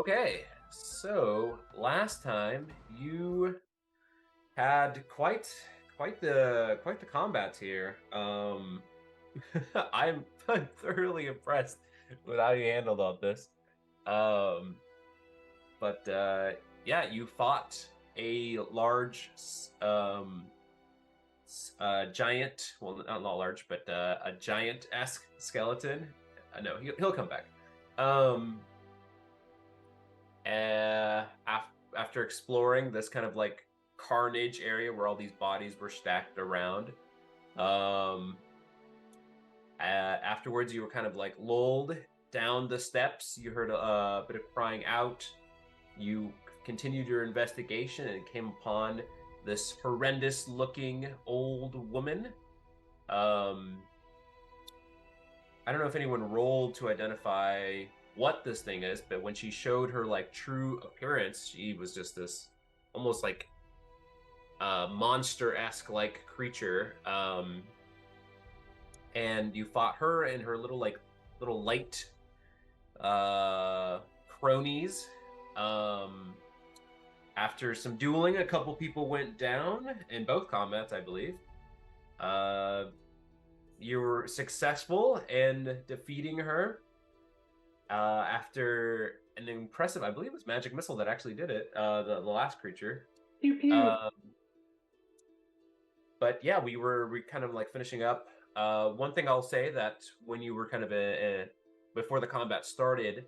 Okay, so last time you had quite the combats here. I'm thoroughly impressed with how you handled all this. Um, but yeah, you fought a large giant, well, not large, but a giant-esque skeleton. No, he'll come back. Um, After exploring this kind of like carnage area where all these bodies were stacked around, um, afterwards you were kind of like lulled down the steps. You heard a bit of crying out. You continued your investigation and came upon this horrendous-looking old woman. Um, I don't know if anyone rolled to identify what this thing is, but when she showed her like true appearance, she was just this almost like monster-esque like creature. And you fought her and her little light cronies. Um, After some dueling, a couple people went down in both combats, I believe. Uh, you were successful in defeating her after an impressive, I believe it was magic missile that actually did it, the last creature. Pew pew. Um, but yeah, we kind of like finishing up. One thing I'll say that when you were kind of before the combat started,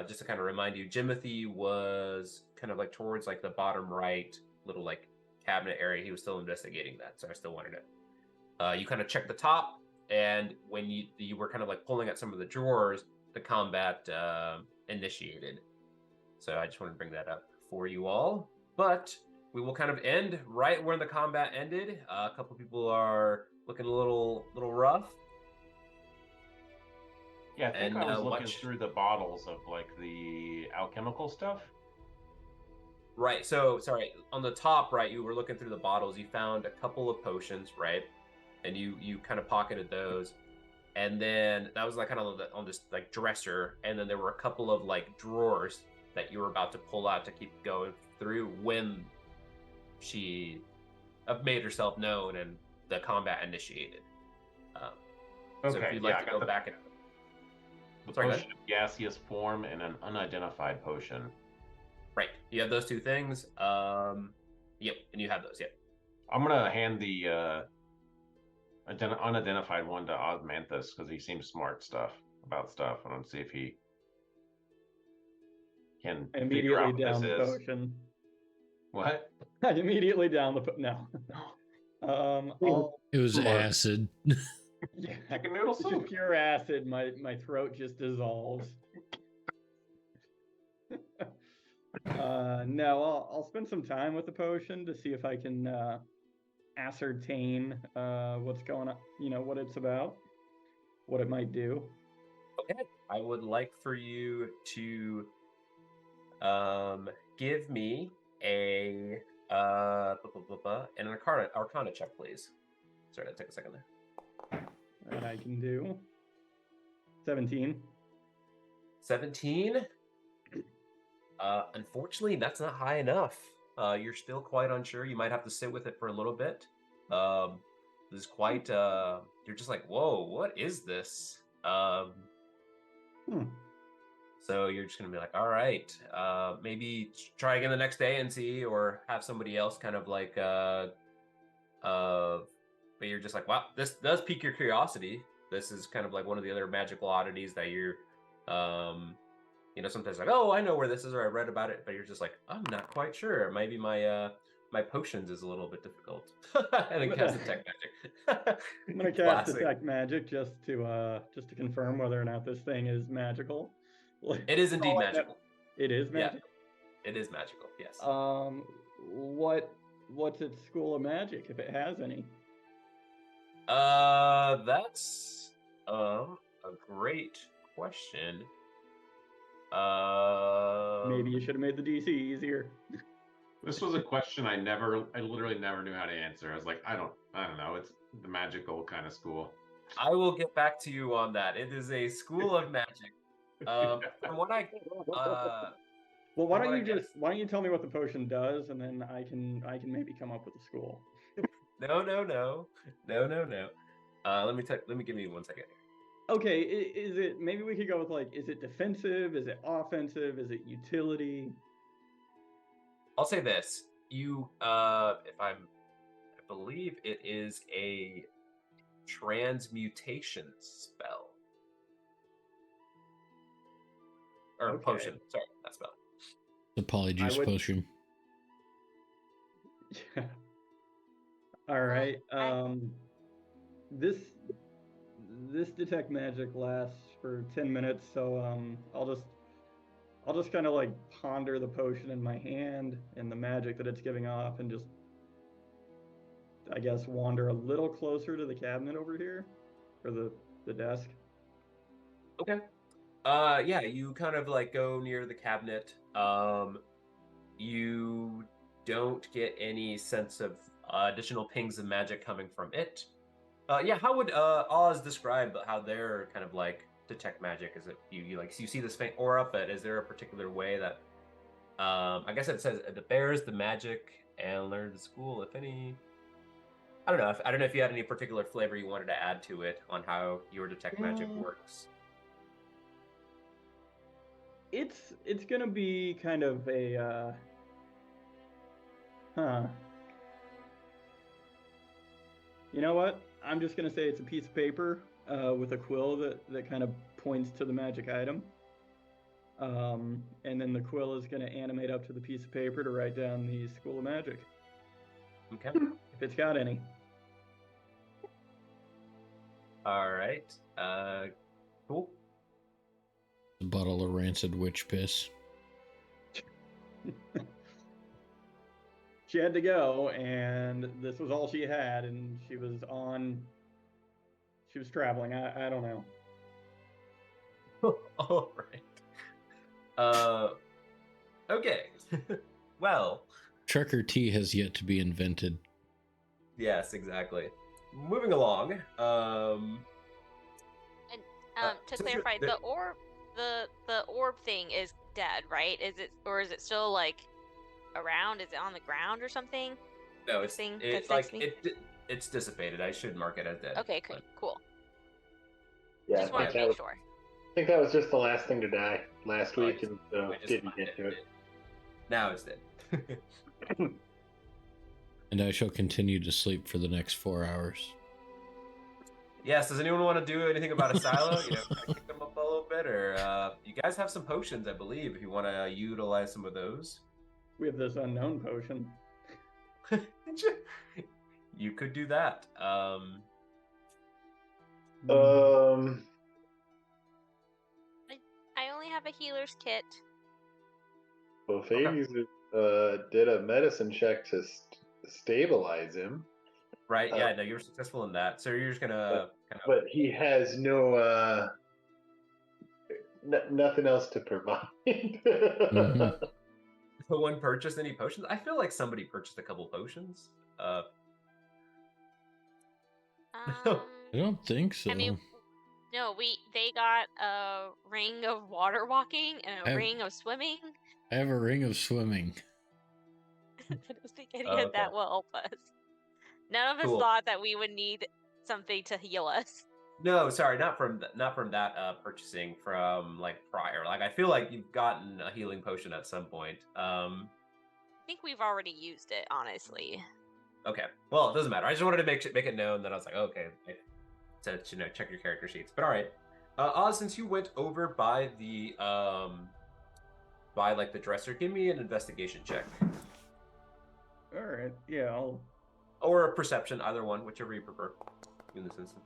just to kind of remind you, Jimothy was kind of like towards like the bottom right little like cabinet area. He was still investigating that, so I still wanted it. You kind of checked the top, and when you were kind of like pulling at some of the drawers, the combat initiated. So I just want to bring that up for you all. But we will kind of end right where the combat ended. A couple people are looking a little rough, Yeah, I think and I was looking watch through the bottles of like the alchemical stuff. right. So sorry, on the top right, you were looking through the bottles. You found a couple of potions, right? And you kind of pocketed those. And then that was like kind of on this like dresser, and then there were a couple of like drawers that you were about to pull out to keep going through when she made herself known and the combat initiated. Um, so if Okay, you'd yeah, like I to got go back and the sorry, go potion ahead. of gaseous form and an unidentified potion. Right, you have those two things. Yep, and you have those. Yep. I'm gonna hand the unidentified one to Osmanthus because he seems smart about stuff. I want to see if he can I figure immediately out what this down the is. potion. What? I immediately down the no. I'll It was Smart. acid. yeah, Chicken noodle it's just soup. pure acid. My throat just dissolves. No, I'll spend some time with the potion to see if I can ascertain what's going on. What it's about, what it might do. Okay. I would like for you to give me a an arcana check, please. Sorry, that took a second there. That I can do. 17. 17. Unfortunately, that's not high enough. You're still quite unsure. You might have to sit with it for a little bit. This is quite. You're just like, whoa, what is this? Hmm. So you're just gonna be like, all right, maybe try again the next day and see, or have somebody else kind of like, but you're just like, wow, this does pique your curiosity. This is kind of like one of the other magical oddities that you're, sometimes like, oh, I know where this is, or I read about it, but you're just like, I'm not quite sure. Maybe my potions is a little bit difficult. And then cast detect magic. I'm gonna cast Classic. detect magic just to confirm whether or not this thing is magical. It is indeed Oh, I know. magical. It is Yeah, magic. it is magical. Yes. What's its school of magic if it has any? That's a great question. Maybe you should have made the DC easier. This was a question I literally never knew how to answer. I was like, I don't know. It's the magical kind of school. I will get back to you on that. It is a school of magic. From what I Well, why from don't what I you guess, why don't you tell me what the potion does, and then I can maybe come up with a school. no. Let me give you 1 second here. Okay, is it maybe we could go with like, is it defensive? Is it offensive? Is it utility? I'll say this: I believe it is a transmutation spell or Okay. potion. Sorry, not spell. The polyjuice would- potion. All right. I- This detect magic lasts for 10 minutes, so I'll just kind of like ponder the potion in my hand and the magic that it's giving off, and just, I guess, wander a little closer to the cabinet over here, or the desk. Okay. Yeah, you kind of like go near the cabinet. You don't get any sense of additional pings of magic coming from it. Yeah, how would Oz describe how they're kind of like detect magic? Is it you like you see this faint aura, but is there a particular way that I guess it says the bears, the magic, and learn the school, if any. I don't know if you had any particular flavor you wanted to add to it on how your detect magic works. It's gonna be kind of a You know what? I'm just gonna say it's a piece of paper with a quill that kind of points to the magic item. And then the quill is gonna animate up to the piece of paper to write down the School of Magic, Okay. if it's got any. All right. Cool. A bottle of rancid witch piss. She had to go, and this was all she had, and she was traveling. I don't know. All right. Okay. Well. Trucker tea has yet to be invented. Yes, exactly. Moving along. To so clarify, the- the orb thing is dead, right? Is it still like around? Is it on the ground or something? No, it's Thing it, that's like next it's dissipated. I should mark it as dead. Okay, but- cool. Yeah, Just wanted to make sure. I think that was just the last thing to die last Oh, week, and so I just didn't marked get to it. Now it's dead. And I shall continue to sleep for the next 4 hours. Yes. Does anyone want to do anything about a silo? You know, kind of kick them up a little bit, or you guys have some potions, I believe, if you want to utilize some of those. We have this unknown potion. You could do that. I only have a healer's kit. Well, Fades did a medicine check to stabilize him, Right? Yeah. No, you were successful in that. So you're just gonna kind of. but he has nothing else to provide. Mhm. No one purchased any potions. I feel like somebody purchased a couple potions. I don't think so. I mean, no, they got a ring of water walking and a ring of swimming. I have a ring of swimming. I don't think any Oh, of that okay. will help us. None of us Cool. thought that we would need something to heal us. No, sorry, not from that purchasing from like prior. Like I feel like you've gotten a healing potion at some point. I think we've already used it, honestly. Okay. Well, it doesn't matter. I just wanted to make it known that I was like, okay, to check your character sheets. But all right, Oz, since you went over by the by like the dresser, give me an investigation check All right. Yeah, I'll or a perception, either one, whichever you prefer. In this instance.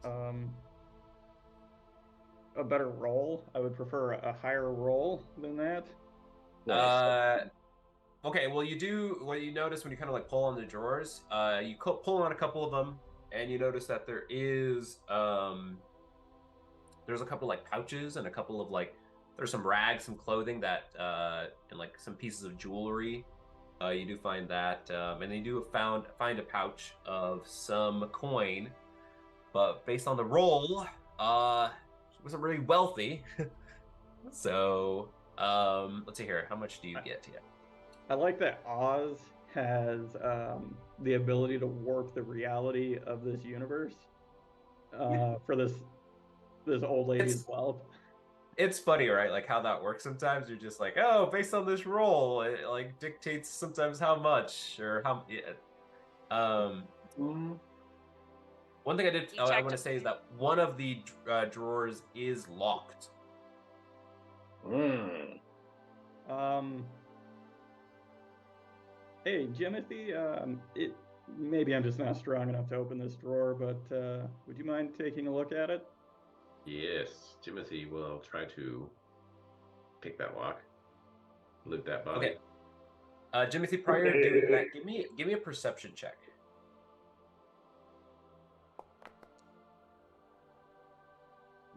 a better roll. I would prefer a higher roll than that. Okay, well, you notice when you kind of like pull on the drawers, you pull on a couple of them, and you notice that there's a couple like pouches and a couple of like there's some rags, some clothing that and like some pieces of jewelry. You do find that, and then you do find a pouch of some coin, but based on the roll, she wasn't really wealthy. So, let's see here. How much do you get? Yeah. I like that Oz has the ability to warp the reality of this universe for this old lady's It's wealth. it's funny, right? Like how that works sometimes. You're just like, oh, based on this role, it like dictates sometimes how much or how. Yeah. Mm, One thing You I checked want to say is that one of the drawers is locked. mm. Um, hey, Jimothy, maybe I'm just not strong enough to open this drawer, but would you mind taking a look at it? Yes, Timothy will try to pick that lock, loot that body. Okay. Jimothy, prior to doing that, give me a perception check.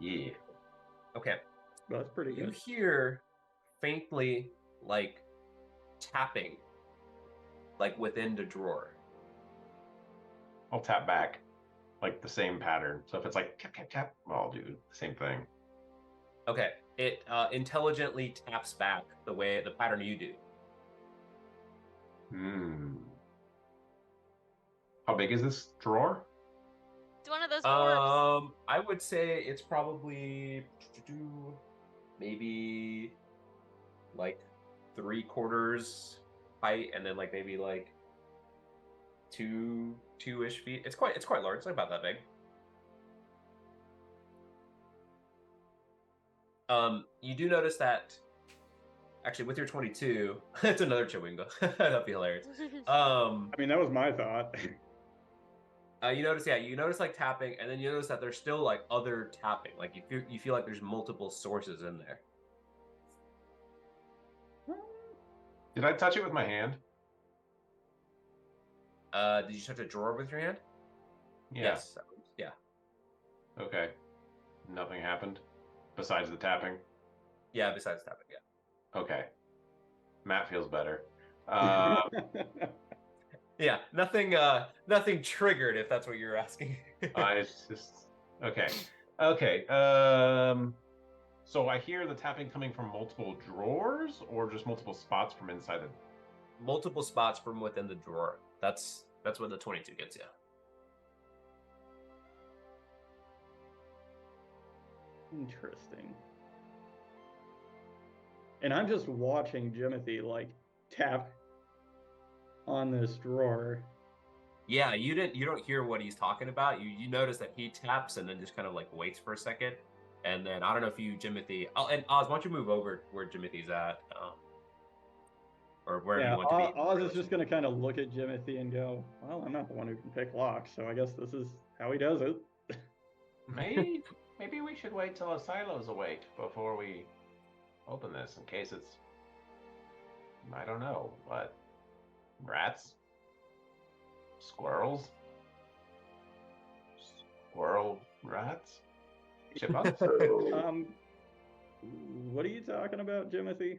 Yeah. Okay. Well, that's pretty You good. hear faintly like tapping like within the drawer. I'll tap back, like the same pattern. So if it's like tap, tap, tap, I'll do the same thing. Okay. It intelligently taps back the pattern you do. How big is this drawer? It's one of those orbs. I would say it's probably maybe like 3/4 height, and then like maybe like two-ish feet. It's quite large. It's like about that big. You do notice that actually with your 22, it's another Chewingo. That'd be hilarious. I mean, that was my thought. You notice like tapping, and then you notice that there's still like other tapping. Like you feel like there's multiple sources in there. Did I touch it with my hand? Did you touch a drawer with your hand? Yeah. Yes. Yeah. Okay. Nothing happened besides the tapping. Yeah. Besides tapping, yeah. Okay. Matt feels better. Yeah. Nothing triggered, if that's what you're asking. It's just okay. Okay. So I hear the tapping coming from multiple drawers, or just multiple spots from inside the. Multiple spots from within the drawer. That's what the 22 gets you. Interesting. And I'm just watching Jimothy like tap on this drawer. Yeah, you don't hear what he's talking about. You notice that he taps and then just kind of like waits for a second, and then I don't know if you Jimothy. Oh, and Oz, why don't you move over where Jimothy's at, or wherever Yeah, you want to be. Oz is just going to kind of look at Jimothy and go, well, I'm not the one who can pick locks, so I guess this is how he does it. Maybe we should wait till Asilo's awake before we open this, in case it's. I don't know what. Rats. Squirrels. Squirrel rats. Chipmunks. What are you talking about, Jimothy?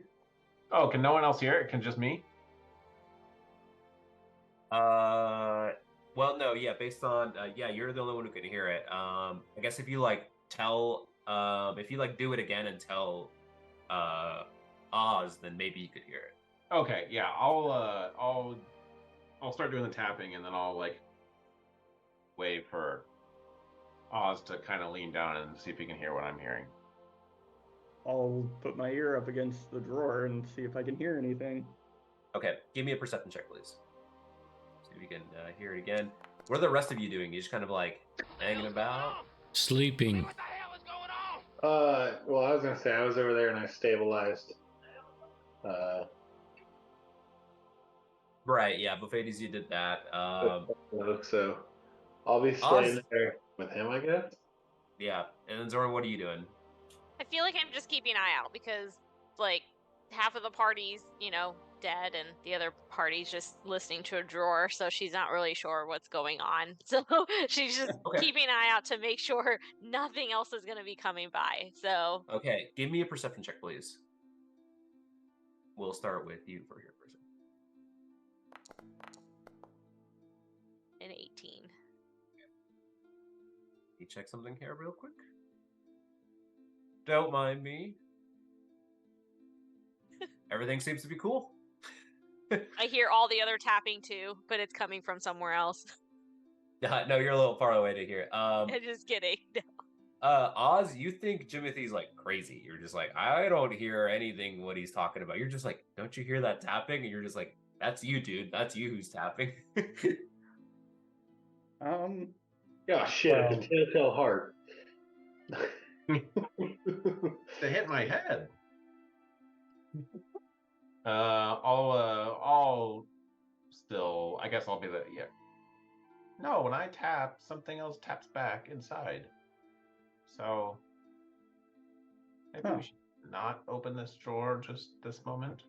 Oh, can no one else hear it? Can just me? Well, no, yeah, based on yeah, you're the only one who can hear it. I guess if you like if you like do it again and tell Oz, then maybe you could hear it. Okay, yeah, I'll start doing the tapping, and then I'll like wait for Oz to kind of lean down and see if he can hear what I'm hearing. I'll put my ear up against the drawer and see if I can hear anything. Okay, give me a perception check, please. See if you can hear it again. What are the rest of you doing? You just kind of like hanging about? Sleeping. Well, I was gonna say I was over there and I stabilized. Right, yeah, Buffettes, you did that. So I'll be staying there with him, I guess. Yeah, and then Zoran, what are you doing? I feel like I'm just keeping an eye out because, like, half of the party's, dead, and the other party's just listening to a drawer, so she's not really sure what's going on. So she's just keeping an eye out to make sure nothing else is going to be coming by. So. Okay, give me a perception check, please. We'll start with you for your perception. An 18. You check something here real quick. Don't mind me. everything seems to be cool. I hear all the other tapping too, but it's coming from somewhere else. No, you're a little far away to hear. I'm just kidding. Oz, you think Jimothy's like crazy. You're just like, I don't hear anything what he's talking about. You're just like, don't you hear that tapping? And you're just like, that's you, dude. That's you who's tapping. Oh shit! Well- It's a telltale heart. They hit my head. I'll still. I guess I'll be the yeah. No, when I tap, something else taps back inside. So maybe we should not open this drawer just this moment.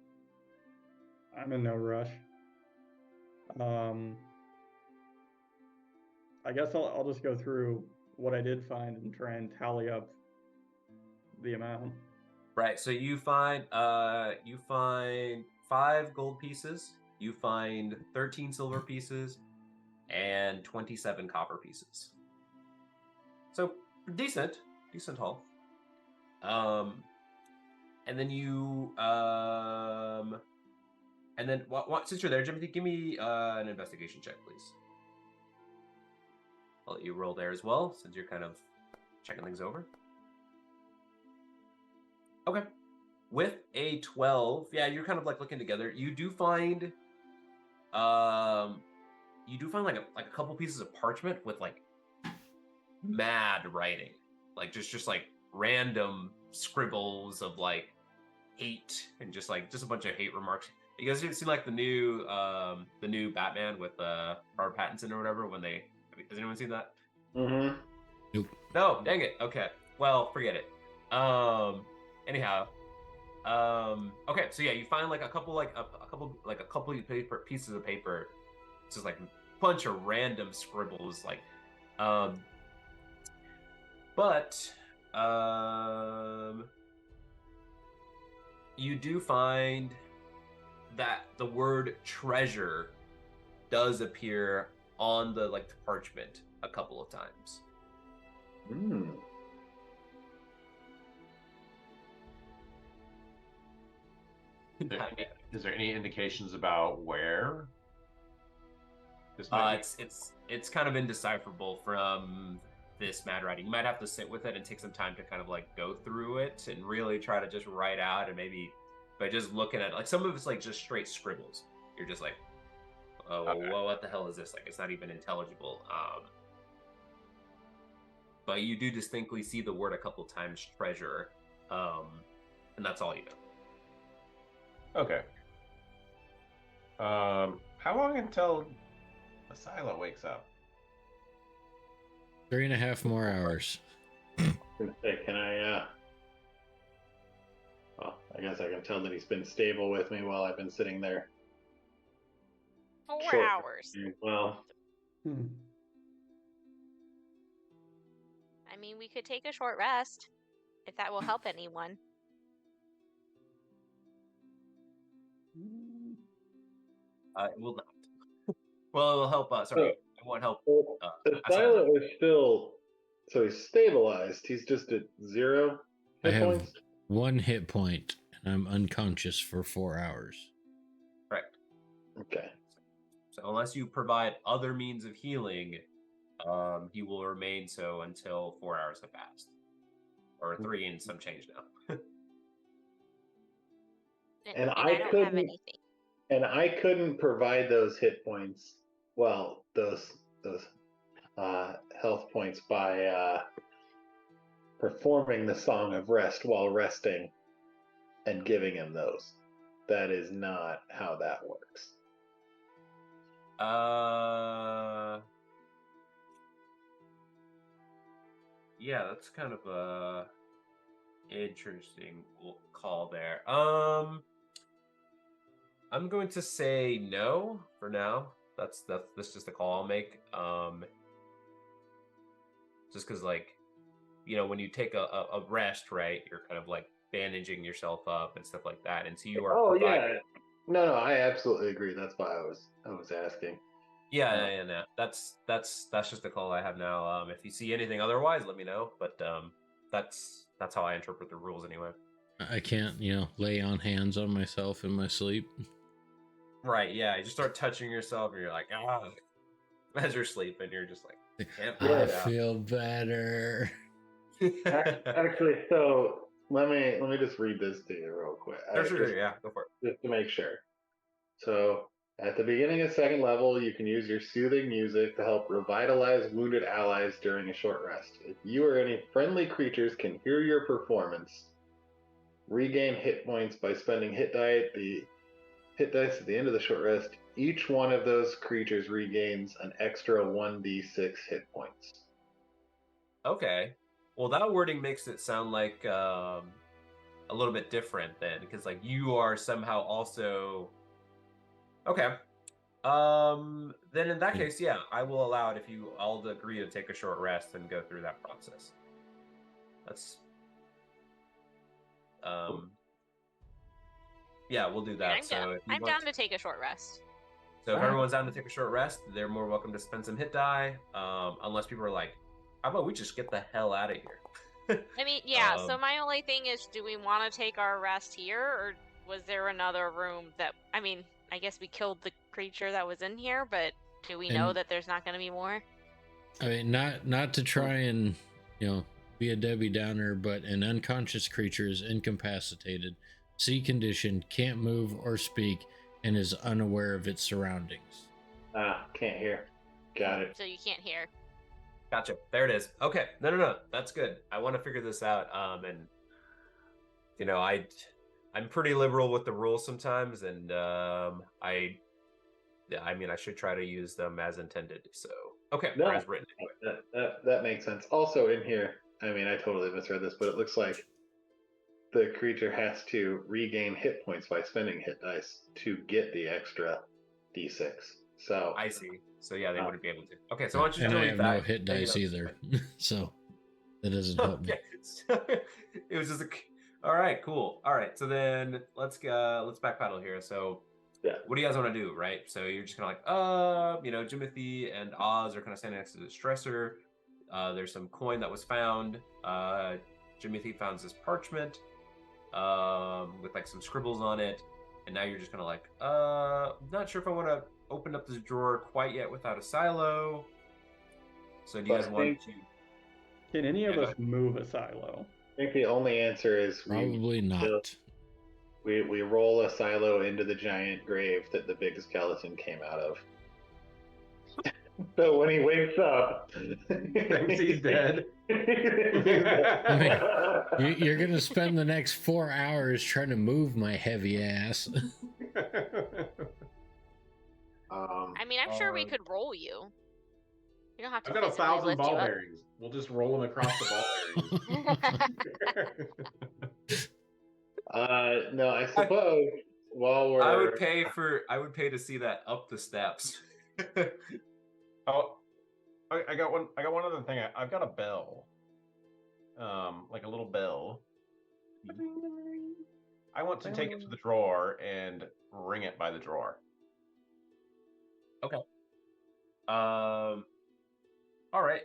I'm in no rush. I guess I'll just go through what I did find and try and tally up the amount. Right. So you find 5 gold pieces, you find 13 silver pieces, and 27 copper pieces. So decent haul. And then you and then since you're there, Jimothy, give me an investigation check, please. I'll let you roll there as well, since you're kind of checking things over. Okay. With a 12, yeah, you're kind of like looking together. You do find like a couple pieces of parchment with like mad writing. Like just like random scribbles of like hate and just a bunch of hate remarks. You guys seen like the new Batman with Robert Pattinson or whatever when they has anyone seen that? Mm-hmm. Nope. No, dang it. Okay. Well, forget it. Anyhow. Okay, so yeah, you find like a couple pieces of paper. It's just like a bunch of random scribbles, like but you do find that the word treasure does appear on the like the parchment a couple of times. Mm. Is there any indications about where? This might be... It's kind of indecipherable from this mad writing. You might have to sit with it and take some time to kind of like go through it and really try to just write out, and maybe by just looking at it, like some of it's like just straight scribbles. You're just like, oh, Okay. well, what the hell is this? Like, it's not even intelligible. But you do distinctly see the word a couple times, treasure, and that's all you know. Okay. How long until the silo wakes up? 3.5 more hours. Hey, can I? Well, I guess I can tell that he's been stable with me while I've been sitting there. 4 Sure. hours. Well, I mean, we could take a short rest if that will help anyone. It will not. Well, it will help. Sorry, it won't help. the I saw silo is still, so he's stabilized. He's just at 0 I hit have points. 1 hit point, and I'm unconscious for 4 hours. Correct. Okay. So unless you provide other means of healing, he will remain so until 4 hours have passed, or 3 and some change now. And I don't have couldn't- anything. And I couldn't provide those hit points. Well, those health points by performing the song of rest while resting and giving him those. That is not how that works. Yeah, that's kind of a interesting call there. I'm going to say no for now. That's just a call I'll make. Just because, like, you know, when you take a rest, right, you're kind of like bandaging yourself up and stuff like that, and so you are. Oh yeah, no, I absolutely agree. That's why I was asking. Yeah. That's just the call I have now. If you see anything otherwise, let me know. But that's how I interpret the rules anyway. I can't, lay on hands on myself in my sleep. Right, yeah. You just start touching yourself and you're like, ah, as you're sleeping, you're just like, can't I figure it out. feel better. Actually, so let me just read this to you real quick. Sure, yeah, go for it. Just to make sure. So at the beginning of second level, you can use your soothing music to help revitalize wounded allies during a short rest. If you or any friendly creatures can hear your performance, regain hit points by spending hit dice at the end of the short rest. Each one of those creatures regains an extra 1d6 hit points. Okay. Well, that wording makes it sound like a little bit different then, because like you are somehow also okay. Then in that case, yeah, I will allow it if you all agree to take a short rest and go through that process. That's yeah, we'll do that. I'm down to take a short rest. So if everyone's down to take a short rest, they're more welcome to spend some hit die. Unless people are like, how about we just get the hell out of here? I mean, yeah, so my only thing is, do we want to take our rest here, or was there another room that, I mean, I guess we killed the creature that was in here, but do we know that there's not going to be more? I mean, not to try and, be a Debbie Downer, but an unconscious creature is incapacitated, C condition, can't move or speak, and is unaware of its surroundings. Can't hear. Got it. So you can't hear. Gotcha. There it is. Okay. No. That's good. I want to figure this out. And I'm pretty liberal with the rules sometimes, and I should try to use them as intended. So okay, no, as written. Anyway. That makes sense. Also in here, I mean, I totally misread this, but it looks like the creature has to regain hit points by spending hit dice to get the extra d6. So I see. So yeah, they wouldn't be able to. Okay, so why don't you and I delete have that? no hit dice either, so that doesn't help me. It was just all right, cool. All right, so then let's backpedal here. So yeah, what do you guys want to do, right? So you're just kind of like, Jimothy and Oz are kind of standing next to the stressor. There's some coin that was found. Jimothy found this parchment with like some scribbles on it, and now you're just kind of like, not sure if I want to open up this drawer quite yet without a silo. So do you guys want to? Can any of us move a silo? I think the only answer is probably not. We roll a silo into the giant grave that the big skeleton came out of. So when he wakes up, he's dead. I mean, you're gonna spend the next 4 hours trying to move my heavy ass. I mean, I'm sure we could roll you. You don't have to. I've got 1,000 ball bearings. We'll just roll them across the ball bearings. No, I suppose while we're I would pay to see that up the steps. Oh, I got one other thing. I've got a bell. Like a little bell. I want to take it to the drawer and ring it by the drawer. Okay. All right.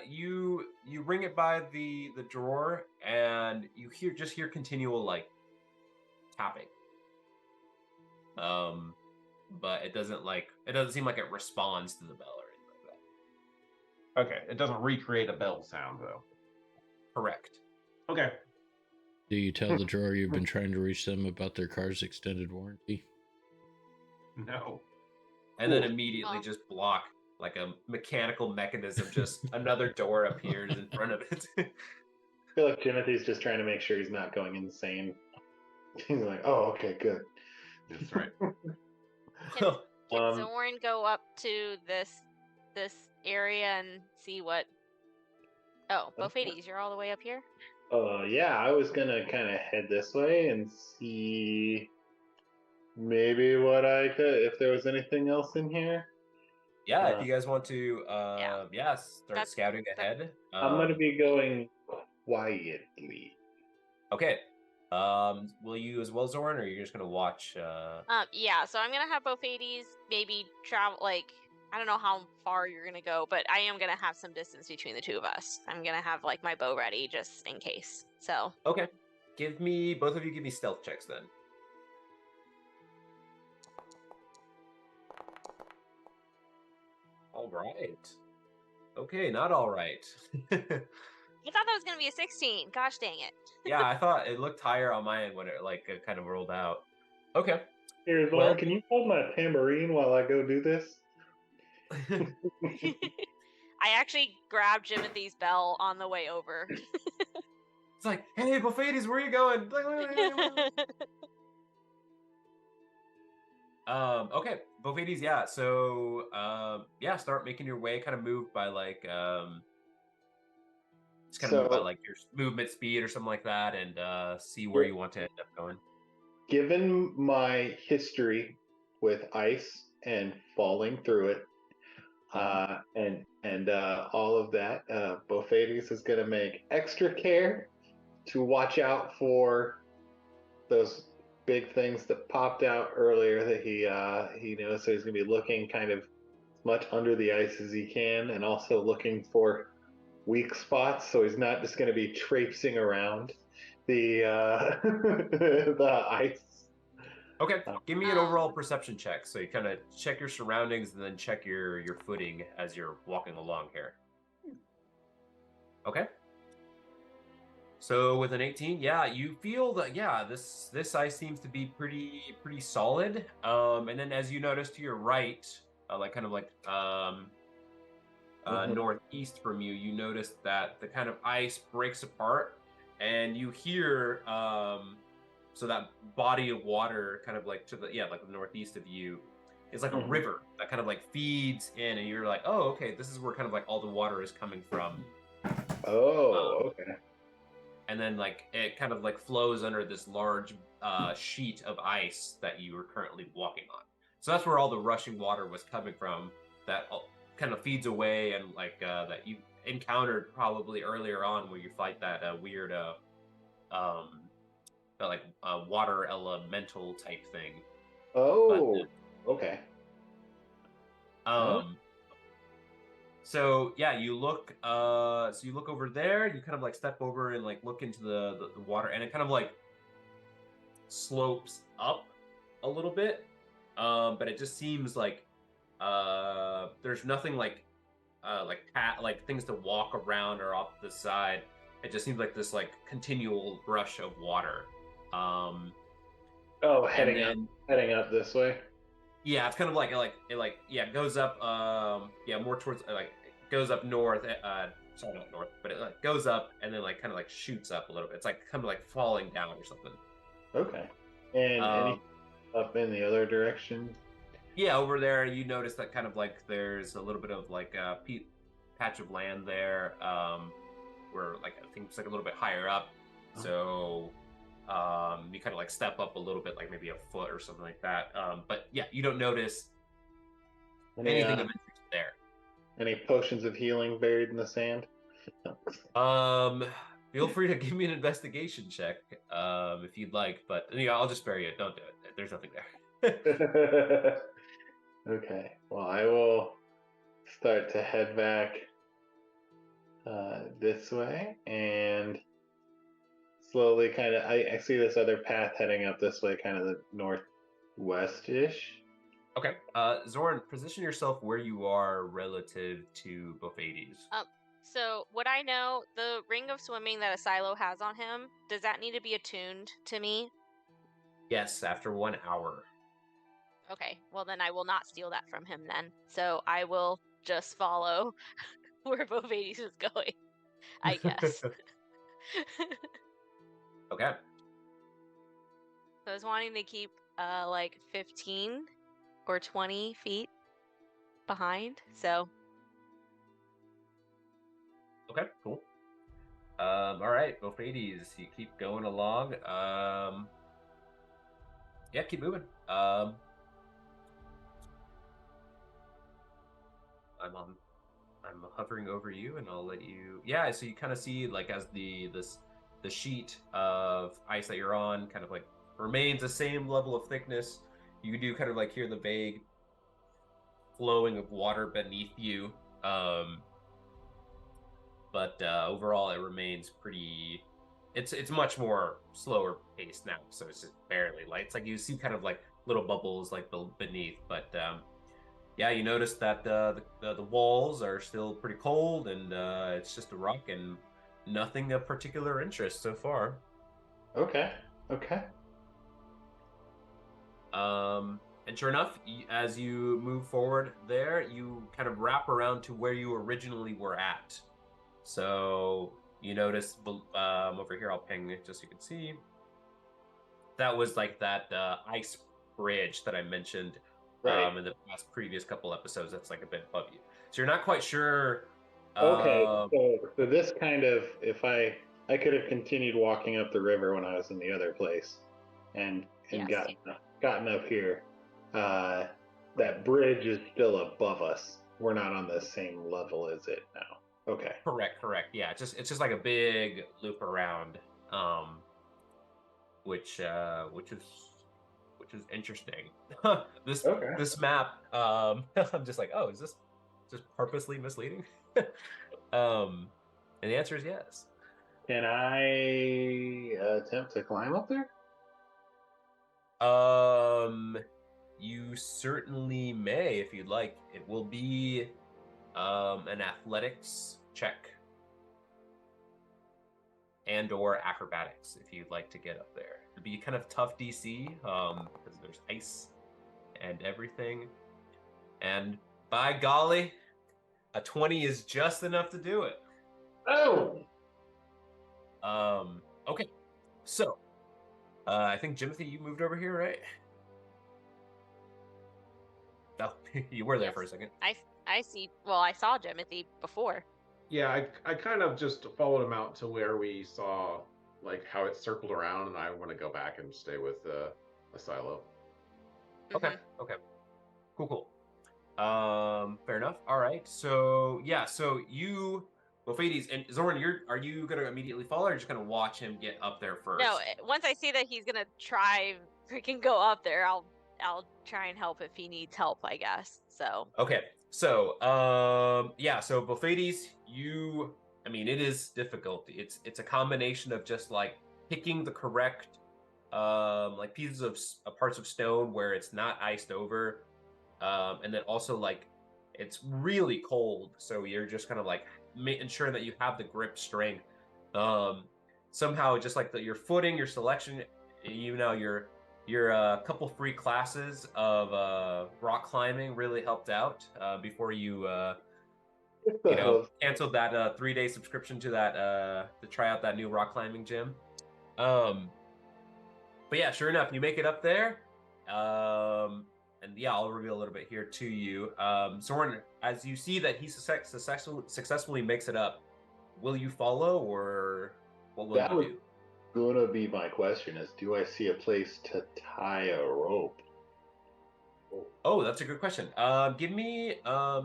You ring it by the drawer, and you hear continual like tapping. But it doesn't seem like it responds to the bell or anything like that. Okay, it doesn't recreate a bell sound though. Correct. Okay. Do you tell the drawer you've been trying to reach them about their car's extended warranty? No. And then immediately just block like a mechanical mechanism. Just another door appears in front of it. I feel like Timothy's just trying to make sure he's not going insane. He's like, oh, okay, good. That's right. Can Zorn go up to this area and see what? Oh, Bofades, you're all the way up here? Yeah, I was gonna kind of head this way and see maybe what I could, if there was anything else in here. Yeah, if you guys want to, start scouting ahead. I'm gonna be going quietly. Okay. Will you as well, Zorn, or are you just gonna watch? Yeah. So I'm gonna have Bofades maybe travel. Like, I don't know how far you're gonna go, but I am gonna have some distance between the two of us. I'm gonna have like my bow ready just in case. So. Okay. both of you give me stealth checks then. All right. Okay, not all right. I thought that was gonna be a 16. Gosh dang it. Yeah, I thought it looked higher on my end when it kind of rolled out. Okay. Here, Lauren, Well- can you hold my tambourine while I go do this? I actually grabbed Jimothy's bell on the way over. It's like, hey, Buffettes, where are you going? Okay, Buffettes, yeah. So, yeah, start making your way. Kind of move by like, just kind of move by So- like your movement speed or something like that, and see where you want to end up going. Given my history with ice and falling through it, and all of that, Bofades is going to make extra care to watch out for those big things that popped out earlier. That he knows, so he's going to be looking kind of as much under the ice as he can, and also looking for weak spots. So he's not just going to be traipsing around the the ice. Okay, give me an overall perception check. So you kind of check your surroundings and then check your footing as you're walking along here. Okay. So with an 18, yeah, you feel that this ice seems to be pretty solid. And then as you notice to your right, northeast from you, you notice that the kind of ice breaks apart, and you hear so that body of water kind of like to the northeast of you is like a river that kind of like feeds in, and you're like, oh, okay, this is where kind of like all the water is coming from. Oh, okay. And then like it kind of like flows under this large sheet of ice that you are currently walking on. So that's where all the rushing water was coming from. That kind of feeds away, and like that you encountered probably earlier on where you fight that weird water elemental type thing. Oh, okay. So yeah, you look over there, you kind of like step over and like look into the water, and it kind of like slopes up a little bit. But it just seems like there's nothing like things to walk around or off the side. It just seems like this like continual rush of water. Heading up this way. Yeah, it's kind of like it goes up more towards goes up north, sorry, not north, but it like goes up and then like kind of like shoots up a little bit. It's like kind of like falling down or something. Okay. And any up in the other direction? Yeah, over there you notice that kind of like there's a little bit of like a patch of land there, where like I think it's like a little bit higher up. So you kind of like step up a little bit, like maybe a foot or something like that. But yeah, you don't notice anything of interest there. Any potions of healing buried in the sand? Feel free to give me an investigation check if you'd like, but I'll just spare you. Don't do it. There's nothing there. Okay. Well, I will start to head back this way, and slowly kind of I see this other path heading up this way, kind of the northwest-ish. Okay. Zoran, position yourself where you are relative to Buffettes. So would I know the ring of swimming that Asilo has on him? Does that need to be attuned to me? Yes, after 1 hour. Okay, well then I will not steal that from him then. So I will just follow where Bovades is going, I guess. Okay. So I was wanting to keep like 15 or 20 feet behind, so. Okay, cool. All right, Buffettes, you keep going along. Yeah, keep moving. I'm hovering over you, and I'll let you. Yeah, so you kind of see like as the sheet of ice that you're on kind of like remains the same level of thickness. You do kind of like hear the vague flowing of water beneath you. But overall, it remains pretty it's much more slower paced now, so it's just barely light. It's like you see kind of like little bubbles like beneath, but yeah, you notice that the walls are still pretty cold, and it's just a rock and nothing of particular interest so far. Okay. Okay. And sure enough, as you move forward there, you kind of wrap around to where you originally were at. So you notice over here, I'll ping it just so you can see. That was like that ice bridge that I mentioned Right. in the previous couple episodes. That's like a bit above you. So you're not quite sure. Okay. So this kind of, if I could have continued walking up the river when I was in the other place, and Yes. gotten up here. That bridge is still above us. We're not on the same level as it now. Okay. Correct. Yeah, it's just like a big loop around, which is interesting. this Okay. this map, I'm just like, oh, is this just purposely misleading? And the answer is yes. Can I attempt to climb up there? You certainly may if you'd like. It will be an athletics check and or acrobatics if you'd like to get up there. It'd be kind of tough DC because there's ice and everything. And by golly, a 20 is just enough to do it. Oh. Okay. So, I think Jimothy, you moved over here, right? No, you were there Yes. for a second. I see. Well, I saw Jimothy before. Yeah, I kind of just followed him out to where we saw like how it circled around, and I want to go back and stay with Asilo. Okay. Mhm. Okay. Cool. Fair enough. All right. So yeah. So you, Fades and Zoran, are you gonna immediately follow, or just gonna watch him get up there first? No, once I see that he's gonna try freaking go up there, I'll try and help if he needs help, I guess. So Okay. So yeah. So Bofades, I mean, it is difficult. It's a combination of just like picking the correct like pieces of parts of stone where it's not iced over, and then also like it's really cold, so you're just kind of like ensuring that you have the grip strength. Somehow just like your footing, your selection, your couple free classes of rock climbing really helped out before you canceled that 3-day subscription to that to try out that new rock climbing gym. But yeah, sure enough, you make it up there. And yeah, I'll reveal a little bit here to you. Soren, as you see that he successfully makes it up, will you follow, or what will you do? Gonna be my question is, do I see a place to tie a rope? Oh, that's a good question. Give me a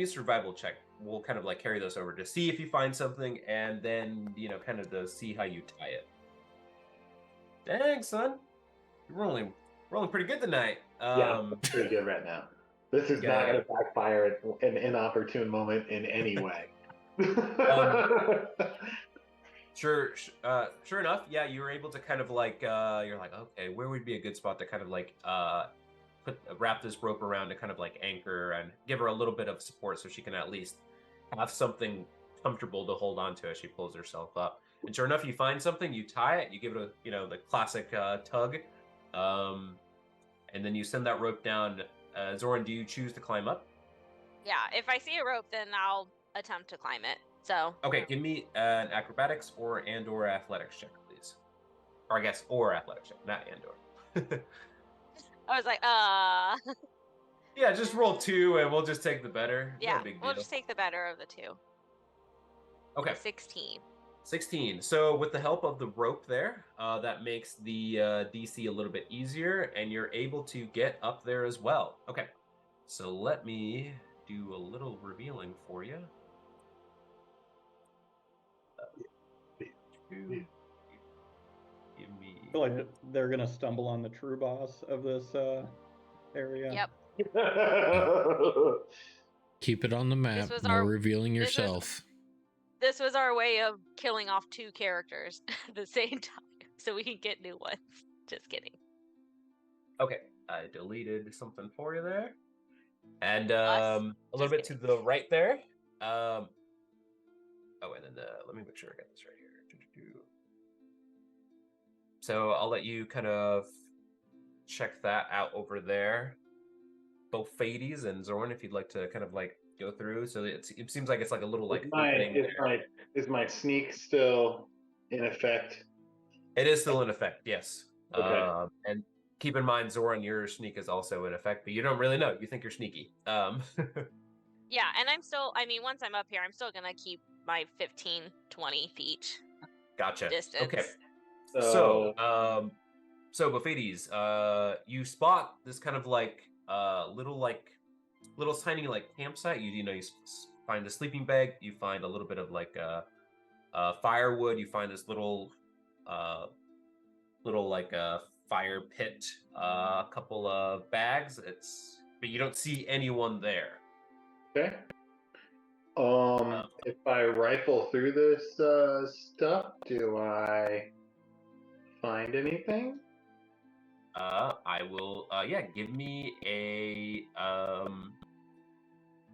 survival check. We'll kind of like carry this over to see if you find something, and then kind of to see how you tie it. Dang, son, you're rolling pretty good tonight. Yeah, I'm pretty good right now. This is not going to backfire at an inopportune moment in any way. Sure enough, yeah, you were able to kind of like you're like, okay, where would be a good spot to kind of like wrap this rope around to kind of like anchor and give her a little bit of support so she can at least have something comfortable to hold on to as she pulls herself up. And sure enough, you find something, you tie it, you give it a the classic tug, and then you send that rope down. Zoran, do you choose to climb up? yeah, if I see a rope, then I'll attempt to climb it. So okay, give me an acrobatics or athletics check, please. Or I guess or athletics check, not and/or. I was like, Yeah, just roll 2 and we'll just take the better. Yeah, no big deal. We'll just take the better of the two. Okay. 16. So with the help of the rope there, that makes the DC a little bit easier, and you're able to get up there as well. Okay. So let me do a little revealing for you. Give me. I feel like they're gonna stumble on the true boss of this area. Yep. Keep it on the map. No revealing yourself. this was our way of killing off 2 characters at the same time, so we can get new ones. Just kidding. Okay, I deleted something for you there. And Us? a little Just bit to the right there. Oh, and then let me make sure I got this right here. So I'll let you kind of check that out over there. Both Fades and Zorn, if you'd like to kind of like go through. So it seems like it's like a little like opening there. Is my sneak still in effect? It is still in effect, yes. Okay. And keep in mind, Zoran, your sneak is also in effect, but you don't really know. You think you're sneaky. Yeah, and I'm still, I mean, once I'm up here, I'm still going to keep my 15, 20 feet Gotcha. distance. Okay. So Bophides, you spot this kind of like little tiny like campsite. You find a sleeping bag. You find a little bit of like firewood. You find this little like fire pit. A couple of bags. But you don't see anyone there. Okay. If I rifle through this stuff, do I find anything? I will. Yeah, give me a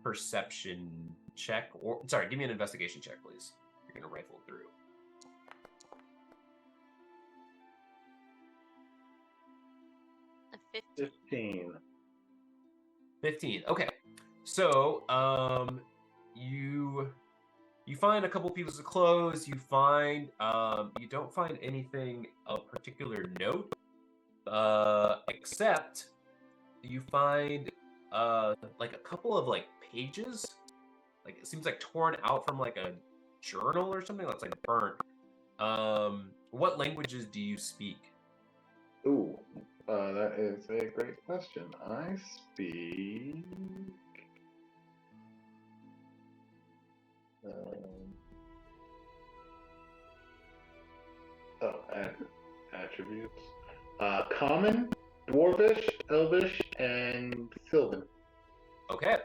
perception check, or sorry, give me an investigation check, please. You're gonna rifle through. A 15. 15. Okay. So, you find a couple pieces of clothes. You find you don't find anything of particular note, except you find like a couple of like pages. Like it seems like torn out from like a journal or something that's like burnt. What languages do you speak? Ooh, that is a great question. I speak. Attributes. Common, Dwarvish, Elvish, and Sylvan. Okay,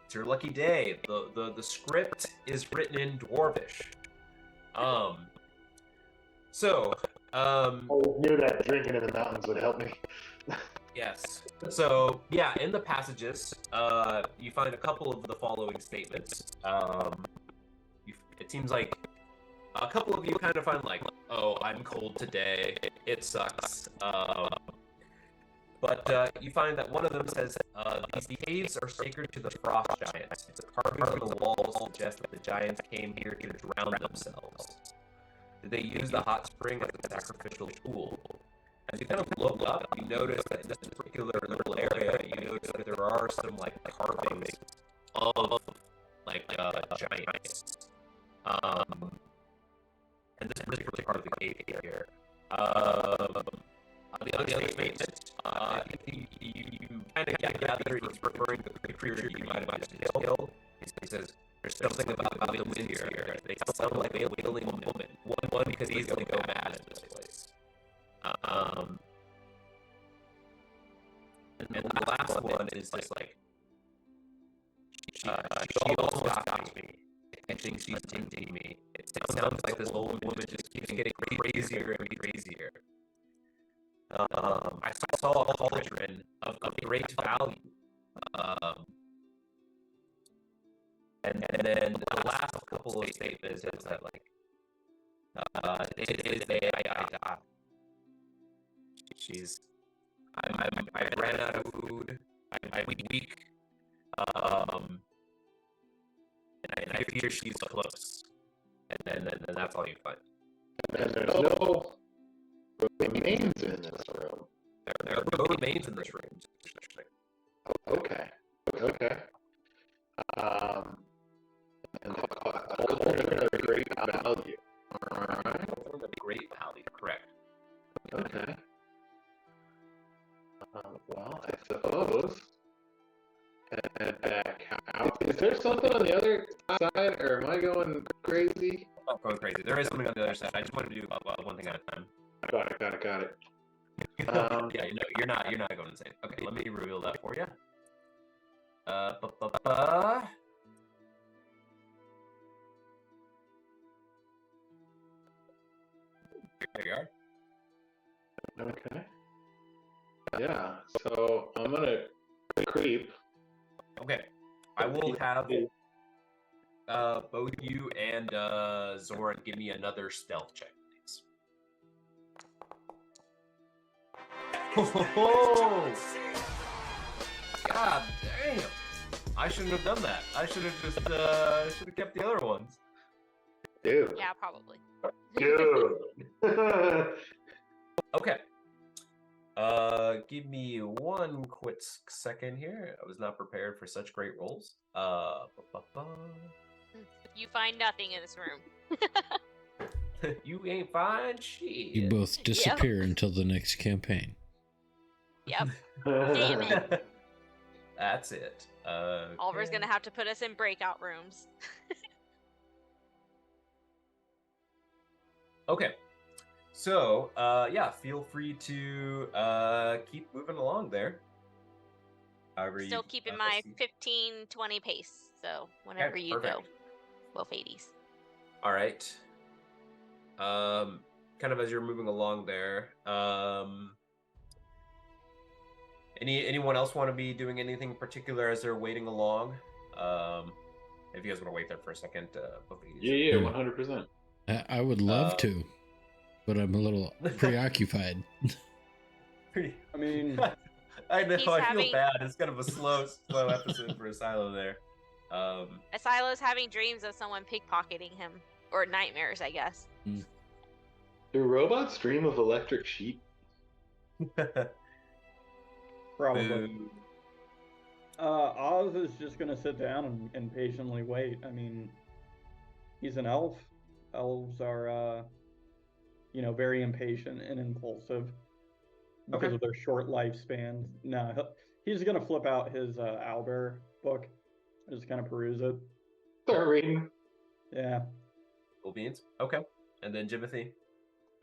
it's your lucky day. The script is written in Dwarvish. Knew that drinking in the mountains would help me. Yes. So yeah, in the passages, you find a couple of the following statements. It seems like a couple of you kind of find like, "Oh, I'm cold today. It sucks." But you find that one of them says, "These caves are sacred to the frost giants. The carvings on the walls suggest that the giants came here to drown themselves. They use the hot spring as a sacrificial tool." As you kind of look up, you notice that in this particular little area, you notice that there are some like carvings of like giants. And this particular part of the cave here. The other statement, you kind of gather he's referring to the creature you might have just killed. He says, "There's something about the winds here. They sound like a wailing woman. One could easily go mad in this place." And the last one is just like, she almost got me. I think she's tempting me. It sounds like this old woman just keeps getting crazier and crazier. I saw a cauldron of great value. And then the last couple of statements is that like, it is I she's I ran out of food. I'm weak. And I fear she's close. And then that's all you find. And there's no remains in this room. There are no remains in this room. Okay. And the cauldron of great value. Alright. Cauldron of great value, correct. Okay. Well, I suppose head back out. Is there something on the other side, or am I going crazy? Oh, going crazy. There is something on the other side. I just wanted to do one thing at a time. Got it. Yeah, you're not going insane. Okay, let me reveal that for you. There you are. Okay. Yeah. So I'm gonna creep. Okay. I will have both you and Zoran give me another stealth check, please. Oh, God damn! I shouldn't have done that. I should have just should have kept the other ones. Dude. Yeah, probably. Dude. Okay. Give me one quick second here. I was not prepared for such great rolls. You find nothing in this room. You ain't find shit. You both disappear until the next campaign. Yep. Damn it. That's it. Oliver's gonna have to put us in breakout rooms. Okay. So, yeah, feel free to keep moving along there. However Still you, keeping my see. 15-20 pace. So whenever Okay, you perfect. go, both 80s. All right. Kind of as you're moving along there, anyone else want to be doing anything particular as they're waiting along? If you guys want to wait there for a second, both of you. Yeah, 100%. I would love to, but I'm a little preoccupied. I mean, I know. He's I having- feel bad. It's kind of a slow episode for Asilo there. Asilo's having dreams of someone pickpocketing him, or nightmares, I guess. Do robots dream of electric sheep? probably. Boo. Oz is just gonna sit down and patiently wait. I mean, he's an elf. Elves are, very impatient and impulsive because of their short lifespans. No, he's gonna flip out his owlbear book and just kind of peruse it. Start reading. Yeah. Cool beans. Okay. And then Jimothy,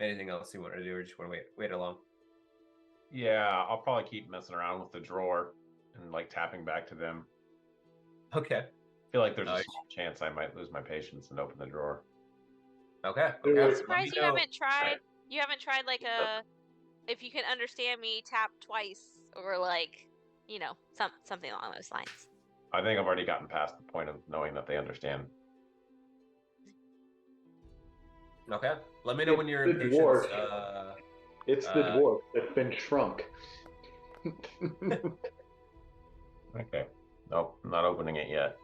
anything else you want to do, or just want to wait along? Yeah, I'll probably keep messing around with the drawer and like tapping back to them. Okay. I feel like there's a Nice. small chance I might lose my patience and open the drawer. Okay. I'm I'm Let surprised me you know. haven't tried. You haven't tried like if you can understand me, tap twice, or like, something along those lines. I think I've already gotten past the point of knowing that they understand. Okay. Let me know when you're The in dwarf. patience. It's the dwarf that's been shrunk. Okay. Nope, I'm not opening it yet.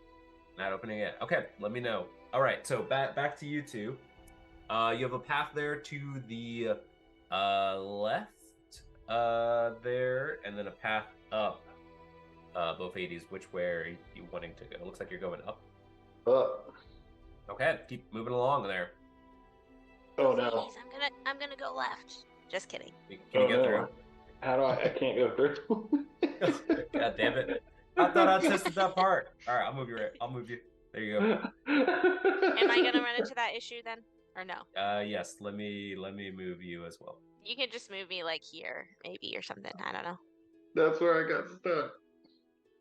Not opening it. Okay, let me know. All right, so back to you two. You have a path there to the left there, and then a path up both 80s. Which way are you wanting to go? It looks like you're going up. Okay, keep moving along there. Oh no. Ladies, I'm gonna go left. Just kidding. Can you get through? How do I can't go through. God damn it. I thought I tested that part. All right, I'll move you right. I'll move you. There you go. Am I gonna run into that issue then, or no? Yes, let me move you as well. You can just move me like here, maybe, or something. I don't know. That's where I got stuck.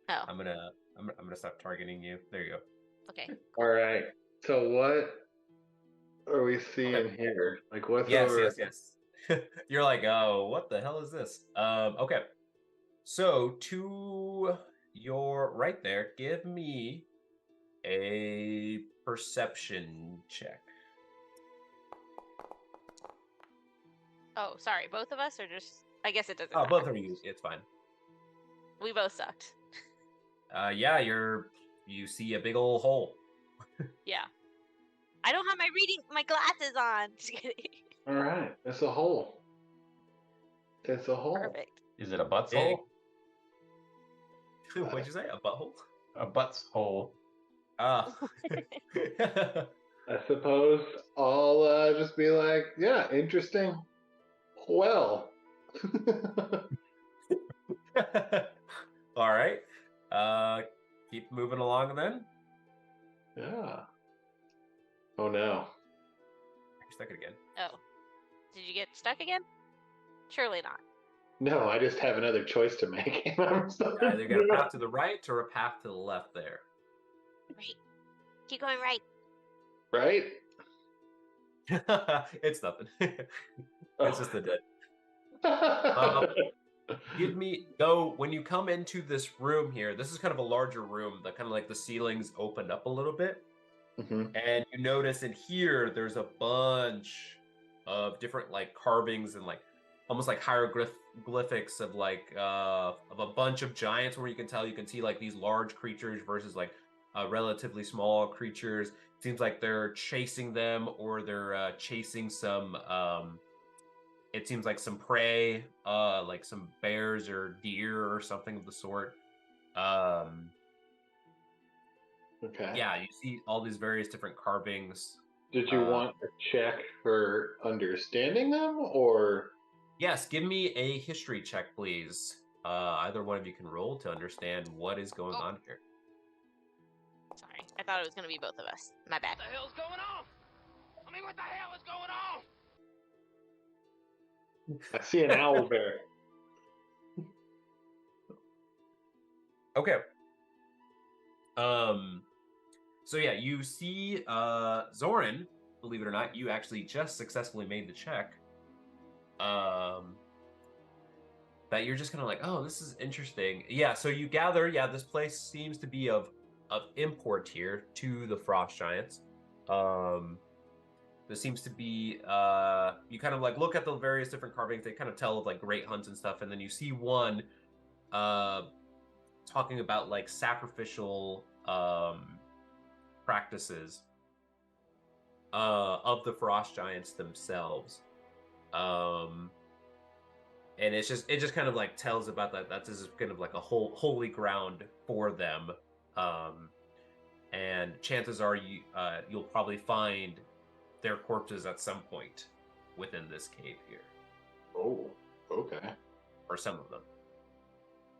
Oh, I'm gonna stop targeting you. There you go. okay. All right. So what are we seeing here? Like what's over? Yes. You're like, oh, what the hell is this? Okay. So to your right there, give me a perception check. Oh, sorry. Both of us, or just? I guess it doesn't. Oh, matter. both of you. It's fine. We both sucked. Yeah, you see a big old hole. Yeah. I don't have my glasses on. Just kidding. All right. It's a hole. It's a hole. Perfect. Is it a butts Big. hole? What'd you say? A butthole? A butts hole. Ah. I suppose I'll just be like, yeah, interesting. Well. All right. Keep moving along then. Yeah. Oh no. You're stuck again. Oh. Did you get stuck again? Surely not. No, I just have another choice to make. And I'm stuck. Either get a path to the right or a path to the left there. Right. Keep going right. Right? It's nothing. It's just the dead. Give me though when you come into this room here. This is kind of a larger room. The kind of like the ceilings opened up a little bit, and you notice in here there's a bunch of different like carvings and like almost like hieroglyphics of like of a bunch of giants where you can see like these large creatures versus like relatively small creatures. Seems like they're chasing them or they're chasing some it seems like some prey, like some bears or deer or something of the sort. Okay. Yeah, you see all these various different carvings. Did you want a check for understanding them, or? Yes, give me a history check, please. Either one of you can roll to understand what is going on here. Sorry, I thought it was going to be both of us. My bad. What the hell's going on? I mean, what the hell is going on? I see an owl bear. Okay. So yeah, you see Zoran, believe it or not, you actually just successfully made the check. That you're just kind of like, oh, this is interesting. Yeah, so you gather, yeah, this place seems to be of import here to the Frost Giants. There seems to be you kind of like look at the various different carvings, they kind of tell of like great hunts and stuff, and then you see one talking about like sacrificial practices of the Frost Giants themselves. And it just kind of like tells about that this is kind of like a holy ground for them. And chances are you'll probably find their corpses at some point within this cave here. Oh, okay. Or some of them.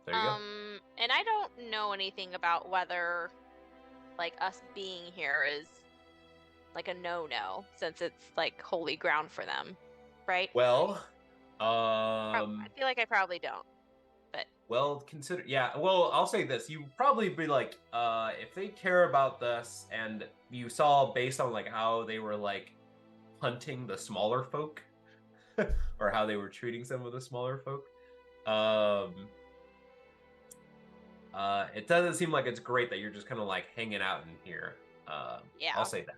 There you go. And I don't know anything about whether like us being here is like a no, since it's like holy ground for them, right? Well, I feel like I probably don't. But well, consider well, I'll say this. You probably be like, if they care about this and you saw based on like how they were like hunting the smaller folk or how they were treating some of the smaller folk, it doesn't seem like it's great that you're just kind of like hanging out in here. yeah. I'll say that.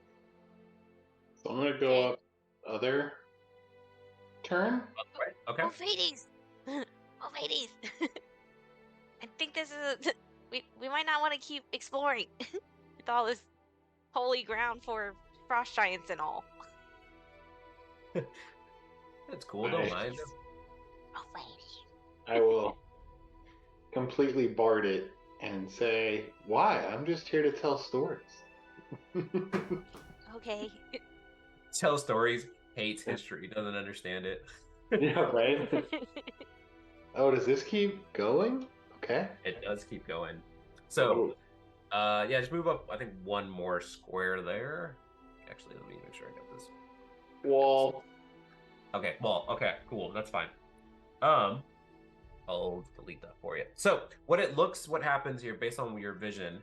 So I'm gonna go up other turn. Okay. Oh, ladies! Oh, ladies! I think this is we might not want to keep exploring with all this holy ground for frost giants and all. That's cool. Don't mind. Oh, ladies! I will completely bard it and say, "Why? I'm just here to tell stories." Okay. Tell stories. Hates history. Doesn't understand it. Yeah, right. Oh, does this keep going? Okay. It does keep going. So, yeah, just move up. I think one more square there. Actually, let me make sure I got this. Wall. Okay. Well. Okay. Cool. That's fine. I'll delete that for you. So, what happens here, based on your vision,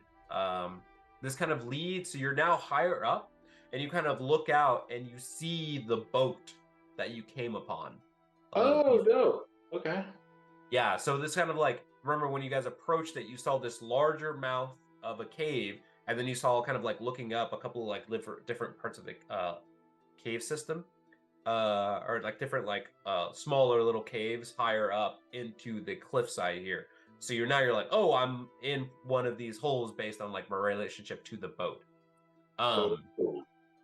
this kind of leads. So you're now higher up, and you kind of look out and you see the boat that you came upon. Oh no. Okay. Yeah, so this kind of like, remember when you guys approached it, you saw this larger mouth of a cave, and then you saw kind of like looking up a couple of like different parts of the cave system, or like different like smaller little caves higher up into the cliffside here. So you're like, oh, I'm in one of these holes based on like my relationship to the boat.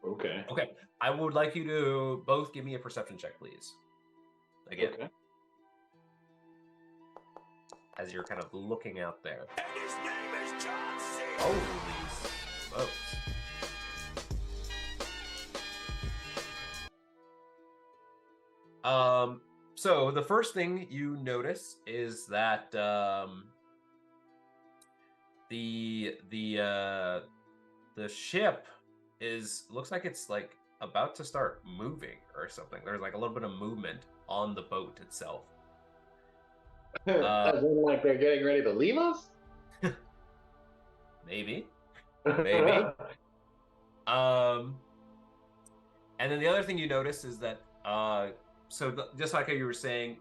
Okay. Okay, I would like you to both give me a perception check, please. Again. Okay. As you're kind of looking out there. And his name is John C. Holy smokes. So the first thing you notice is that the ship looks like it's like about to start moving or something. There's like a little bit of movement on the boat itself. As in, like they're getting ready to leave us? Maybe. And then the other thing you notice is that, just like how you were saying,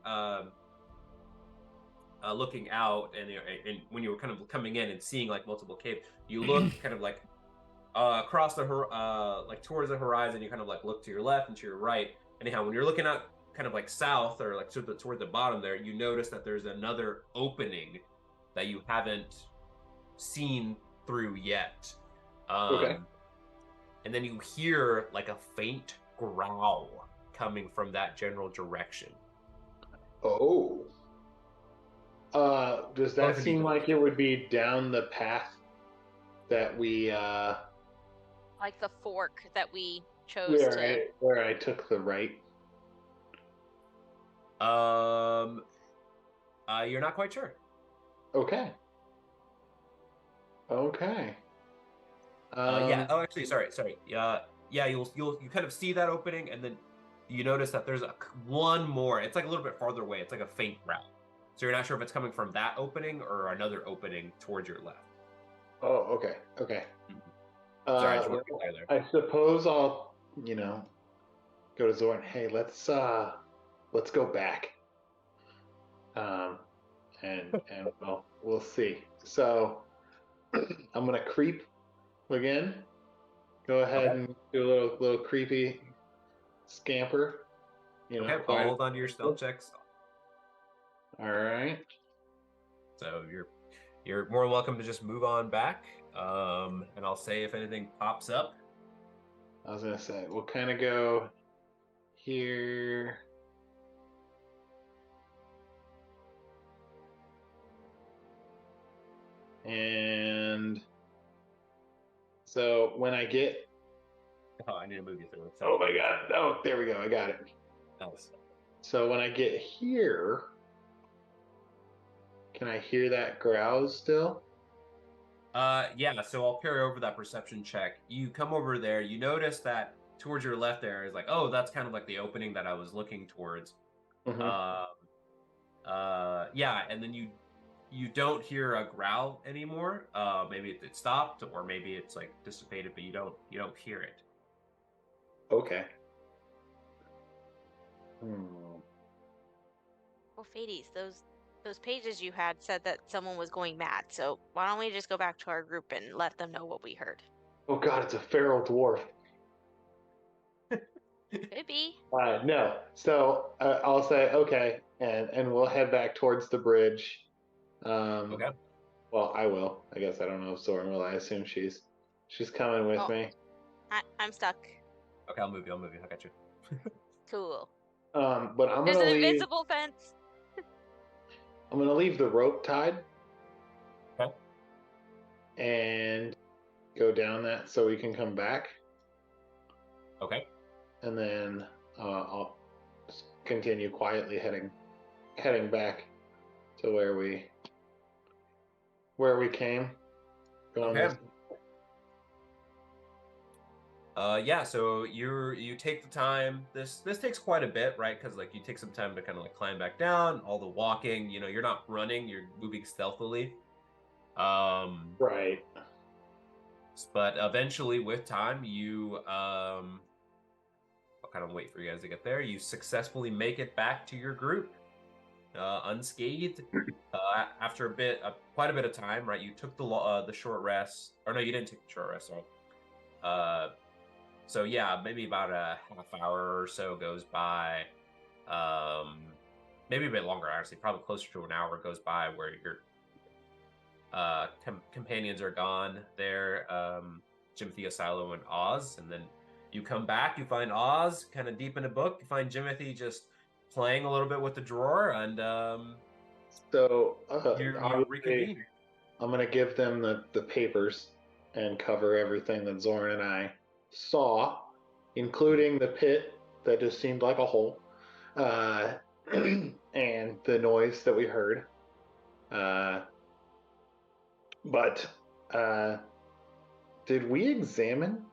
looking out, and when you were kind of coming in and seeing like multiple caves, you look kind of like across like towards the horizon. You kind of like look to your left and to your right. Anyhow, when you're looking out, kind of like south or like toward the bottom there, you notice that there's another opening that you haven't seen through yet. Okay. And then you hear like a faint growl coming from that general direction. Oh. Does that Both of you seem go. like it would be down the path that we Like the fork that we chose to. where I took the right? You're not quite sure. Okay. Okay. Yeah. Oh, actually, sorry. Yeah. You kind of see that opening, and then you notice that there's one more. It's like a little bit farther away. It's like a faint growl. So you're not sure if it's coming from that opening or another opening towards your left. Oh, okay. Okay. Sorry, I just want to be clear there. I suppose I'll, go to Zoran. Hey, let's go back. And we'll see. So I'm gonna creep again. Go ahead Okay. and do a little creepy scamper. Okay, I'll hold on to your stealth checks. All right. So you're more welcome to just move on back. And I'll say if anything pops up. I was gonna say we'll kind of go here. And so when I get, Oh, I need to move you through it. oh my God! Oh, there we go. I got it. Nice. So when I get here, can I hear that growl still? Yeah, so I'll carry over that perception check. You come over there, you notice that towards your left there is like, oh, that's kind of like the opening that I was looking towards. Mhm. Yeah, and then you don't hear a growl anymore. Maybe it stopped, or maybe it's like dissipated, but you don't hear it. Okay. Well, Fades, those pages you had said that someone was going mad. So why don't we just go back to our group and let them know what we heard? Oh God, it's a feral dwarf. Could be. No. So I'll say okay, and we'll head back towards the bridge. Okay. Well, I will. I guess I don't know if Zoran will. I assume she's coming with Oh. me. I'm stuck. Okay, I'll move you. I got you. Cool. But I'm There's gonna an leave. invisible fence. I'm gonna leave the rope tied. Okay. And go down that so we can come back. Okay. And then I'll continue quietly heading back to where we came. Okay. Yeah, so you take the time. This takes quite a bit, right? Because like you take some time to kind of like climb back down. All the walking, you're not running. You're moving stealthily. Right. But eventually, with time, I'll kind of wait for you guys to get there. You successfully make it back to your group, unscathed. After quite a bit of time, right? You took the short rest, or no, you didn't take the short rest. Sorry. So yeah, maybe about a half hour or so goes by. Maybe a bit longer, actually. Probably closer to an hour goes by where your companions are gone there. Jimothy, Asilo, and Oz, and then you come back. You find Oz kind of deep in a book. You find Jimothy just playing a little bit with the drawer, and so you reconvene. I'm gonna give them the papers and cover everything that Zoran and I saw, including the pit that just seemed like a hole, and the noise that we heard. But did we examine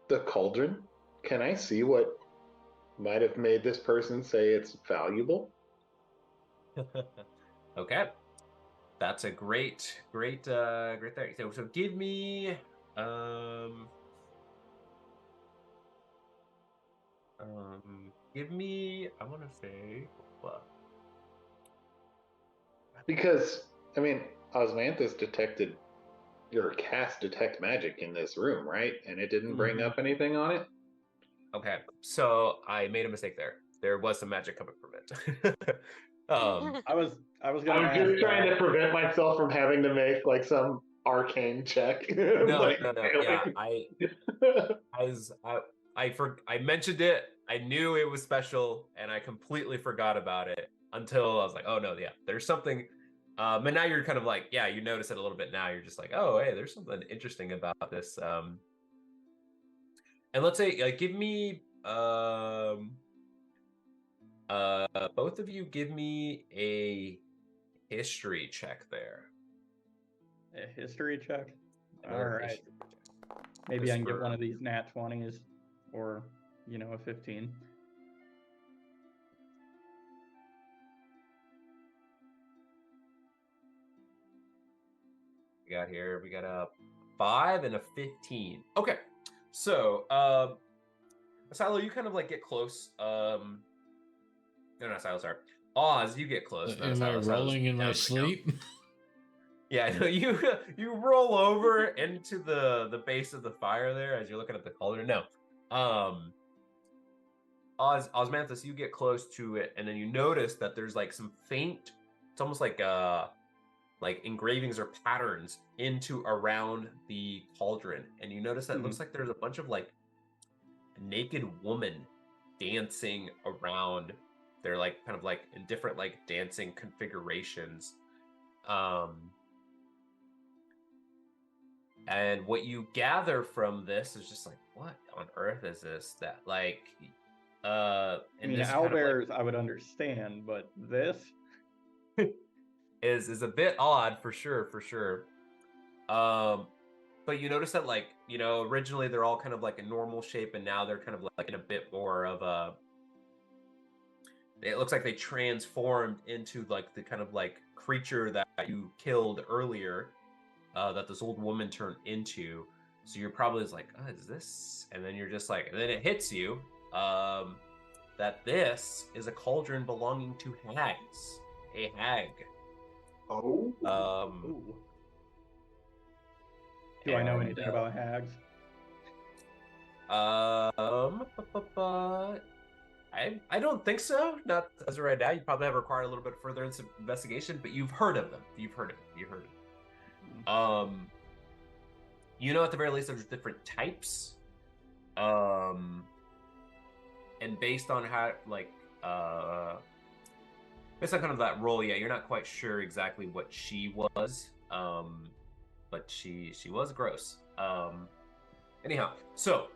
the cauldron? Can I see what might have made this person say it's valuable? Okay. That's a great thing. So give me Give me, I want to say, Because, I mean, Osmanthus detected your cast detect magic in this room, right? And it didn't bring up anything on it? okay, so I made a mistake there. There was some magic coming from it. I was gonna I'm ask just trying that. to prevent myself from having to make like some arcane check. No, like, no, no. Yeah, I mentioned it. I knew it was special, and I completely forgot about it until I was like, oh no, yeah, there's something. And now you're kind of like, yeah, you notice it a little bit now. You're just like, oh, hey, there's something interesting about this. And let's say, give me, both of you, give me a history check there. A history check. Another All right. history check. Maybe Just I can get for- one of these nat 20s, or a 15. We got a 5 and a 15. Okay, so Silo, you kind of like get close. No, not Silo, sorry. Oz, you get close. Not Am I Silo, Silo's rolling in down my to the ground. sleep? Yeah, no, you roll over into the base of the fire there as you're looking at the cauldron. No, Osmanthus, you get close to it, and then you notice that there's like some faint. It's almost like engravings or patterns into around the cauldron, and you notice that it looks like there's a bunch of like naked woman dancing around. They're like kind of like in different like dancing configurations. And what you gather from this is just like, what on earth is this? That like I and mean, this kind of like owlbears I would understand, but this. is a bit odd for sure. But you notice that like, originally they're all kind of like a normal shape, and now they're kind of like in a bit more of a. It looks like they transformed into like the kind of like creature that you killed earlier, that this old woman turned into. So you're probably just like, oh, is this? And then you're just like, and then it hits you, that this is a cauldron belonging to hags, a hag. Oh. Ooh. Do I know anything about hags? I don't think so. Not as of right now. You probably have required a little bit further investigation, but you've heard of them. You've heard of them. At the very least, there's different types. And based on how, like, based on kind of that role, yeah, you're not quite sure exactly what she was. But she was gross. Anyhow, so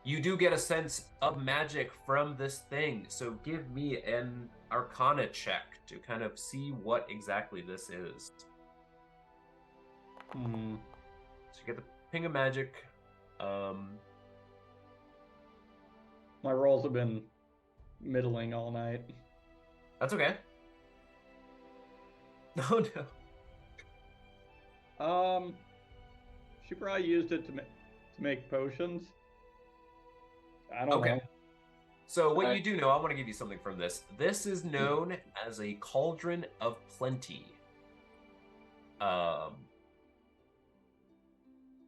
you do get a sense of magic from this thing. So give me an Arcana check to kind of see what exactly this is. So you get the ping of magic. My rolls have been middling all night. That's okay. No. She probably used it to make potions. I don't know. So what you do know, I want to give you something from this. This is known as a cauldron of plenty.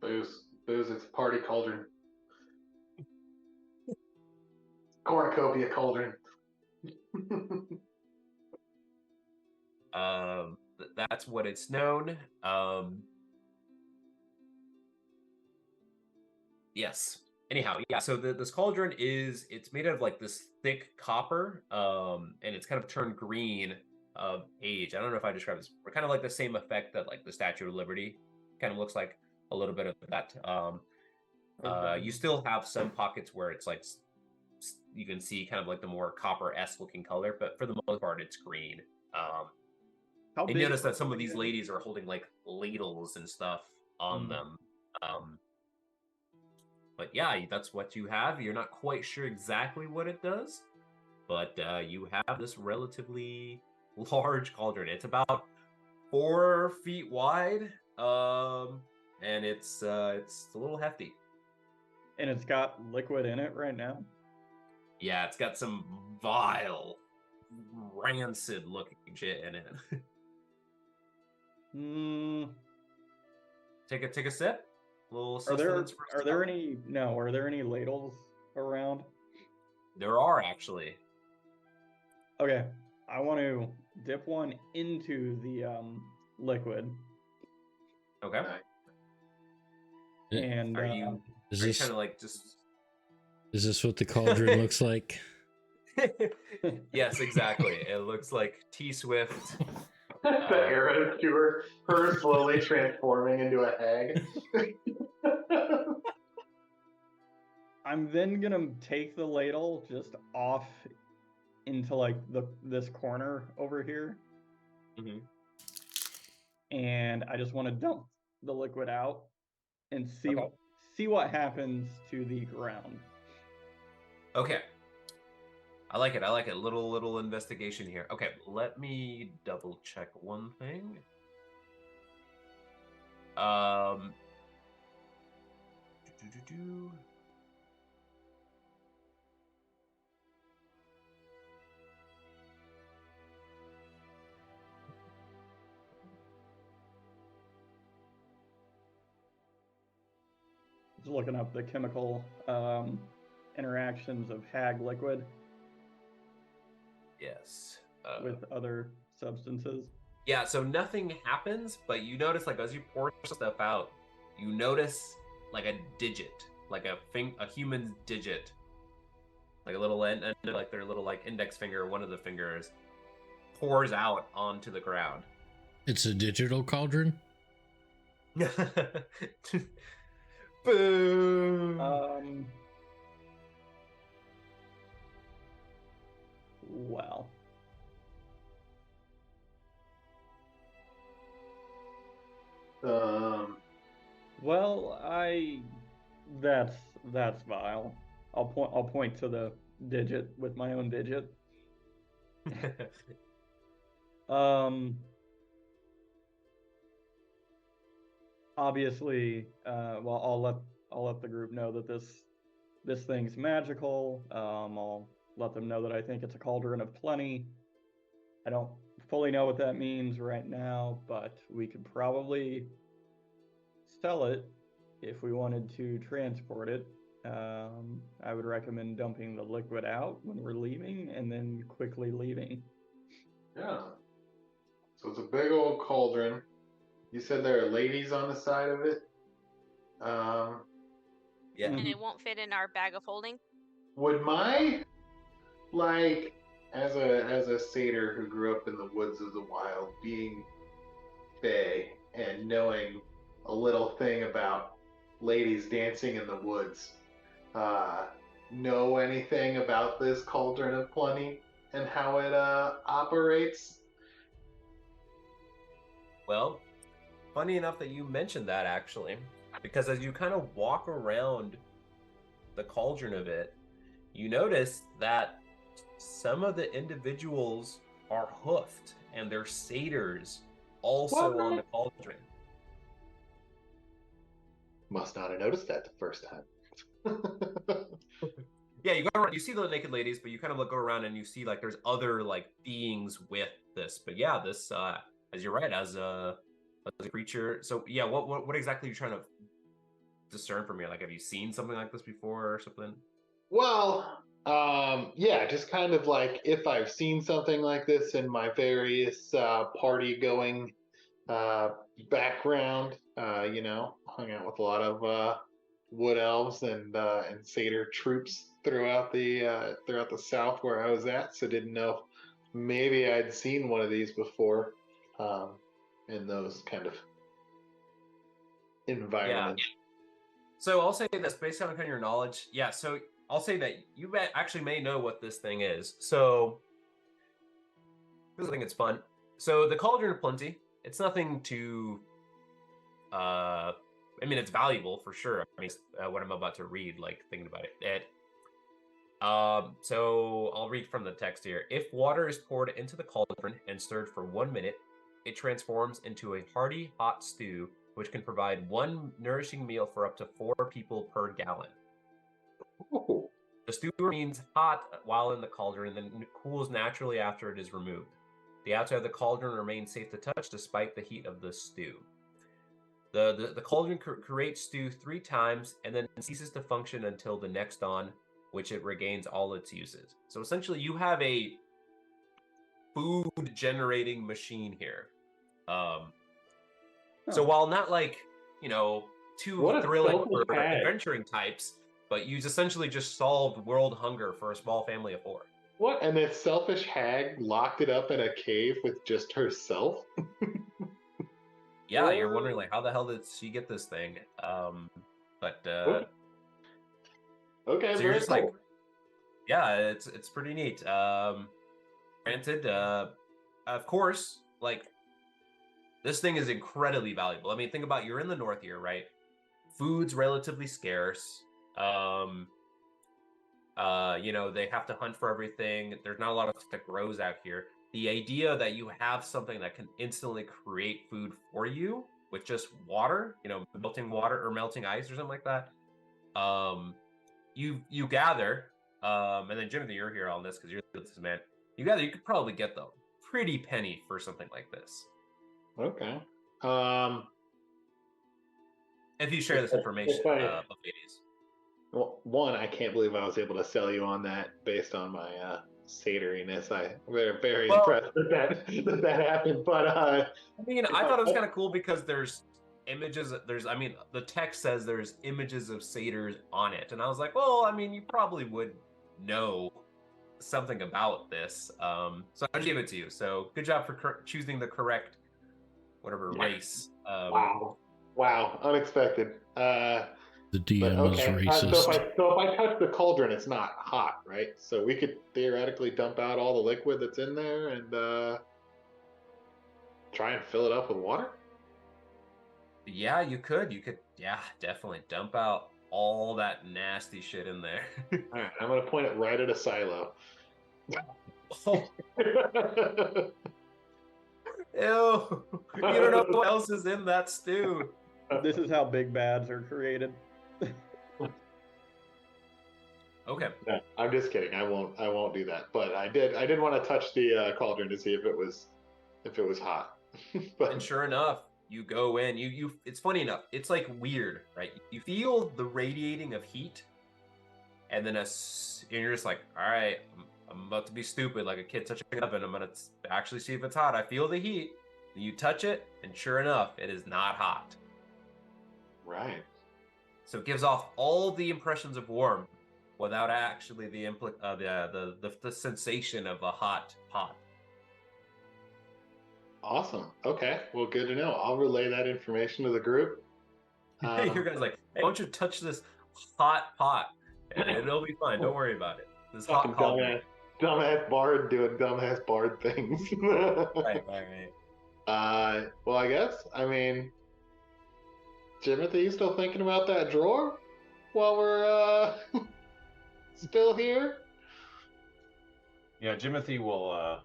Booze, it's a party cauldron. Cornucopia cauldron. That's what it's known. Yes. Anyhow, yeah. So this cauldron it's made of like this thick copper, and it's kind of turned green of age. I don't know if I described this. We're kind of like the same effect that like the Statue of Liberty kind of looks like, a little bit of that. You still have some pockets where it's like you can see kind of like the more copper-esque looking color, but for the most part, it's green. How I big noticed that was some of it these again? ladies are holding like ladles and stuff on them. But yeah, that's what you have. You're not quite sure exactly what it does, but you have this relatively large cauldron. It's about 4 feet wide, and it's a little hefty. And it's got liquid in it right now. Yeah, it's got some vile, rancid looking shit in it. Hmm. Take a sip. A little Are there sustenance for are there stomach. any ladles around? There are actually. Okay, I want to dip one into the liquid, Okay. and Are you Is are you this kind of like just is this what the cauldron looks like? Yes, exactly. It looks like T Swift. The arrow to her slowly transforming into a hag. I'm then gonna take the ladle just off into like this corner over here, Mhm. and I just want to dump the liquid out and Okay. see what happens to the ground. Okay. I like it. I like it. Little investigation here. Okay, let me double check one thing. Um. do-do-do-do. Just looking up the chemical interactions of hag liquid Yes. with other substances. Yeah, so nothing happens, but you notice, like, as you pour stuff out, you notice like a digit, like a human's digit, like a little end, like their little like index finger, one of the fingers, pours out onto the ground. It's a digital cauldron. Boom. Well, well, that's vile. I'll point to the digit with my own digit. Um, obviously, well, I'll let the group know that this thing's magical. I'll let them know that I think it's a cauldron of plenty. I don't fully know what that means right now, but we could probably sell it if we wanted to transport it. I would recommend dumping the liquid out when we're leaving and then quickly leaving. Yeah. So it's a big old cauldron. You said there are ladies on the side of it. Yeah. And it won't fit in our bag of holding. Would my like as a satyr who grew up in the woods of the wild, being fae and knowing a little thing about ladies dancing in the woods, know anything about this cauldron of plenty and how it operates? Well, funny enough that you mentioned that actually, because as you kind of walk around the cauldron of it, you notice that some of the individuals are hoofed and they're satyrs also on the What? cauldron. Must not have noticed that the first time. Yeah, you go around, you see the naked ladies, but you kind of go around and you see like there's other like beings with this. But yeah, this as you're right, as a creature. So yeah, what exactly are you trying to discern from here? Like, have you seen something like this before or something? Well, yeah, just kind of like if I've seen something like this in my various party going uh, background, hung out with a lot of wood elves and satyr troops throughout the South where I was at, so didn't know if maybe I'd seen one of these before um, in those kind of Yeah. environments. So I'll say this based on kind of your knowledge. Yeah. So I'll say that you actually may know what this thing is. So I think it's fun. So the Cauldron of Plenty, it's nothing to. I mean, it's valuable for sure. I mean, what I'm about to read, like thinking about it. So I'll read from the text here. If water is poured into the cauldron and stirred for 1 minute, it transforms into a hearty hot stew, which can provide one nourishing meal for up to 4 people per gallon. Ooh. The stew remains hot while in the cauldron and then cools naturally after it is removed. The outside of the cauldron remains safe to touch despite the heat of the stew. The cauldron creates stew 3 times and then ceases to function until the next dawn, which it regains all its uses. So essentially, you have a food generating machine here. So while not like, too What a thrilling selfish for hag. adventuring types, but you essentially just solved world hunger for a small family of 4. What? And this selfish hag locked it up in a cave with just herself? Yeah, you're wondering like how the hell did she get this thing? Okay, So you're very just cool. like, yeah, it's pretty neat. Granted, of course, like this thing is incredibly valuable. I mean, think about you're in the north here, right? Food's relatively scarce. They have to hunt for everything. There's not a lot of stuff that grows out here. The idea that you have something that can instantly create food for you with just water, melting water or melting ice or something like that. You gather, and then Jimothy, you're here on this because you're this man. You gather you could probably get the pretty penny for something like this Okay. if you share this information, ladies. Well, one, I can't believe I was able to sell you on that based on my sateriness. We're very impressed that happened. But I mean, I thought it was kind of cool because there's images. The text says there's images of satyrs on it, and I was like, well, I mean, you probably would know something about this. So I gave it to you. So good job for choosing the correct race. Wow, unexpected. The DM is racist. So if I touch the cauldron, it's not hot, right? So we could theoretically dump out all the liquid that's in there and try and fill it up with water? Yeah, you could. Yeah, definitely dump out all that nasty shit in there. All right, I'm going to point it right at a silo. Oh. Ew. You don't know what else is in that stew. This is how big bads are created. Okay. No, I'm just kidding. I won't do that. But I did want to touch the cauldron to see if it was hot. But And sure enough, you go in. You. It's funny enough. It's like weird, right? You feel the radiating of heat, and then and you're just like, all right, I'm about to be stupid, like a kid touching an oven. I'm gonna actually see if it's hot. I feel the heat. Then you touch it, and sure enough, it is not hot. right. So it gives off all the impressions of warm, without actually the sensation of a hot pot. Awesome. Okay. Well, good to know. I'll relay that information to the group. Your guy's like, hey, why don't you touch this hot pot? And it'll be fine. Don't worry about it. This Fucking hot pot. dumbass bard doing dumbass bard things. Right. Well, I guess. I mean, Jimothy, you still thinking about that drawer while we're still here? Yeah, Jimothy will.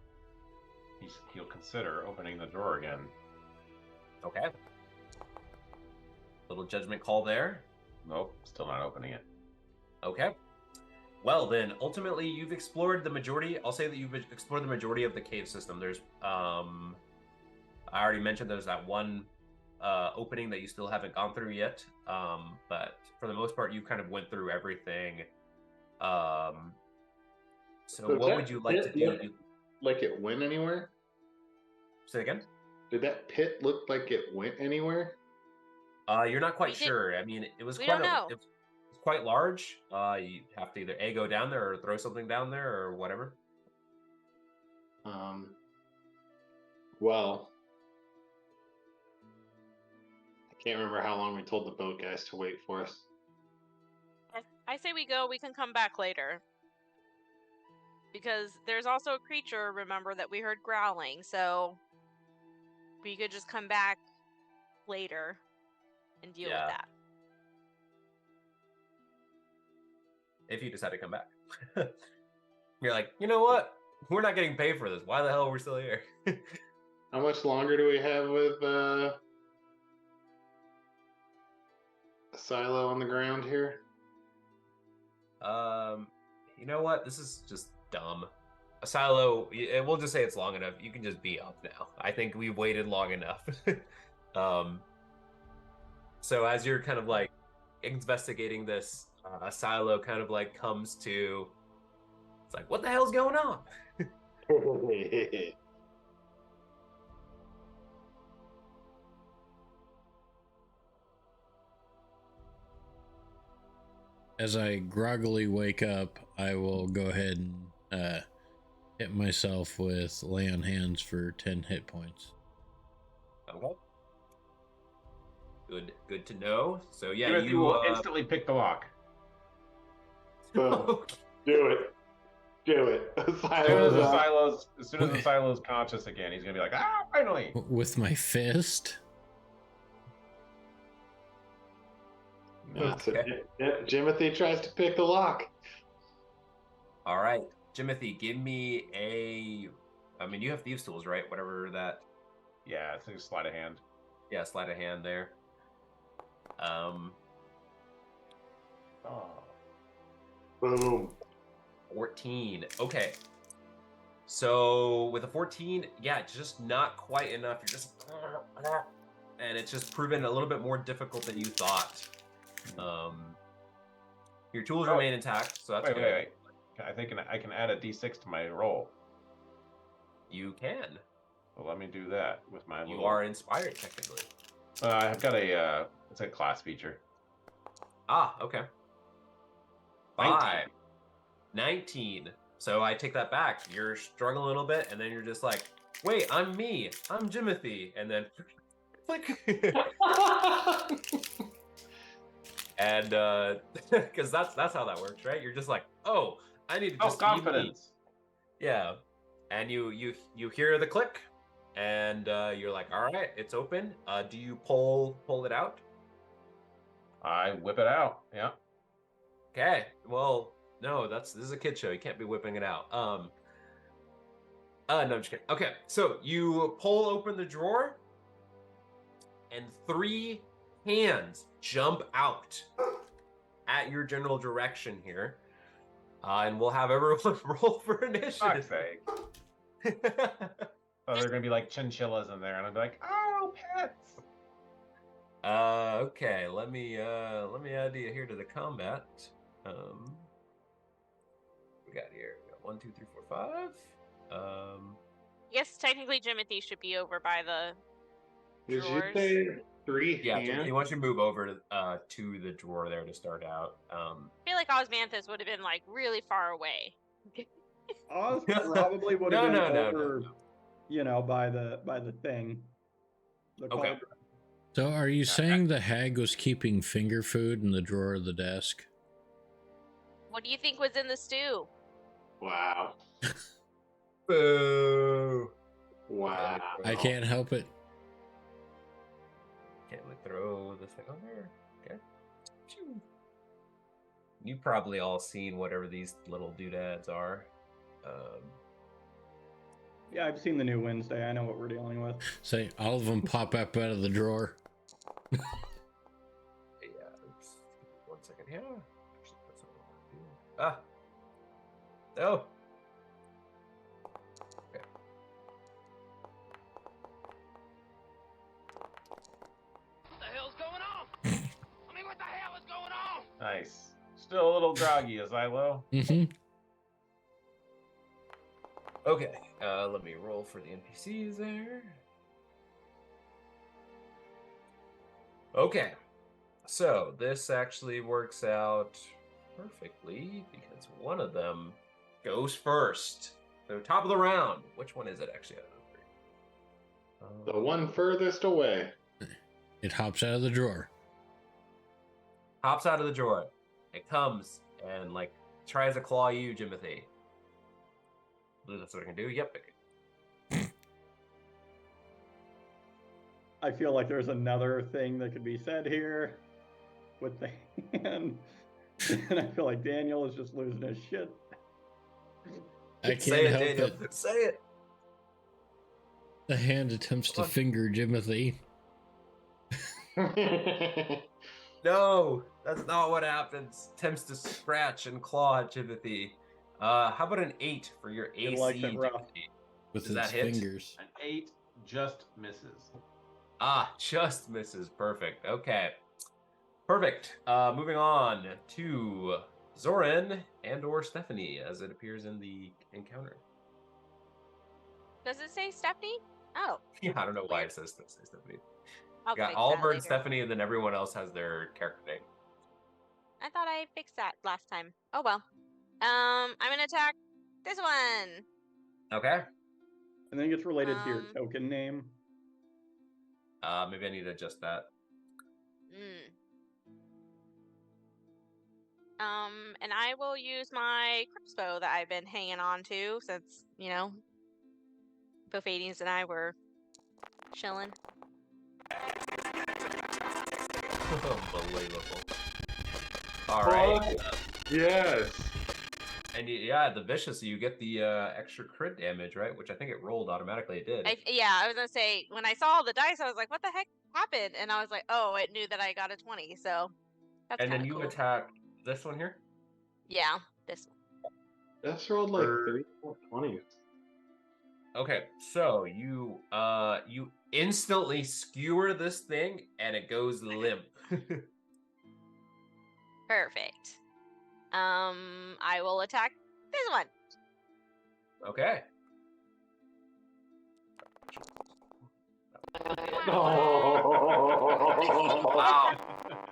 He'll consider opening the drawer again. Okay. Little judgment call there. Nope, still not opening it. Okay. Well, then, ultimately, you've explored the majority. I'll say that you've explored the majority of the cave system. There's, I already mentioned there's that one opening that you still haven't gone through yet. But for the most part, you kind of went through everything. So what would you like to do? Like it went anywhere? Say again? Did that pit look like it went anywhere? You're not quite sure. I mean, it was We quite don't know. It was quite large. You have to either go down there or throw something down there or whatever. Well, I can't remember how long we told the boat guys to wait for us. I say we go. We can come back later. Because there's also a creature, remember, that we heard growling. So we could just come back later and deal with that. If you decide to come back. You're like, you know what? We're not getting paid for this. Why the hell are we still here? How much longer do we have with a silo on the ground here? you know what? This is just dumb. Silo, we'll just say it's long enough. You can just be up now. I think we've waited long enough. So as you're kind of like investigating this, Silo kind of like comes to, it's like, what the hell's going on? As I groggily wake up, I will go ahead and hit myself with lay on hands for 10 hit points. Okay. Good to know. So yeah, Timothy you will instantly pick the lock. Boom. Okay. Do it. Do it. As Silo's up. soon as the Silo's conscious again, he's gonna be like, ah, finally. With my fist? So Okay. Jimothy tries to pick the lock. All right, Jimothy, give me a. I mean, you have thieves' tools, right? Whatever that. Yeah, it's just sleight of hand. Yeah, sleight of hand there. Oh. Boom. 14. Okay. So with a 14, yeah, it's just not quite enough. You're just, and it's just proven a little bit more difficult than you thought. Your tools remain intact, so that's good. Wait. I think I can add a d6 to my roll. You can. Well, let me do that with my You little... are inspired, technically. I've got a, it's a class feature. Ah, okay. 19. 5. 19. So I take that back. You're struggling a little bit, and then you're just like, wait, I'm me. I'm Jimothy. And then, click. And, because that's how that works, right? You're just like, oh, I need to just be me. Confidence. Yeah. And you hear the click, and you're like, all right, it's open. Do you pull it out? I whip it out. Yeah. Okay. Well, no, this is a kid show. You can't be whipping it out. No, I'm just kidding. Okay, so you pull open the drawer, and 3 hands jump out at your general direction here. And we'll have everyone roll for initiative. Fuck's sake. Oh, they're gonna be like chinchillas in there, and I'll be like, oh, pets. Okay, let me add you here to the combat. We got here. We got 1, 2, 3, 4, 5. Yes, technically Jimothy should be over by the Did you drawers. say 3 Yeah, hands? he wants you to move over to the drawer there to start out. I feel like Osmanthus would have been like really far away. Oz probably would have No, been no, over, no. you know, by the thing. The Okay. cauldron. So are you saying the hag was keeping finger food in the drawer of the desk? What do you think was in the stew? Wow. Boo! Wow. I can't help it. Can't we throw this thing on there? Okay. Phew. You've probably all seen whatever these little doodads are. Yeah, I've seen the new Wednesday. I know what we're dealing with. Say, all of them pop up out of the drawer. Yeah. Oops. 1 second here. Actually, that's not what I want to do. No. Okay. What the hell's going on? I mean, what the hell is going on? Nice. Still a little groggy, Xylo. Mm-hmm. Okay. Let me roll for the NPCs there. Okay. So this actually works out perfectly because one of them goes first. So top of the round. Which one is it actually out of the 3? The one furthest away. It hops out of the drawer. Hops out of the drawer. It comes and like tries to claw you, Jimothy. I believe that's what I can do. Yep. I feel like there's another thing that could be said here with the hand. And I feel like Daniel is just losing his shit. I can't Say it, help Daniel. it. Say it. The hand attempts to Come on. finger Jimothy. No, that's not what happens. Attempts to scratch and claw at Jimothy. How about an 8 for your It AC? likes it rough. Jimothy? with Does its that hit? fingers. An 8 just misses. Ah, just misses. Perfect. Okay. Perfect. Moving on to Zoran and/or Stephanie, as it appears in the encounter. Does it say Stephanie? Oh, Yeah, I don't know why Weird. it says Stephanie. I'll Got fix Oliver that and later. Stephanie, and then everyone else has their character name. I thought I fixed that last time. Oh well. I'm gonna attack this one. Okay. I think it's related to your Um, token name. Maybe I need to adjust that. And I will use my crossbow that I've been hanging on to since, both Hades and I were chilling. Unbelievable. All right. Yes. And yeah, the vicious, you get the extra crit damage, right? Which I think it rolled automatically. It did. I was gonna say, when I saw the dice, I was like, what the heck happened? And I was like, oh, it knew that I got a 20, so that's And then kinda you cool. attack this one here. Yeah, this one. That's rolled like Er, 3 20s. Okay, so you instantly skewer this thing and it goes limp. Perfect. I will attack this one. Okay. Wow.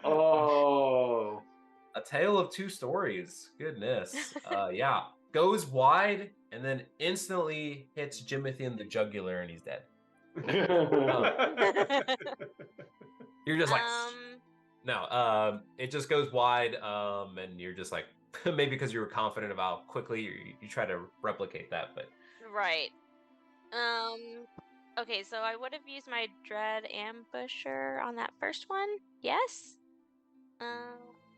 Oh. A tale of two stories. Goodness. Yeah. Goes wide and then instantly hits Jimothy in the jugular and he's dead. You're just like no, it just goes wide, and you're just like maybe because you were confident of how quickly you try to replicate that, but Right. Okay, so I would have used my Dread Ambusher on that first one. Yes?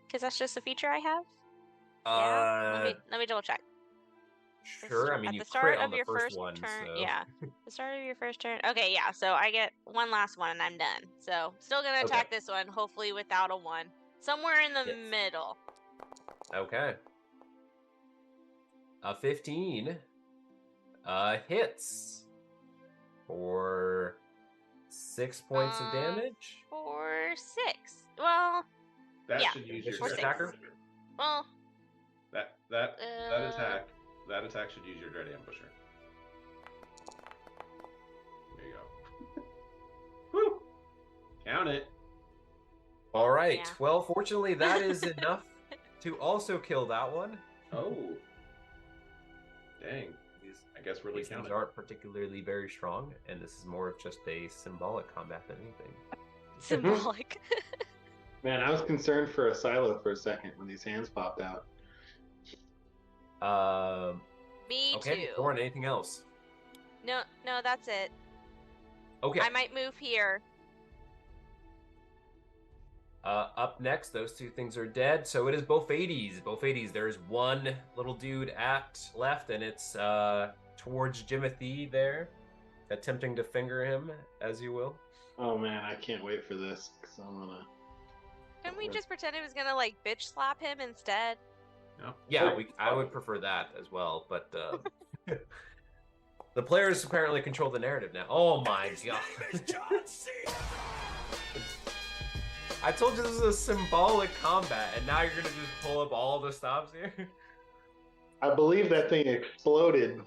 Because that's just a feature I have. Yeah. Let me double check. sure. I mean, At you the start crit on of the your first first one, turn, so yeah. The start of your first turn. Okay, yeah. So I get one last one and I'm done. So still gonna Okay. attack this one, hopefully without a 1. Somewhere in the Yes. middle. Okay. 15 hits for 6 points of damage. For 6. Well, That yeah, should use Vicious your for dread attacker? ambusher. well, That attack should use your dread ambusher. There you go. Woo! Count it. All right. Yeah. Well, fortunately, that is enough to also kill that one. Oh. Dang. I guess really These count things it. aren't particularly very strong, and this is more of just a symbolic combat than anything. symbolic. Man, I was concerned for a silo for a second when these hands popped out. Me Okay, too. Thorn, anything else? No, that's it. Okay. I might move here. Up next, those two things are dead. So it is Bophades. Bophades, there's one little dude at left, and it's towards Jimothy there, attempting to finger him, as you will. Oh man, I can't wait for this because I'm gonna. Couldn't we just pretend it was gonna like bitch slap him instead? No. Yeah, I would prefer that as well, but the players apparently control the narrative now. Oh my god. I told you this is a symbolic combat, and now you're gonna just pull up all the stops here? I believe that thing exploded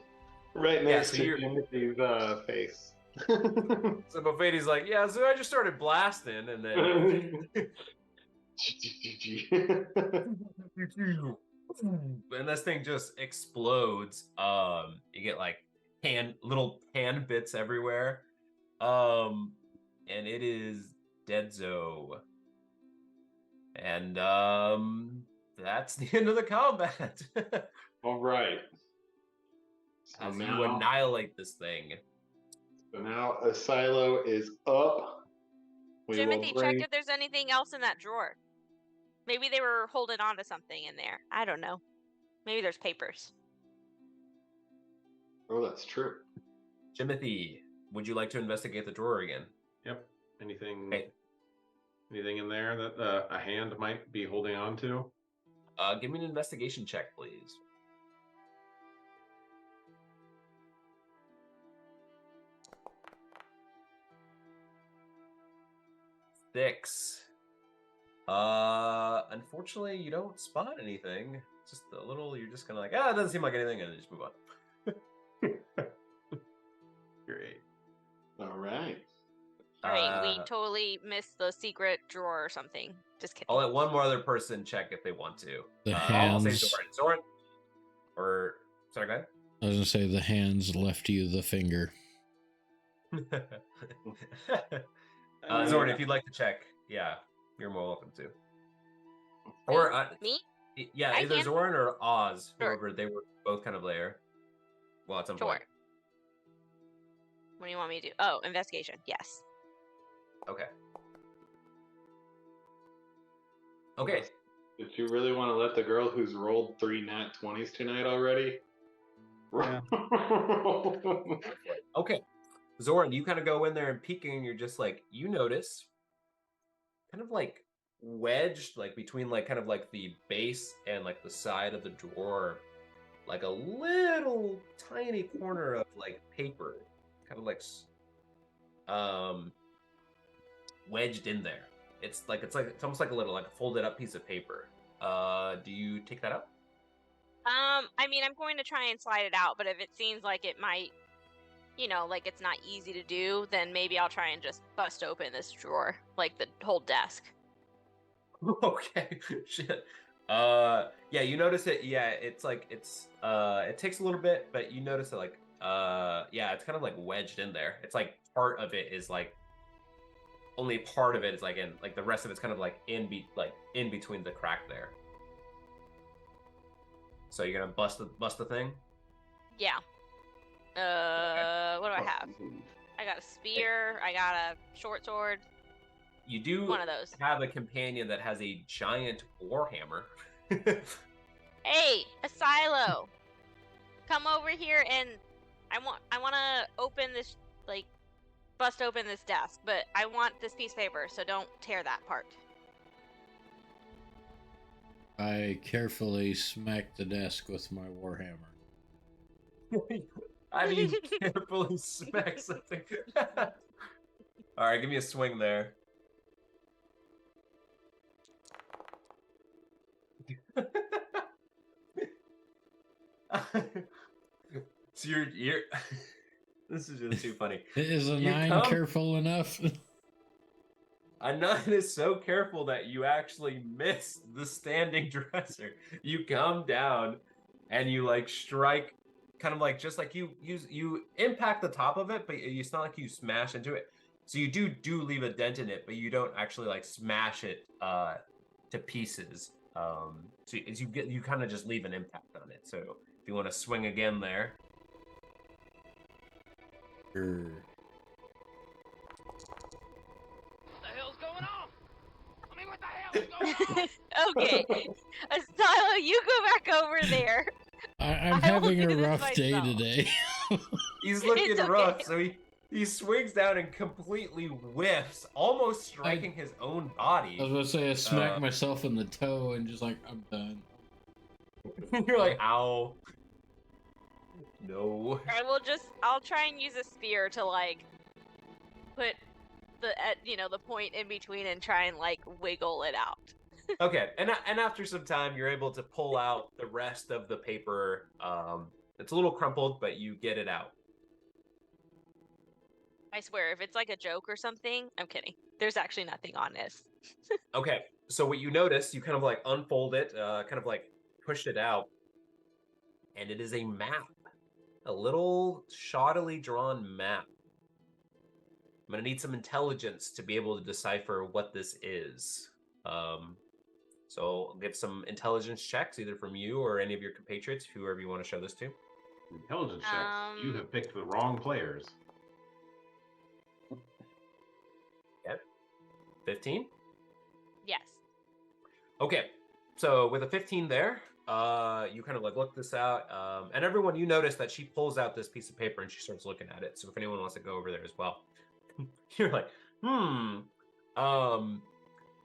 right next so to you're- Timothy's face. So Bophades like, yeah, so I just started blasting, and then... and this thing just explodes. You get like little pan bits everywhere. And it is Deadzo. And that's the end of the combat. All right. So As now, you annihilate this thing. so now a silo is up. We will Jimothy, bring- check if there's anything else in that drawer. Maybe they were holding on to something in there. I don't know. Maybe there's papers. Oh, that's true. Jimothy, would you like to investigate the drawer again? Yep. Anything? Okay. Anything in there that a hand might be holding on to? Give me an investigation check, please. 6. Unfortunately, you don't spot anything. Just a little. You're just kind of like, it doesn't seem like anything, and then just move on. Great. All right. Right, we Uh, totally missed the secret drawer or something. Just kidding. I'll let one more other person check if they want to. The I'll say hands. Zoran. Zoran, or sorry, go I was gonna say the hands left you the finger. ahead. I mean, Zoran, if you'd like to check, yeah, you're more welcome to. Or Me? yeah, I either can. Zoran or Oz, Sure. whoever, they were both kind of there. Well, at some Sure. point. What do you want me to do? Oh, investigation. Yes. Okay. Okay. Did you really want to let the girl who's rolled 3 nat 20s tonight already? Yeah. Okay. Zoran, you kind of go in there and peeking, and you're just like, you notice kind of like wedged, like between like kind of like the base and like the side of the drawer, like a little tiny corner of like paper, kind of like wedged in there. It's almost like a little like a folded up piece of paper. Do you take that up? I mean, I'm going to try and slide it out, but if it seems like it might, like it's not easy to do, then maybe I'll try and just bust open this drawer, like the whole desk. Okay. Shit. Yeah, you notice it. Yeah, it's like it takes a little bit, but you notice it like yeah, it's kind of like wedged in there. It's like part of it is like only part of it is like in like the rest of it's kind of like in between the crack there. So you're gonna bust the thing? Yeah. What do I have? I got a spear. I got a short sword. You do One of those. have a companion that has a giant warhammer. Hey, a silo. Come over here and I want to open this, like, bust open this desk, but I want this piece of paper, so don't tear that part. I carefully smacked the desk with my warhammer. How do you carefully smack something? All right, give me a swing there. So you're this is just too funny. Is a You 9 come- careful enough? A 9 is so careful that you actually miss the standing dresser. You come down and you like strike, kind of like just like you impact the top of it, but it's not like you smash into it. So you do leave a dent in it, but you don't actually like smash it to pieces. So as you kind of just leave an impact on it. So if you want to swing again there. Sure. What the hell's going on? I mean, what the hell is going on? Okay. Silo, you go back over there. I'm I will having do a this rough day myself. today. He's looking It's okay. rough, so he swings down and completely whiffs, almost striking his own body. I was about to say I smacked myself in the toe and just like, I'm done. You're like, ow. No. I'll try and use a spear to like put the point in between and try and like wiggle it out. Okay, and after some time, you're able to pull out the rest of the paper. It's a little crumpled, but you get it out. I swear, if it's like a joke or something, I'm kidding. There's actually nothing on this. Okay, so what you notice, you kind of like unfold it, kind of like push it out, and it is a map. A little shoddily drawn map. I'm gonna need some intelligence to be able to decipher what this is. So I'll give some intelligence checks, either from you or any of your compatriots, whoever you want to show this to. Intelligence checks. You have picked the wrong players. 15? Yes. Okay, so with a 15 there, you kind of like look this out, and everyone, you notice that she pulls out this piece of paper and she starts looking at it. So if anyone wants to go over there as well, you're like,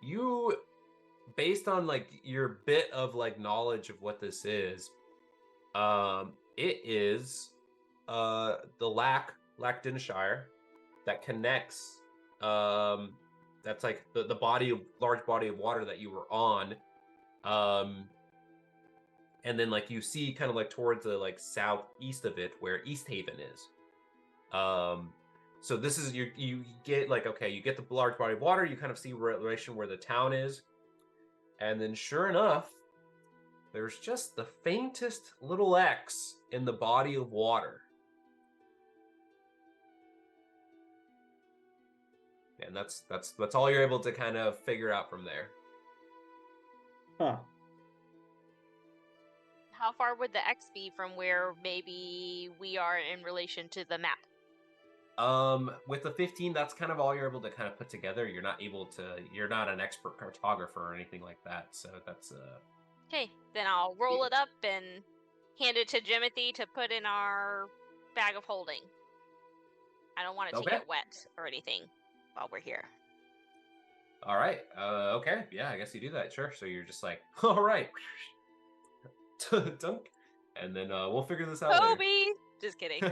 you, based on like your bit of like knowledge of what this is, it is the Lackdinshire that connects that's like the large body of water that you were on. And then like you see kind of like towards the like southeast of it where East Haven is. So this is you get like, okay, you get the large body of water, you kind of see relation where the town is, and then sure enough, there's just the faintest little X in the body of water. And that's all you're able to kind of figure out from there. Huh. How far would the X be from where maybe we are in relation to the map? With the 15, that's kind of all you're able to kind of put together. You're not an expert cartographer or anything like that. So that's Okay, then I'll roll it up and hand it to Jimothy to put in our bag of holding. I don't want it to Okay. get wet or anything while we're here. All right. Okay. Yeah, I guess you do that. Sure. So you're just like, all right. Dunk. And then we'll figure this out later. Toby! Just kidding.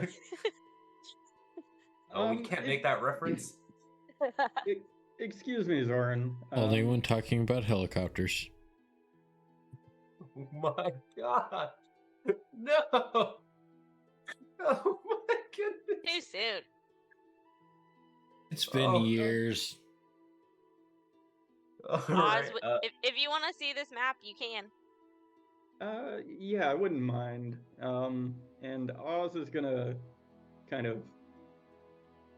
Oh, we can't make that reference? Excuse me, Zoran. Only when talking about helicopters. Oh my god. No. Oh my goodness. Too soon. It's been Oh, years. All Oz, right. if you want to see this map, you can. Yeah, I wouldn't mind. And Oz is gonna kind of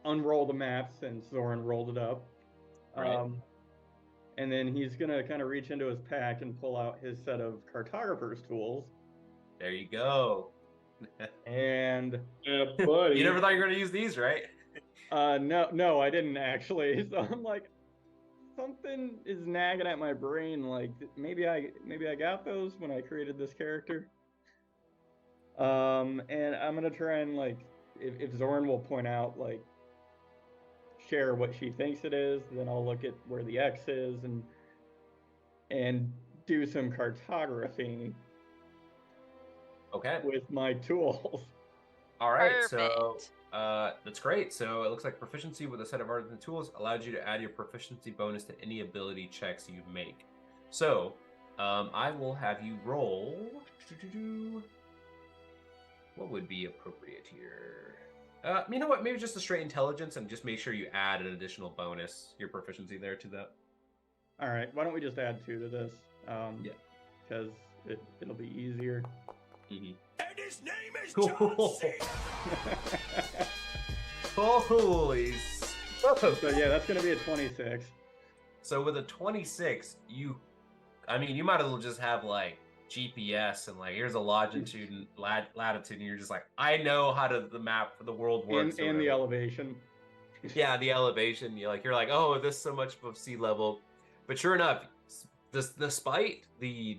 unroll the map since Zoran rolled it up. Right. And then he's gonna kind of reach into his pack and pull out his set of cartographer's tools. There you go. And Yeah, buddy. You never thought you were going to use these, right? no, I didn't actually. So I'm like, something is nagging at my brain. Like maybe I got those when I created this character. And I'm gonna try and like, if Zoran will point out like, share what she thinks it is, then I'll look at where the X is and do some cartography Okay. with my tools. All right. So Perfect. that's great. So it looks like proficiency with a set of artisan tools allows you to add your proficiency bonus to any ability checks you make. So I will have you roll. What would be appropriate here? You know what? Maybe just a straight intelligence, and just make sure you add an additional bonus, your proficiency there to that. All right, why don't we just add 2 to this? Yeah. Because it'll be easier. Mm-hmm. And his name is John C. Holy smokes. So yeah, that's gonna be a 26. So with a 26, you might as well just have like GPS and like here's a longitude and latitude, and you're just like, I know how to the map for the world works. And the elevation. Yeah, the elevation. You're like, oh, this is so much above sea level. But sure enough, despite the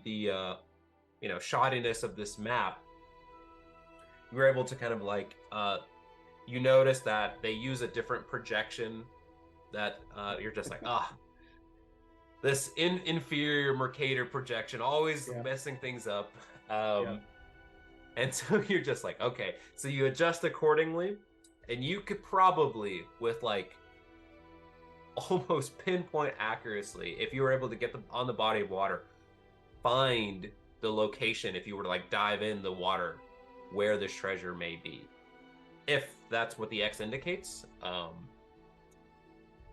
shoddiness of this map, you were able to kind of like you notice that they use a different projection that you're just like, this inferior Mercator projection, always messing things up. And so you're just like, okay, so you adjust accordingly, and you could probably, with like almost pinpoint accuracy, if you were able to get them on the body of water, find the location if you were to like dive in the water where this treasure may be, if that's what the X indicates.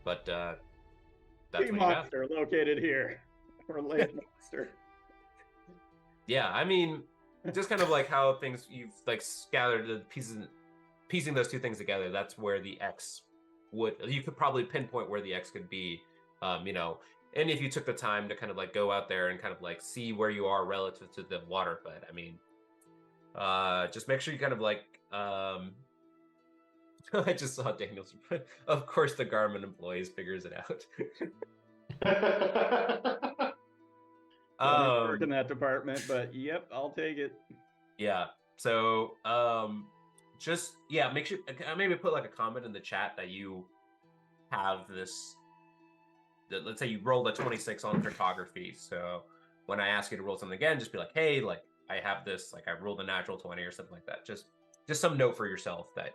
But that's Sea what you have. monster located here. Or lake monster. Yeah, I mean, just kind of like how things you've like gathered the pieces, piecing those two things together. That's where the X you could probably pinpoint where the X could be, and if you took the time to kind of like go out there and kind of like see where you are relative to the water. But I mean, just make sure you kind of like, I just saw Daniel's, of course the Garmin employees figures it out. I work in that department, but yep, I'll take it. Yeah. So, make sure maybe put like a comment in the chat that you have this. Let's say you rolled a 26 on cartography. So when I ask you to roll something again, just be like, hey, like I have this, like I rolled a natural 20 or something like that. Just some note for yourself that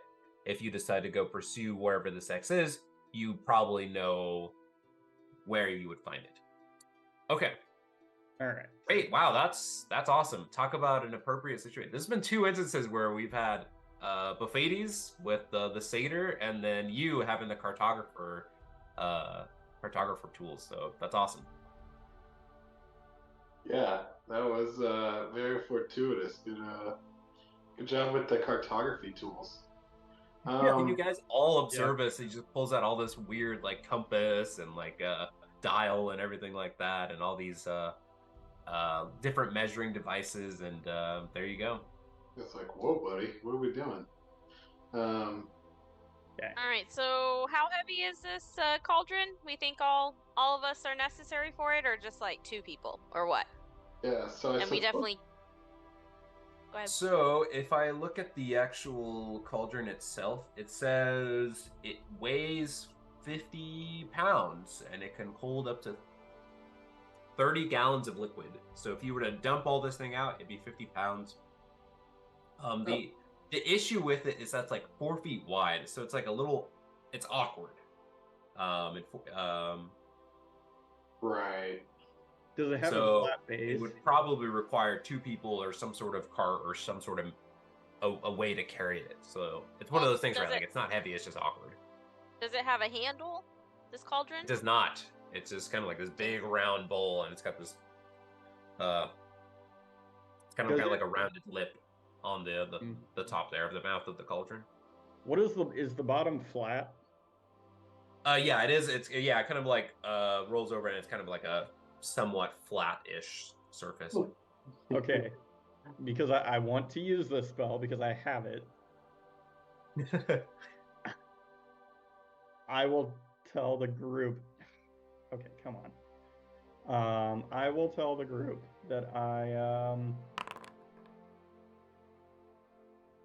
if you decide to go pursue wherever this X is, you probably know where you would find it. Okay. All right. Great. Wow, that's awesome. Talk about an appropriate situation. There's been 2 instances where we've had Buffetes with the satyr, and then you having the cartographer tools. So that's awesome. Yeah, that was very fortuitous. Good job with the cartography tools. Yeah, you guys all observe us. He just pulls out all this weird like compass and like dial and everything like that, and all these different measuring devices, and there you go. It's like, whoa, buddy, what are we doing? All right, so how heavy is this cauldron? We think all of us are necessary for it, or just like 2 people, or what? Yeah, so we definitely. Go ahead. So if I look at the actual cauldron itself, it says it weighs 50 pounds and it can hold up to 30 gallons of liquid. So if you were to dump all this thing out, it'd be 50 pounds. The issue with it is that's like 4 feet wide, so it's like it's awkward. Right. Does it have a flat base? It would probably require 2 people or some sort of cart or some sort of a way to carry it. So it's one of those things where like it's not heavy, it's just awkward. Does it have a handle? This cauldron? It does not. It's just kind of like this big round bowl, and it's got this it's kind of like a rounded lip on the top there of the mouth of the cauldron. What is the bottom flat? Yeah, it is. It's it kind of like rolls over, and it's kind of like a somewhat flat-ish surface. Okay, because I want to use this spell because I have it. I will tell the group. Okay, come on. I will tell the group that I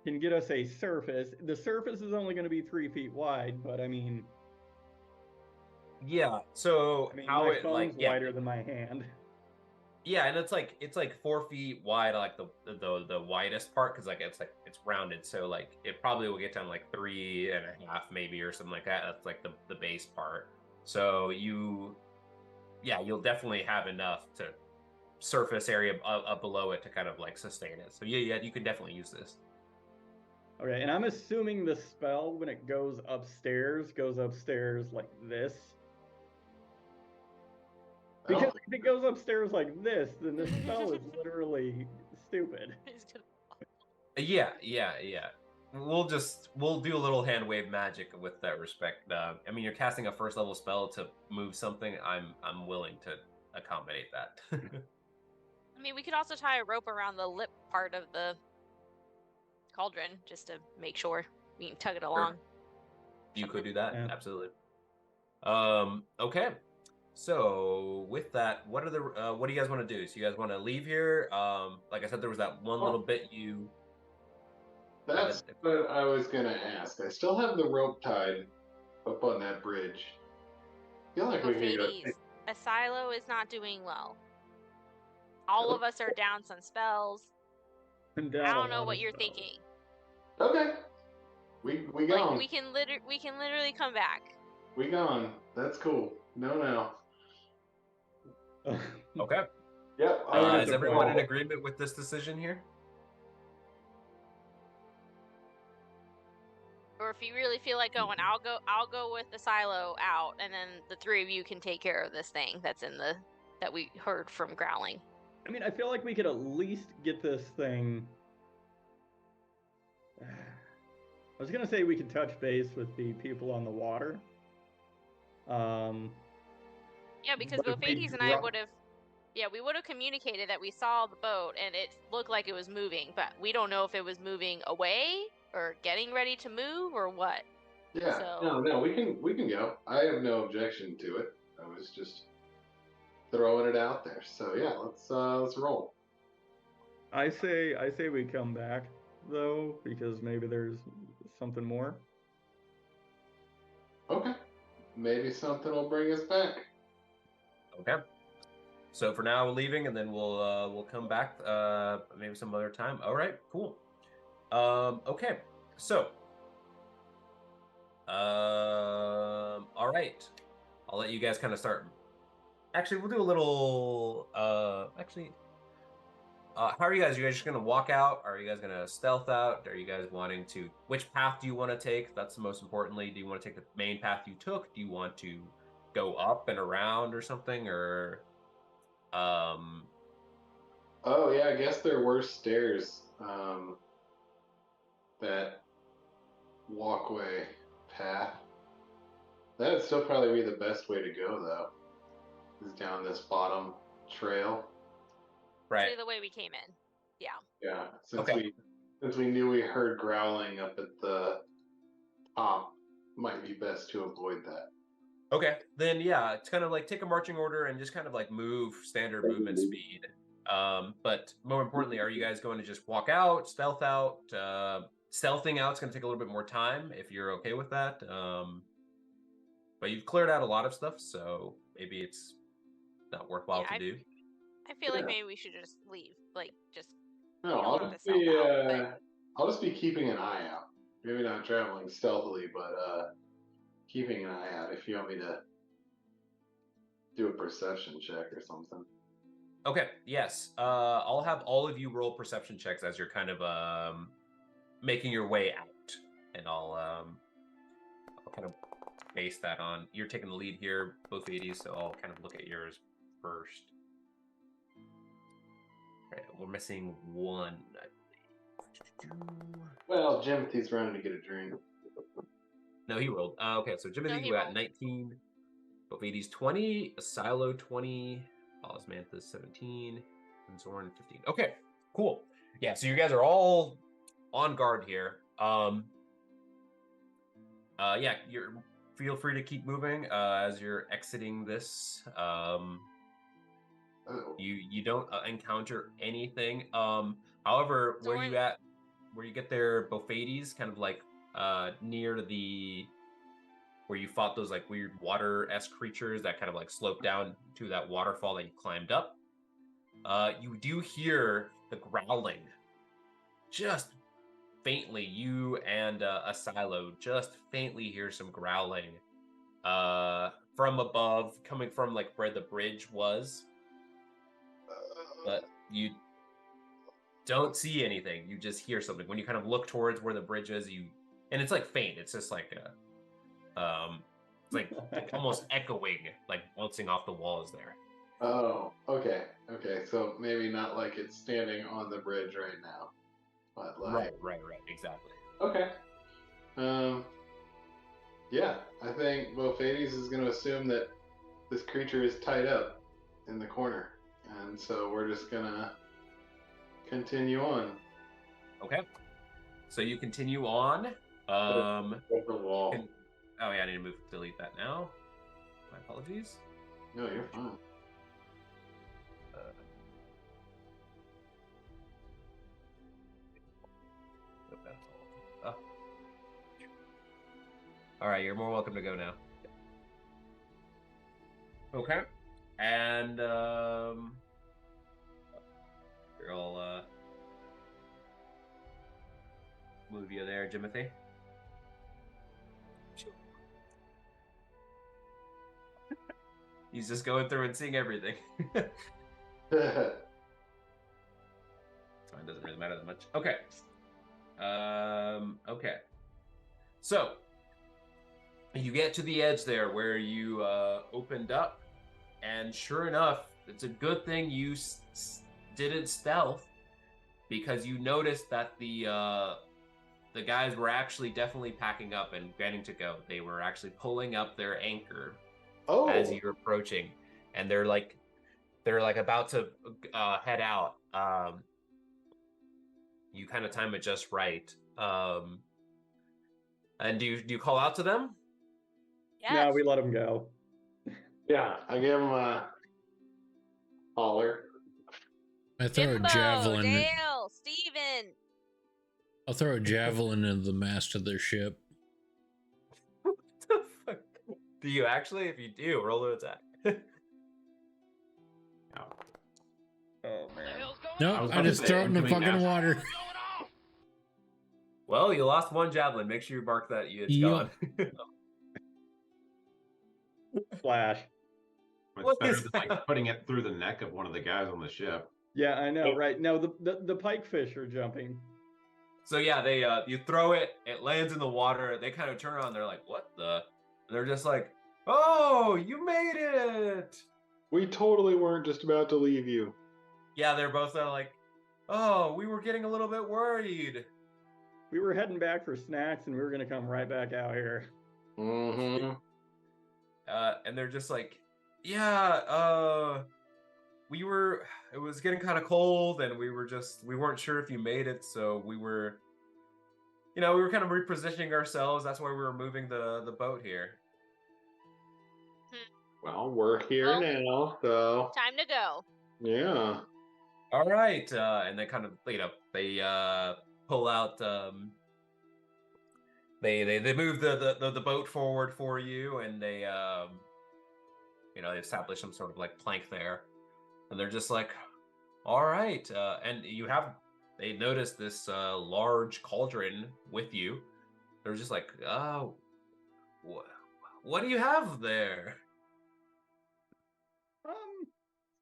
can get us a surface. The surface is only going to be 3 feet wide, but I mean. Yeah. So how my it phone's wider than my hand. Yeah, and it's like 4 feet wide, like the widest part, because like it's rounded, so like it probably will get down like 3.5 maybe or something like that. That's like the base part. So you'll definitely have enough to surface area up below it to kind of like sustain it. So yeah, you can definitely use this. Okay, and I'm assuming the spell when it goes upstairs like this. Because if it goes upstairs like this, then this spell is literally stupid. Yeah. We'll do a little hand wave magic with that respect. I mean, you're casting a 1st level spell to move something. I'm willing to accommodate that. I mean, we could also tie a rope around the lip part of the cauldron just to make sure we can tug it along. Sure. You could do that, yeah. Absolutely. Okay. So with that, what do you guys want to do? So you guys want to leave here? Like I said, there was that one little bit you. That's what I was gonna ask. I still have the rope tied up on that bridge. I feel like we can go. A silo is not doing well. All of us are down some spells. I don't know what you're thinking. Okay. We gone. Like, we can literally come back. We gone. That's cool. No. Okay. Yep. Is everyone in agreement with this decision here? Or if you really feel like going, I'll go with the silo out, and then the 3 of you can take care of this thing that we heard from growling. I mean, I feel like we could at least get this thing. I was gonna say we could touch base with the people on the water. Yeah, because Bophates and I would have communicated that we saw the boat and it looked like it was moving, but we don't know if it was moving away or getting ready to move or what. Yeah, so... no, we can go. I have no objection to it. I was just throwing it out there. So yeah, let's roll. I say we come back though, because maybe there's something more. Okay. Maybe something will bring us back. Okay. So for now, we're leaving, and then we'll come back maybe some other time. All right, cool. Okay. So, all right. I'll let you guys kind of start Actually, we'll do a little. How are you guys? Are you guys just gonna walk out? Are you guys gonna stealth out? Are you guys wanting to? Which path do you want to take? That's the most importantly. Do you want to take the main path you took? Do you want to go up and around or something? Or Oh yeah, I guess there were stairs. That walkway path. That'd still probably be the best way to go though. Is down this bottom trail. right? Say the way we came in. Yeah. Yeah, Okay. since we knew we heard growling up at the top, might be best to avoid that. Okay, then yeah, it's kind of like take a marching order and just kind of like move standard movement speed. But more importantly, are you guys going to just walk out, stealth out? Stealthing out's going to take a little bit more time if you're okay with that. But you've cleared out a lot of stuff, so maybe it's not worthwhile Yeah, to do. I feel like Yeah. maybe we should just leave. Like, just we No, don't I'll have to just stealth be out. But I'll just be keeping an eye out. Maybe not traveling stealthily, but keeping an eye out if you want me to do a perception check or something. Okay, yes. I'll have all of you roll perception checks as you're kind of making your way out, and I'll kind of base that on. You're taking the lead here, both 80s, so I'll kind of look at yours first. Right, we're missing one, I believe. Well, Jimothy's running to get a drink. No, he rolled. Okay, so Jimothy, he you got rolled. 19, both 80s 20, Silo 20, Osmanthus 17, and Zoran 15. Okay, cool. Yeah, so you guys are all on guard here. Yeah, you're feel free to keep moving as you're exiting this. You don't encounter anything. However, where Zoran- you at? Where you get there, Bofades, kind of like near the where you fought those like weird water-esque creatures that kind of like sloped down to that waterfall that you climbed up. You do hear the growling, just faintly. You and a silo just faintly hear some growling from above, coming from like where the bridge was, but you don't see anything. You just hear something. When you kind of look towards where the bridge is, and it's like faint. It's just like it's like almost echoing, like bouncing off the walls there. Oh, okay. So maybe not like it's standing on the bridge right now, but like Right, exactly. okay. Yeah, I think Bofades is going to assume that this creature is tied up in the corner, and so we're just gonna continue on. Okay. So you continue on. With the wall. Oh yeah, I need to delete that now. My apologies. No, you're fine. All right, you're more welcome to go now. Okay. And I'll move you there, Jimothy. He's just going through and seeing everything. Fine, doesn't really matter that much. Okay. Okay. So you get to the edge there where you opened up, and sure enough, it's a good thing you didn't stealth, because you noticed that the guys were actually definitely packing up and getting to go. They were actually pulling up their anchor as you're approaching, and they're like about to head out. You kind of time it just right. And do you call out to them? yes. No, we let him go. Yeah, I give him a holler. I throw a Jimbo, javelin. Dale, Steven. I'll throw a javelin into the mast of their ship. What the fuck? Do you actually? If you do, roll an attack. Oh What man. the hell's going No, on? I just throw it in the doing fucking that. water. What's going on? Well, you lost one javelin. Make sure you mark that it's Yeah. gone. Flash. It's What better is than that? like putting it through the neck of one of the guys on the ship. Yeah, I know, right? No, the pikefish are jumping. So yeah, they you throw it, it lands in the water. They kind of turn around. They're like, "What the?" And they're just like, "Oh, you made it!" We totally weren't just about to leave you. Yeah, they're both like, "Oh, we were getting a little bit worried." We were heading back for snacks, and we were gonna come right back out here. Mm-hmm. And they're just like, "Yeah, we were. It was getting kind of cold, and we weren't sure if you made it, so we were." We were kind of repositioning ourselves. That's why we were moving the boat here. Well, we're here Well, now, so Time to go. yeah. All right, and they kind of they pull out they move the boat forward for you, and they they establish some sort of like plank there, and they're just like, all right, and they notice this large cauldron with you. They're just like, oh, what do you have there?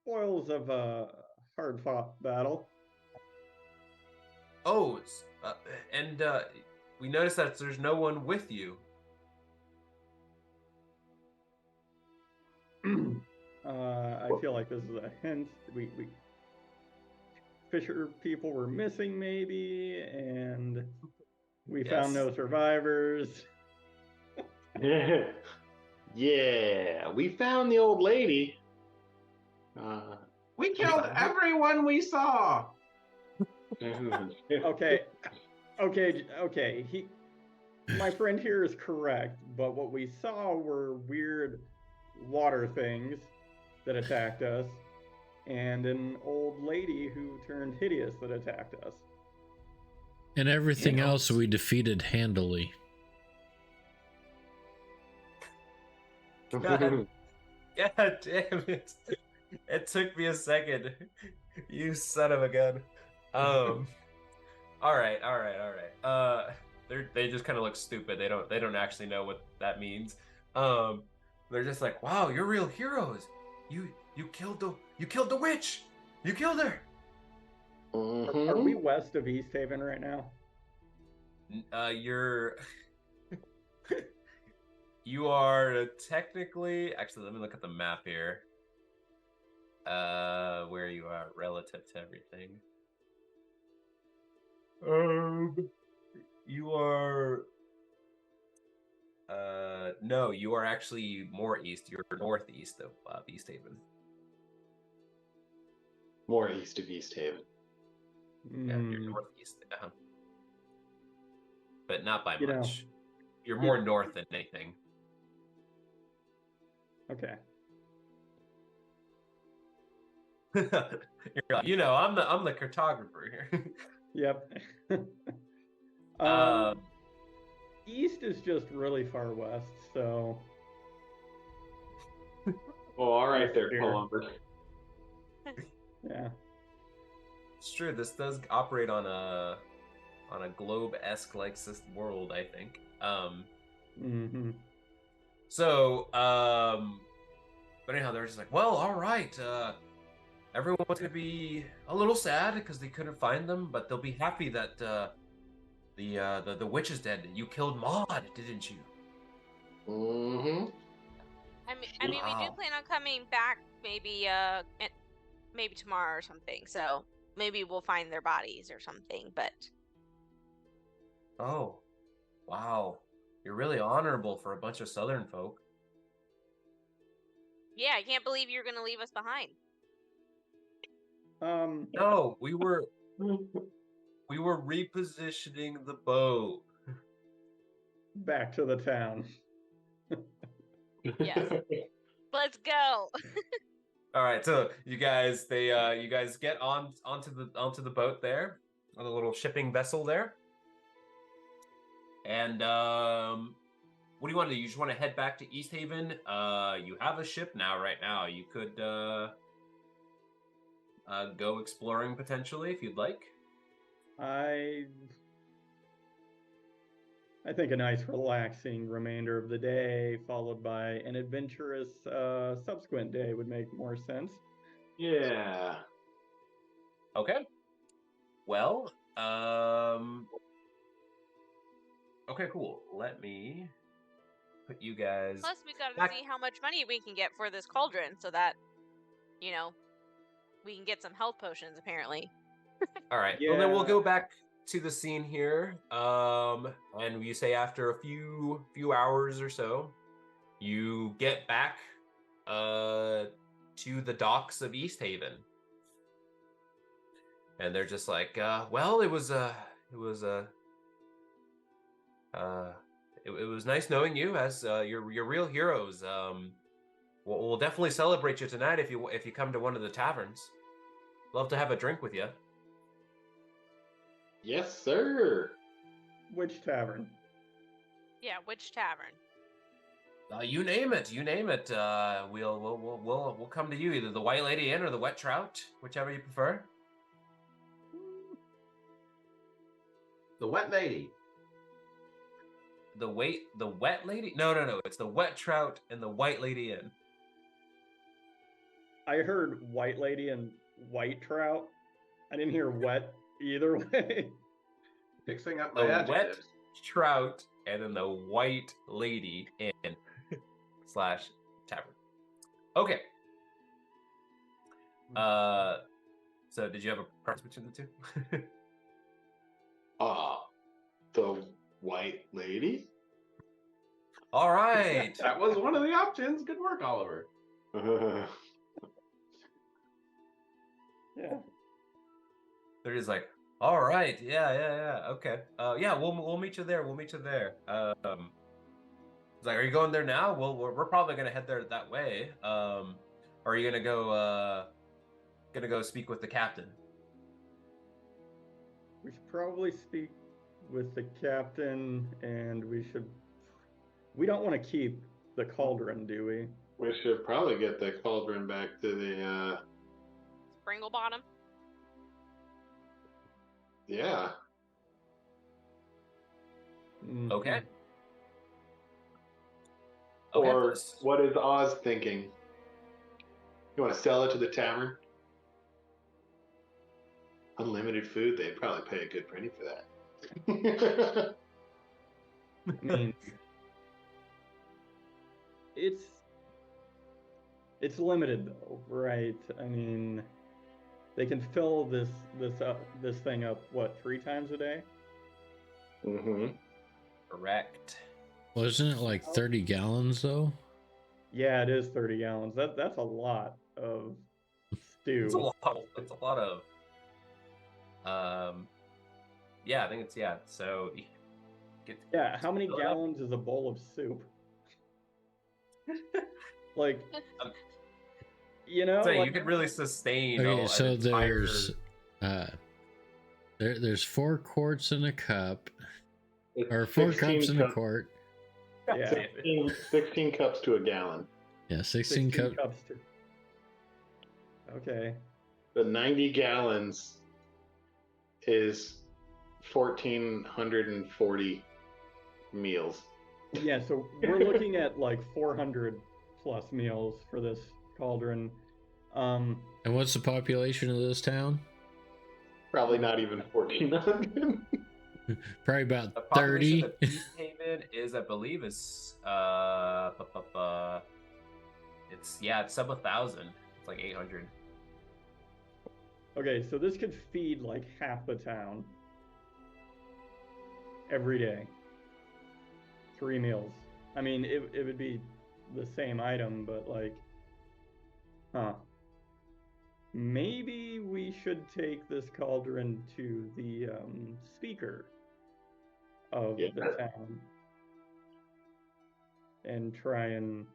Spoils of a hard-fought battle. Oh, and we noticed that there's no one with you. I feel like this is a hint. We Fisher people were missing, maybe, and we found Yes. no survivors. Yeah, we found the old lady. We killed everyone we saw. Okay, my friend here is correct, but what we saw were weird water things that attacked us, and an old lady who turned hideous that attacked us. And everything else we defeated handily. God damn it. It took me a second. You son of a gun. All right. They just kind of look stupid. They don't actually know what that means. They're just like, wow, you're real heroes. You killed the witch. You killed her. Are we west of East Haven right now? You are technically, actually, let me look at the map here. Where you are relative to everything. You are. No, you are actually more east. You're northeast of East Haven. More east of East Haven. Yeah, you're northeast. But not by You know, much. You're more north than anything. Okay. You're like, I'm the cartographer here. Yep. East is just really far west, so. Oh, all right there, Here. Columbus. Yeah. It's true. This does operate on a globe-esque like world, I think. So, but anyhow, they're just like, well, all right. Everyone's gonna be a little sad because they couldn't find them, but they'll be happy that the witch is dead. You killed Maud, didn't you? Mm-hmm. I mean, we do plan on coming back maybe maybe tomorrow or something. So maybe we'll find their bodies or something. But Oh, wow. You're really honorable for a bunch of Southern folk. yeah, I can't believe you're gonna leave us behind. No, we were repositioning the boat. Back to the town. Yes. Let's go. All right, so you guys get onto the boat there, on the little shipping vessel there. And what do you want to do? You just want to head back to East Haven? You have a ship now right now. You could go exploring potentially if you'd like. I think a nice relaxing remainder of the day, followed by an adventurous subsequent day, would make more sense. Yeah. Okay. Well, okay, cool. Let me put you guys Plus, we got to back. see how much money we can get for this cauldron, so that you know we can get some health potions. Apparently. All right. Well, then we'll Yeah. go back to the scene here. And you say after a few hours or so, you get back to the docks of East Haven. And they're just like, well, it was nice knowing you as your real heroes. We'll definitely celebrate you tonight if you come to one of the taverns. Love to have a drink with you. Yes, sir. Which tavern? Yeah, which tavern? You name it. You name it. We'll come to you, either the White Lady Inn or the Wet Trout, whichever you prefer. The Wet Lady. The Wet Lady? No. It's the Wet Trout and the White Lady Inn. I heard White Lady and White Trout. I didn't hear wet either way. Mixing up my The Wet adjectives. Trout and then the White Lady Inn / tavern. Okay. So did you have a preference between the two? The White Lady? All right. That was one of the options. Good work, Oliver. Yeah. They're just like, all right, yeah, okay. Yeah, we'll meet you there. We'll meet you there. It's like, are you going there now? Well, we're probably gonna head there that way. Or are you gonna go speak with the captain? We should probably speak with the captain, and we don't want to keep the cauldron, do we? We should probably get the cauldron back to the, Springle Bottom. yeah. Mhm. Okay. Or what is Oz thinking? You want to sell it to the tavern? Unlimited food, they'd probably pay a good penny for that. I mean, it's limited though, right? I mean, they can fill this thing up what, 3 times a day? Mm-hmm. Correct. Wasn't it like 30 gallons though? Yeah, it is 30 gallons. That's a lot of stew. It's a lot of. Yeah, I think it's So, Yeah, how many fill it up. gallons is a bowl of soup? Like, So like, you could really sustain. Okay, so an entire... there's 4 quarts in a cup, It's or 4 16 cups in a quart. yeah, 16 cups to a gallon. Yeah, 16 cups. cups too. Okay. The 90 gallons is 1,440 meals. Yeah, so we're looking at like 400 plus meals for this cauldron. And what's the population of this town? Probably not even 1,400. Probably about The 30. population of East Haven is, I believe, it's sub 1,000. It's like 800. Okay, so this could feed like half the town every day. 3 meals. I mean, it would be the same item, but like, maybe we should take this cauldron to the speaker of the town and try and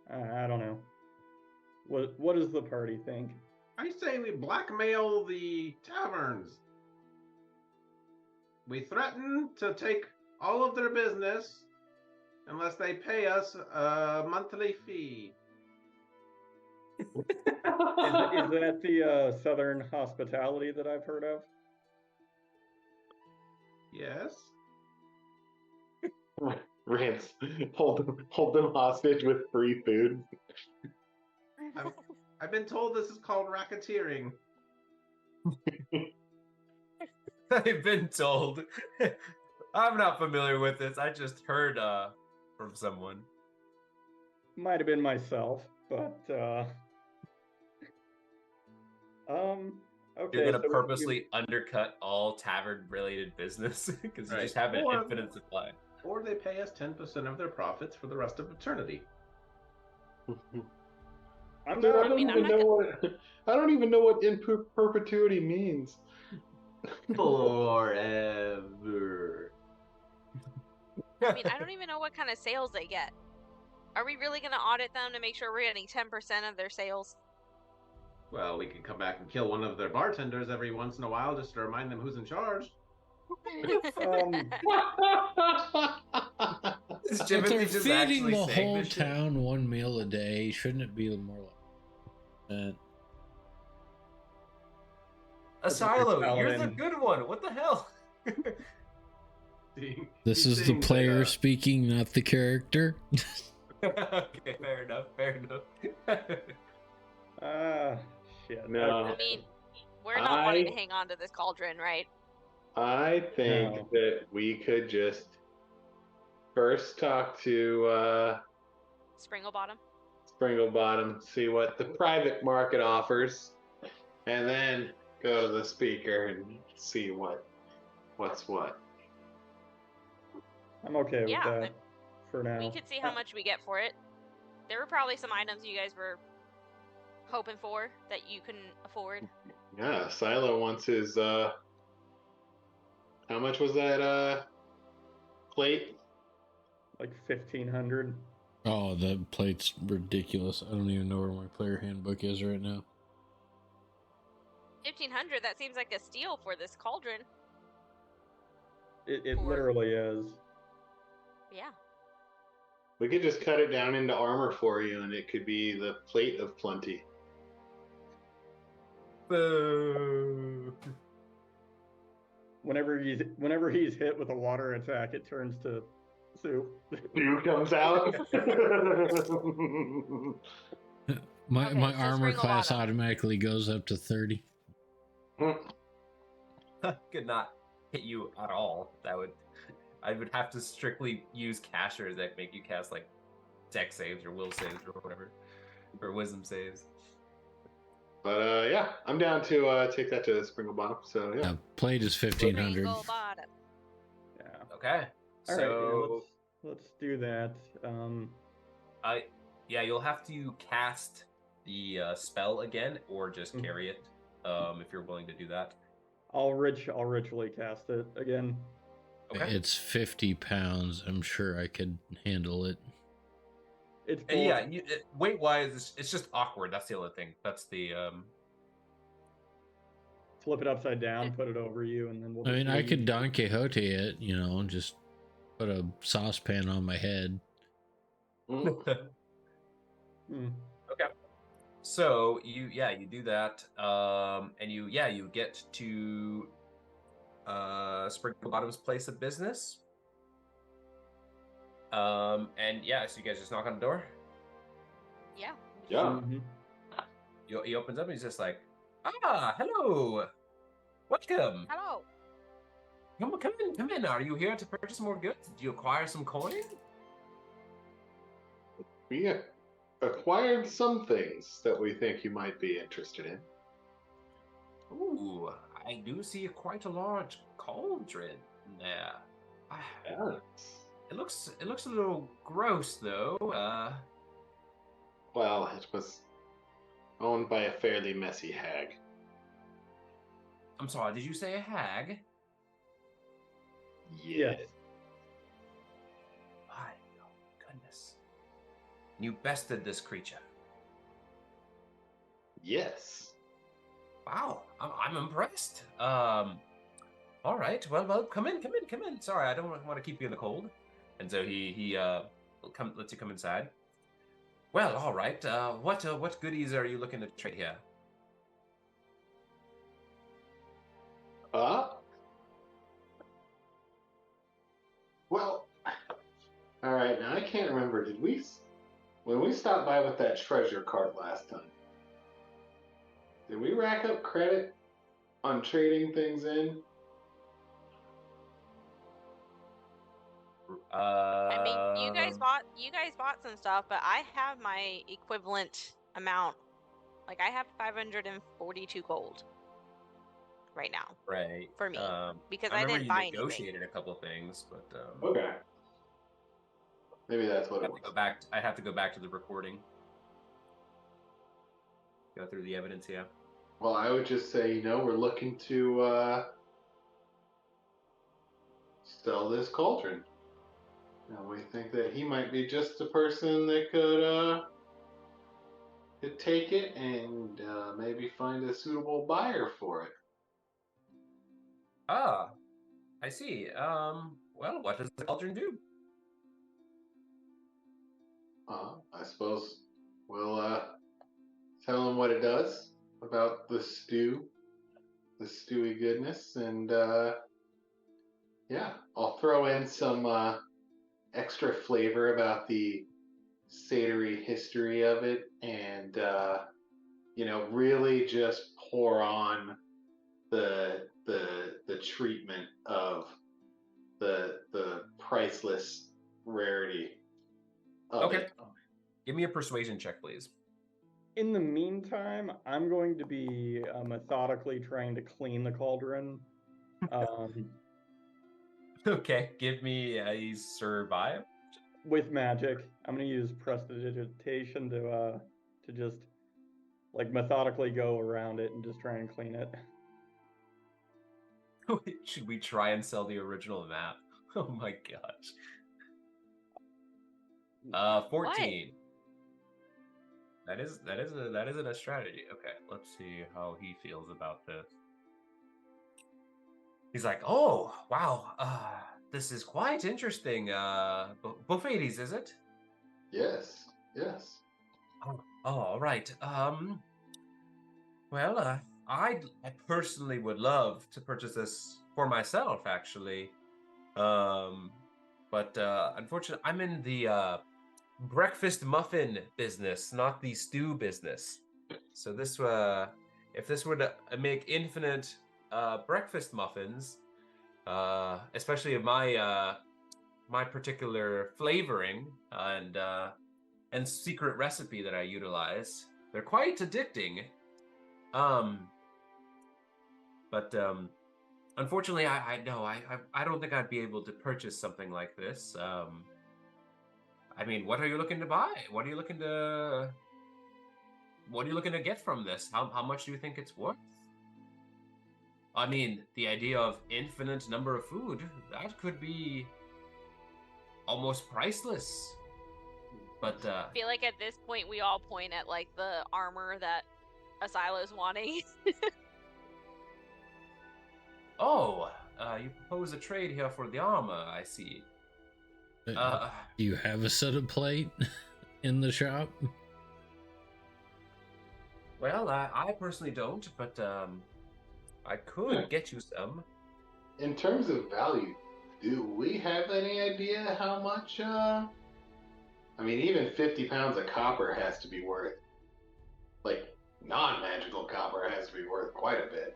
I don't know. What does the party think? I say we blackmail the taverns. We threaten to take all of their business unless they pay us a monthly fee. Is that the Southern hospitality that I've heard of? Yes. Rance, hold them hostage with free food. I've been told this is called racketeering. I've been told. I'm not familiar with this. I just heard from someone. Might have been myself, but okay. You're gonna so purposely undercut all tavern-related business because you Right. just have an Or- infinite supply. Or they pay us 10% of their profits for the rest of eternity. I'm Dude, not. I don't mean, I'm even not know what I don't even know what in perpetuity means. Forever. I mean, I don't even know what kind of sales they get. Are we really going to audit them to make sure we're getting 10% of their sales? Well, we could come back and kill one of their bartenders every once in a while just to remind them who's in charge. Is If Jimothy they're just feeding actually the saying whole this shit? town one meal a day, shouldn't it be more like that? Asilo, you're the Paladin. good one. What the hell? This is the player speaking, not the character. Okay, fair enough. Fair enough. Shit. No. I mean, we're not wanting to hang on to this cauldron, right? I think No. that we could just first talk to Springlebottom. Springlebottom, see what the private market offers, and then go to the speaker and see what's what. I'm okay with Yeah, that for now. We could see how much we get for it. There were probably some items you guys were hoping for that you couldn't afford. Yeah, Silo wants his how much was that plate? Like 1,500. Oh, the plate's ridiculous. I don't even know where my player handbook is right now. 1,500. That seems like a steal for this cauldron. It Or- literally is. Yeah. We could just cut it down into armor for you, and it could be the plate of plenty. Boo. Whenever he's hit with a water attack, it turns to soup. Dew comes out. My Okay, so armor class Springlebottom. automatically goes up to 30. Could not hit you at all. I would have to strictly use casters that make you cast like dex saves or will saves or whatever, or wisdom saves. But yeah, I'm down to take that to Springlebottom. So yeah. Plate is 1,500. Springlebottom. Yeah. Okay. All right. So Yeah, let's do that. yeah, you'll have to cast the spell again, or just carry it if you're willing to do that. I'll ritually cast it again. Okay. It's 50 pounds. I'm sure I could handle it. It's And yeah, weight wise, it's just awkward. That's the other thing. That's the flip it upside down, put it over you, and then we'll. I just mean, I leave. could Don Quixote it, just put a saucepan on my head. Okay. So you do that, and you get to Springlebottom's place of business. And yeah, so you guys just knock on the door. Yeah. Yeah. Mhm. He opens up and he's just like, hello, welcome. Hello. Come in. Are you here to purchase more goods? Did you acquire some coin? We acquired some things that we think you might be interested in. Ooh, I do see quite a large cauldron there. Yes. It looks a little gross though. Well, it was owned by a fairly messy hag. I'm sorry, did you say a hag? Yes. My goodness. You bested this creature. Yes. Wow, I'm impressed. All right, well, come in. Sorry, I don't want to keep you in the cold. And so he lets you come inside. Well, all right. What goodies are you looking to trade here? Well, all right. Now I can't remember. When we stopped by with that treasure cart last time? Did we rack up credit on trading things in? I mean, you guys Um, bought some stuff, but I have my equivalent amount. Like I have 542 gold right now right. for me because I I remember didn't you buy anything. negotiated a couple of things, but Okay. Maybe that's what I it have to was. go back. I have to go back to the recording. Go through the evidence. Yeah. Well, I would just say, we're looking to sell this cauldron. And we think that he might be just the person that could take it and maybe find a suitable buyer for it. Ah, I see. Well, what does the cauldron do? I suppose we'll tell him what it does about the stewy goodness, and yeah, I'll throw in some extra flavor about the savory history of it, and really just pour on the treatment of the priceless rarity of Okay. it. Give me a persuasion check, please. In the meantime, I'm going to be methodically trying to clean the cauldron. Okay. Give me a survive. With magic. I'm going to use prestidigitation to just like methodically go around it and just try and clean it. Should we try and sell the original map? Oh my gosh. 14. That isn't a strategy. Okay, let's see how he feels about this. He's like, oh wow, this is quite interesting. Buffetes, is it? Yes. Oh, all right. Well, I personally would love to purchase this for myself, actually. But unfortunately, I'm in the breakfast muffin business, not the stew business. So this, if this were to make infinite breakfast muffins, especially of my particular flavoring and secret recipe that I utilize, they're quite addicting. But unfortunately, I don't think I'd be able to purchase something like this. I mean, what are you looking to buy? What are you looking to get from this? How much do you think it's worth? I mean, the idea of infinite number of food, that could be almost priceless. But I feel like at this point we all point at like the armor that Asilo's wanting. oh, you propose a trade here for the armor, I see. Do you have a set of plate in the shop? Well, I personally don't, but I could get you some. In terms of value, do we have any idea how much? I mean, even 50 pounds of copper has to be worth, like, non-magical copper has to be worth quite a bit.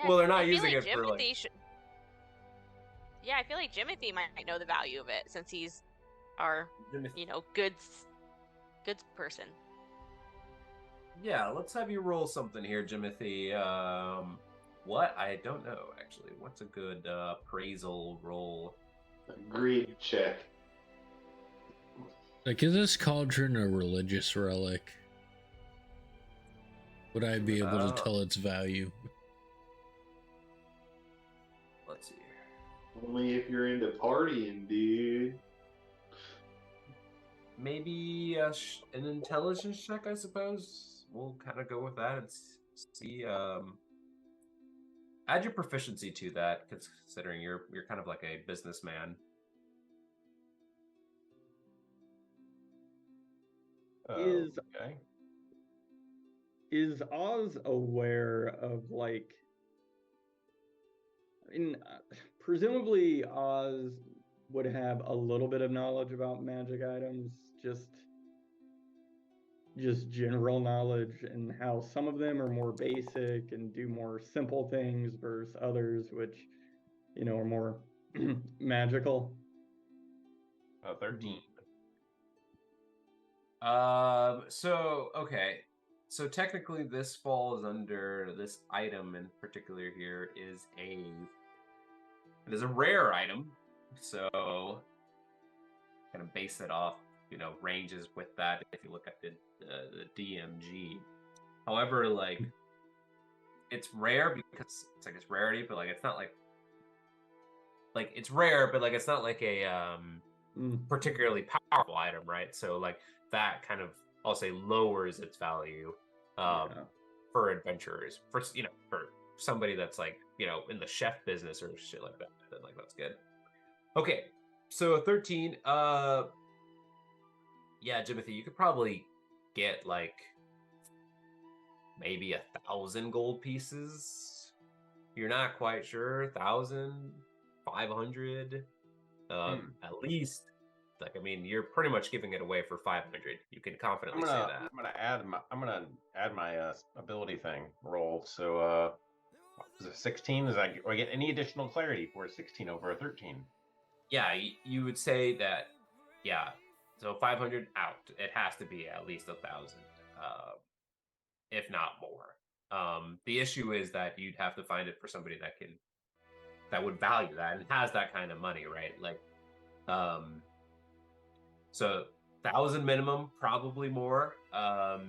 Well, they're not I feel using like it for like. Jimothy should. Yeah, I feel like Jimothy might know the value of it since he's our, goods person. Yeah, let's have you roll something here, Jimothy. What? I don't know, actually. What's a good appraisal roll? Greed check. Like, is this cauldron a religious relic? Would I be able to tell its value? Let's see here. Only if you're into partying, dude. Maybe an intelligence check, I suppose. We'll kind of go with that and see. Add your proficiency to that, considering you're kind of like a businessman. Okay. Is Oz aware of, like, I mean, presumably Oz would have a little bit of knowledge about magic items, just general knowledge, and how some of them are more basic and do more simple things versus others which, are more magical. 13. Okay. So technically this falls under this item in particular here it is a rare item. So kind of base it off, ranges with that if you look at the DMG. However, like it's rare because it's like its rarity, but like it's not like it's rare, but like it's not like a particularly powerful item, right? So like that kind of, I'll say, lowers its value for adventurers. For somebody that's like in the chef business or shit like that, then like that's good. Okay, so 13. Yeah, Jimothy, you could probably get like maybe 1,000 gold pieces. You're not quite sure. 1,000, 500, at least. Like, I mean, you're pretty much giving it away for 500. You can confidently say that. I'm gonna add my ability thing roll. So is it 16? Do I get any additional clarity for a 16 over a 13? Yeah, you would say that. Yeah, so 500 out. It has to be at least 1,000, if not more. The issue is that you'd have to find it for somebody that would value that and has that kind of money, right? Like, so 1,000 minimum, probably more. All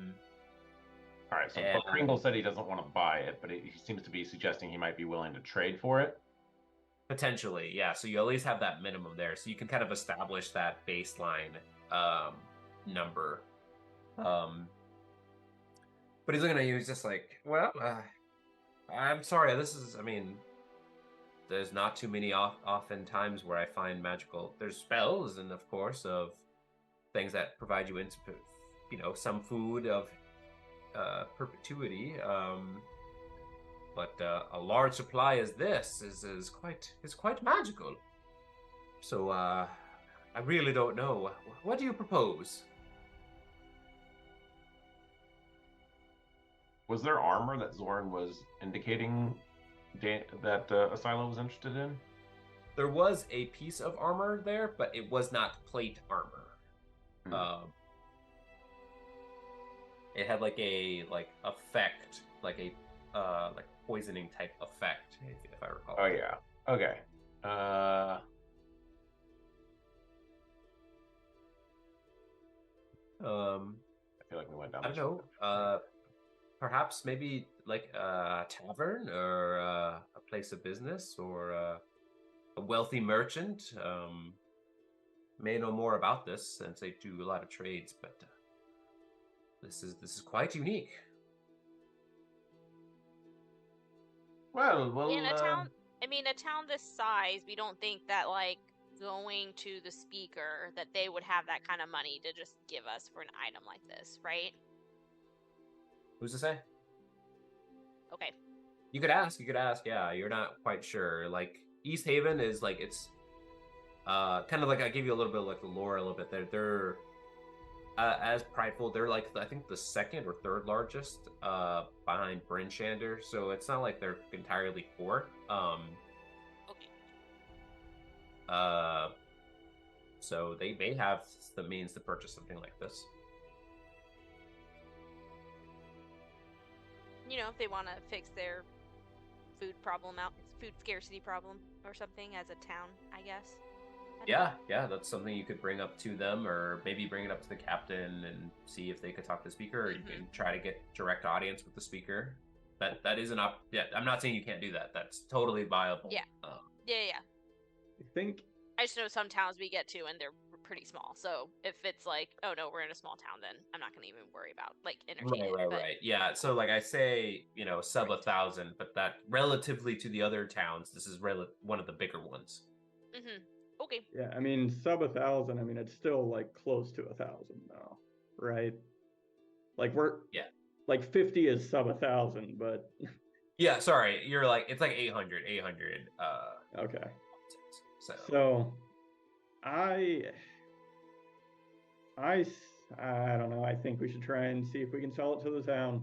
right, so but Kringle said he doesn't want to buy it, but he seems to be suggesting he might be willing to trade for it. Potentially, yeah. So you at least have that minimum there, so you can kind of establish that baseline number. But he's looking at you. He's just like, well, I'm sorry. There's not too many often times where I find magical. There's spells, and of course, of things that provide you some food of perpetuity. But a large supply as this is quite magical. So I really don't know. What do you propose? Was there armor that Zorn was indicating that Asylum was interested in? There was a piece of armor there, but it was not plate armor. It had like a effect, like poisoning type effect, if I recall. Oh yeah. Okay. I feel like we went down. I don't know. Perhaps maybe like a tavern or a place of business or a wealthy merchant may know more about this since they do a lot of trades. But this is quite unique. Well, in a town this size, we don't think that like going to the speaker that they would have that kind of money to just give us for an item like this, right? Who's to say? Okay. You could ask. Yeah, you're not quite sure. Like East Haven is like it's kind of like I gave you a little bit of like the lore a little bit there. They're as prideful. They're like I think the second or third largest behind Bryn Shander. So it's not like they're entirely poor. Okay. So they may have the means to purchase something like this. If they want to fix their food scarcity problem or something as a town, I guess. Yeah, that's something you could bring up to them, or maybe bring it up to the captain and see if they could talk to the speaker, or you can try to get direct audience with the speaker. That is an yeah, I'm not saying you can't do that. That's totally viable. Yeah. Yeah. I think I just know some towns we get to and they're pretty small. So if it's like, oh no, we're in a small town, then I'm not going to even worry about like entertaining. Right. Yeah. So like I say, sub 1,000, but that relatively to the other towns, this is one of the bigger ones. Okay. Yeah, I mean sub 1,000. I mean it's still like close to 1,000 though, right? Like like 50 is sub 1,000, but yeah. Sorry, you're like it's like 800. Okay. So, I, I, I don't know. I think we should try and see if we can sell it to the town.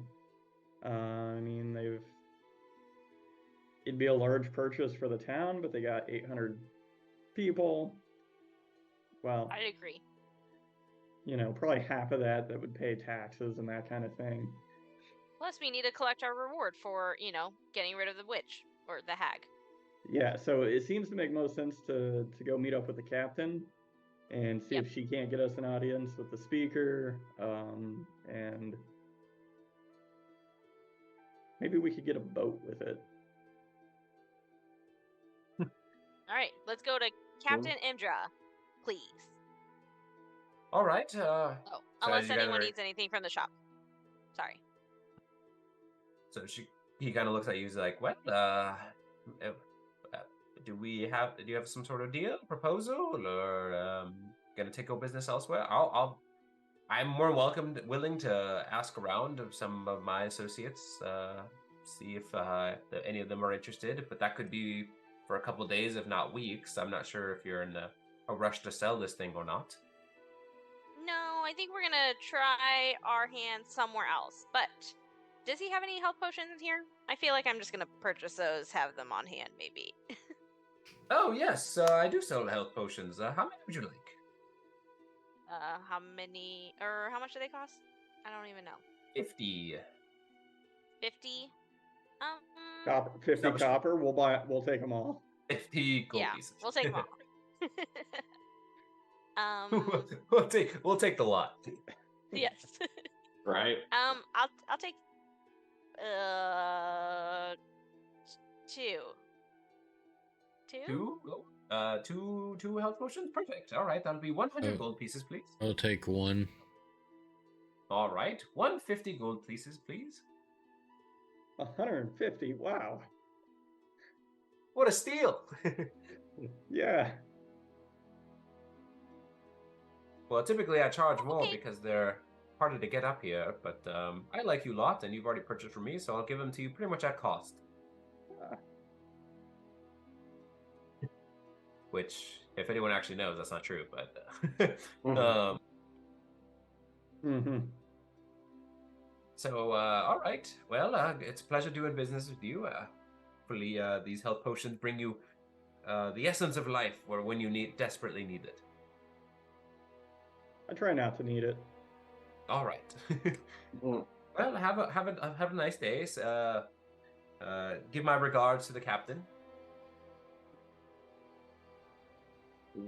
I mean, it'd be a large purchase for the town, but they got 800 people. Well, I'd agree. Probably half of that would pay taxes and that kind of thing. Plus, we need to collect our reward for, getting rid of the witch or the hag. Yeah, so it seems to make most sense to go meet up with the captain and see Yep. if she can't get us an audience with the speaker. And maybe we could get a boat with it. All right, let's go to Captain Indra, please. All right. Oh, as unless you guys anyone are- needs anything from the shop. Sorry. So he kind of looks at you. He's like, "Well, do you have some sort of deal, proposal, or gonna take your business elsewhere? I'm more willing to ask around of some of my associates, see if any of them are interested. But that could be for a couple days, if not weeks. I'm not sure if you're in a rush to sell this thing or not." No, I think we're gonna try our hand somewhere else. But does he have any health potions here? I feel like I'm just gonna purchase those, have them on hand, maybe. Oh yes, I do sell health potions. How many would you like? How many, or how much do they cost? I don't even know. 50. 50? Copper, 50 How much- copper. We'll take them all. 50 gold Yeah, pieces. we'll take them all. we'll take the lot. Yes. Right. I'll take two. Two gold? Two health potions? Perfect. All right, that'll be 100 gold pieces, please. I'll take one. All right, 150 gold pieces, please. 150. Wow. What a steal! Yeah. Well, typically I charge more Okay. because they're harder to get up here, but I like you lot, and you've already purchased from me, so I'll give them to you pretty much at cost. Which, if anyone actually knows, that's not true, but... Mm-hmm. So, all right. Well, it's a pleasure doing business with you. Hopefully, these health potions bring you the essence of life, or when you desperately need it. I try not to need it. All right. Well, have a nice day. Give my regards to the captain.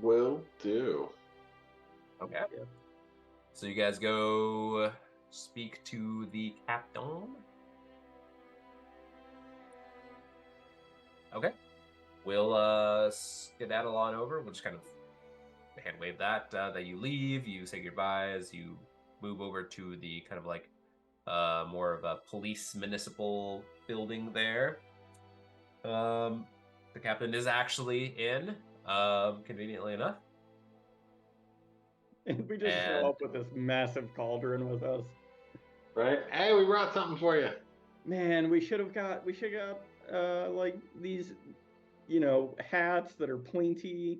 Will do. Okay. Yeah. So you guys go speak to the captain. Okay. We'll skedaddle on over. We'll just kind of hand wave that you leave. You say goodbyes. You move over to the kind of like more of a police municipal building there. The captain is actually in, conveniently enough. And we just show up with this massive cauldron with us. Right? Hey, we brought something for you. Man, we should have got like these, hats that are pointy.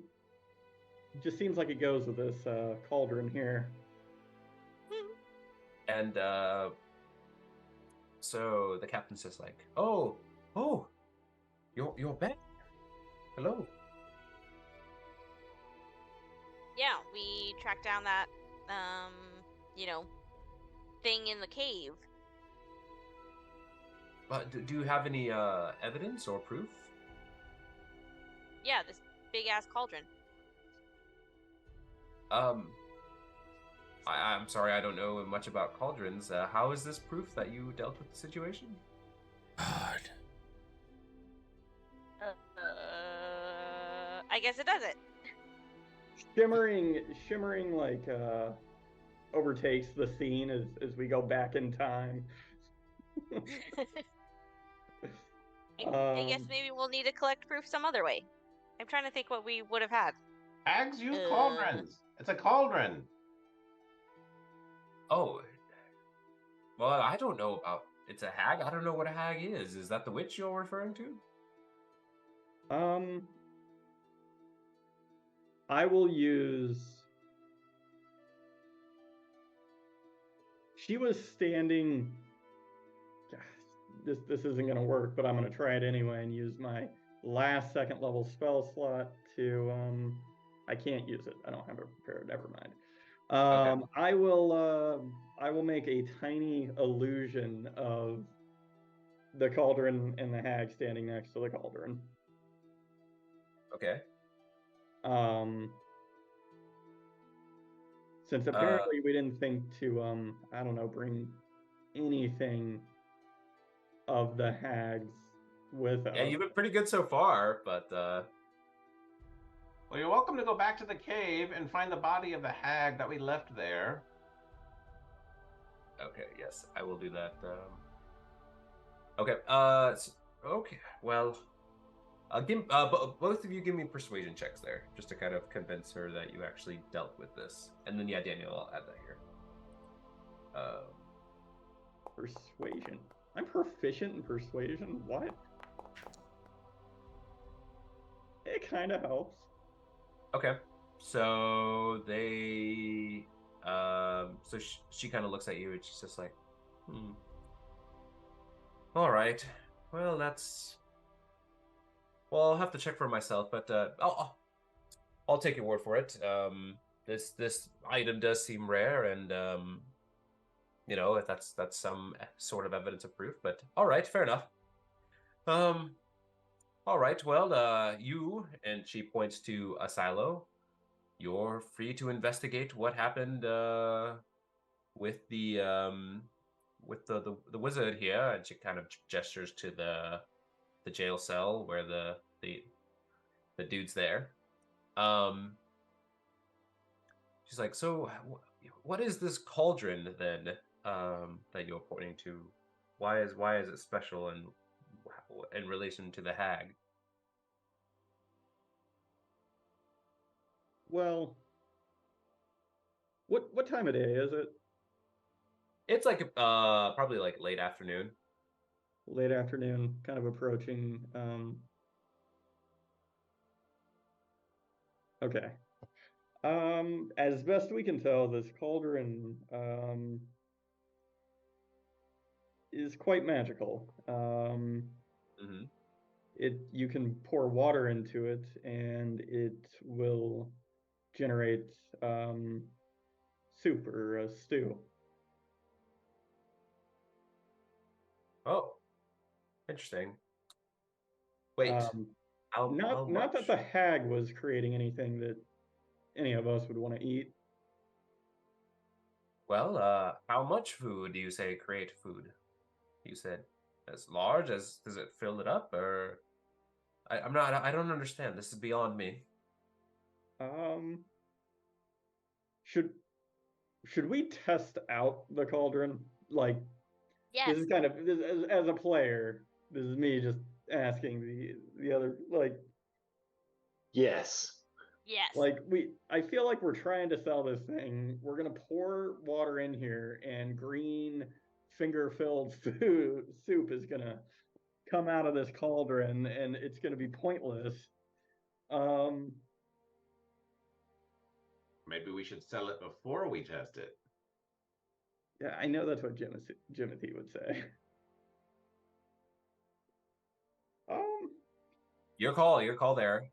It just seems like it goes with this cauldron here. And so the captain's just like, oh, you're back. Hello. Yeah, we tracked down that, thing in the cave. But do you have any evidence or proof? Yeah, this big ass cauldron. I'm sorry, I don't know much about cauldrons. How is this proof that you dealt with the situation? God. I guess it does it. Shimmering like overtakes the scene as we go back in time. I guess maybe we'll need to collect proof some other way. I'm trying to think what we would have had. Hags use cauldrons. It's a cauldron. Oh, well, I don't know about. It's a hag. I don't know what a hag is. Is that the witch you're referring to? I will use. She was standing. This isn't going to work, but I'm going to try it anyway and use my last second level spell slot to. I can't use it. I don't have it prepared. Never mind. Okay. I will make a tiny illusion of the cauldron and the hag standing next to the cauldron. Okay. Since apparently we didn't think to I don't know, bring anything of the hags with us. Yeah, you've been pretty good so far, but Well, you're welcome to go back to the cave and find the body of the hag that we left there. okay, yes, I will do that. Okay. Okay. Well, both of you give me persuasion checks there, just to kind of convince her that you actually dealt with this. And then, yeah, Daniel, I'll add that here. Persuasion. I'm proficient in persuasion. What? It kind of helps. Okay. So they, so she kind of looks at you and she's just like, all right. Well, well, I'll have to check for myself, but I'll take your word for it. This item does seem rare, and you know, if that's some sort of evidence of proof. But all right, fair enough. All right. Well, you, and she points to a silo. You're free to investigate what happened with the wizard here, and she kind of gestures to the jail cell where the dude's there. She's like, so what is this cauldron then that you're pointing to? Why is it special and in relation to the hag? Well, what time of day is it? It's like probably like late afternoon. Late afternoon, kind of approaching. Okay. As best we can tell, this cauldron is quite magical. You can pour water into it, and it will generate soup or a stew. Oh, interesting. Wait, how not much? that the hag was creating anything that any of us would want to eat. Well, how much food do you say create food? You said as large as, does it fill it up, or I don't understand. This is beyond me. Should we test out the cauldron? Like, Yes. this is kind of as a player. This is me just asking the other, like. Yes. Yes. Like, I feel like we're trying to sell this thing. We're gonna pour water in here, and green finger-filled soup is gonna come out of this cauldron, and it's gonna be pointless. Maybe we should sell it before we test it. Yeah, I know that's what Jimothy would say. Your call there.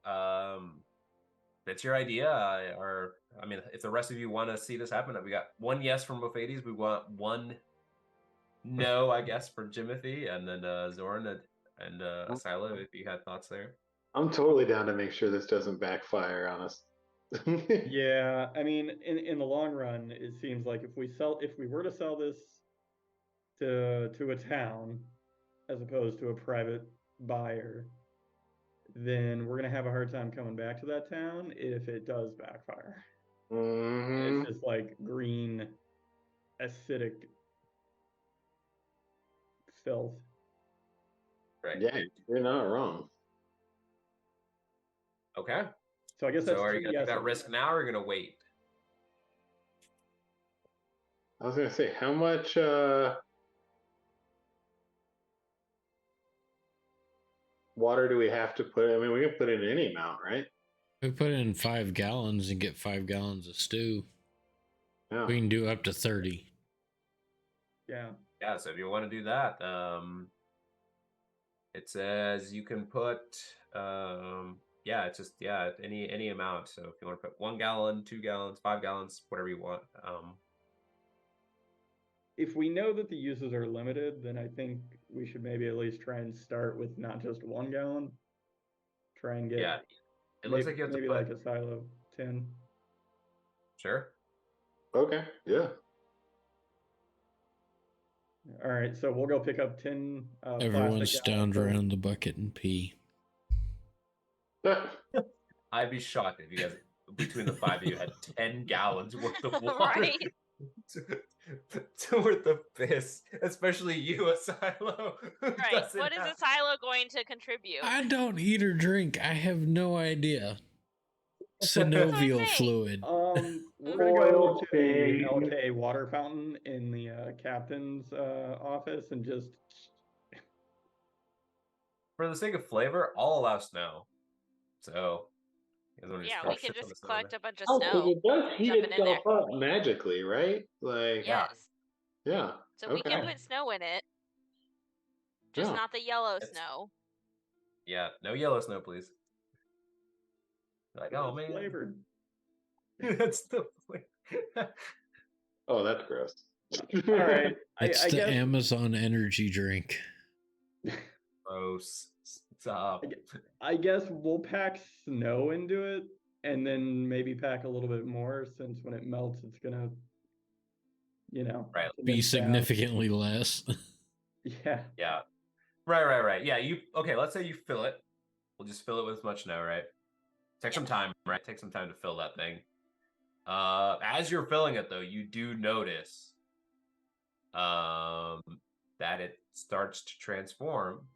It's your idea, or I mean, if the rest of you want to see this happen, we got one yes from Mofades. We want one no, I guess, for Jimothy, and then Zorn and Asilo, if you had thoughts there. I'm totally down to make sure this doesn't backfire on us. Yeah, I mean, in the long run, it seems like if we were to sell this to a town as opposed to a private buyer, then we're gonna have a hard time coming back to that town if it does backfire. Mhm. It's just like green, acidic filth. Right. Yeah, you're not wrong. Okay. So I guess that's So are you two gonna take that yeses. risk now, or are you gonna wait? I was gonna say, how much water do we have to put? I mean, we can put in any amount, right? We put in 5 gallons and get 5 gallons of stew. Yeah. We can do up to 30. Yeah. Yeah, so if you want to do that, it says you can put yeah, it's just any amount. So if you want to put 1 gallon, 2 gallons, 5 gallons, whatever you want. If we know that the uses are limited, then I think we should maybe at least try and start with not just 1 gallon. Try and get Yeah, it looks like you have to maybe put like a silo tin. sure. Okay. Yeah. All right, so we'll go pick up 10 Everyone plastic stand gallons. around the bucket and pee. I'd be shocked if you guys, between the 5 of you, had 10 gallons worth of water. Right. Worth of piss, especially you, Asilo. Right. What is a silo going to contribute? I don't eat or drink. I have no idea. Synovial saying. fluid. We're gonna go to the LK water fountain in the captain's office and just. For the sake of flavor, I'll allow snow. So, you guys wanna just Yeah, throw we shit could ton of just snow collect in a bunch of Oh, 'cause snow. it does heat Dump it in itself up magically, right? Like, Yeah. Yes. yeah. So we can Okay. put snow in it. Just Yeah. not the yellow It's- snow. Yeah, no yellow snow, please. Like, oh man, Flavored. that's the flavor. Oh, that's gross. All right. It's I the guess Amazon energy drink. Gross. Stop. I guess we'll pack snow into it and then maybe pack a little bit more since when it melts it's gonna, Right. Be condense down. significantly less. Yeah. Yeah. Right. Yeah, okay, let's say you fill it. We'll just fill it with as much snow, right? Take some time, right? Take some time to fill that thing. As you're filling it though, you do notice that it starts to transform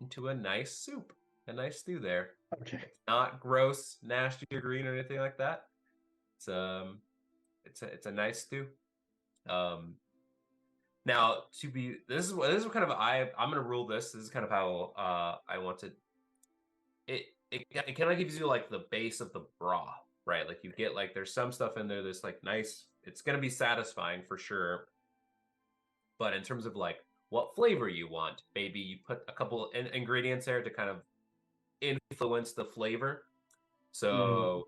into a nice soup, a nice stew there. Okay. It's not gross, nasty, or green or anything like that. It's a nice stew. Now this is kind of I'm gonna rule this. This is kind of how I want to. It kind of gives you like the base of the broth, right? Like you get like there's some stuff in there that's like nice. It's gonna be satisfying for sure. But in terms of like what flavor you want, maybe you put a couple ingredients there to kind of influence the flavor. So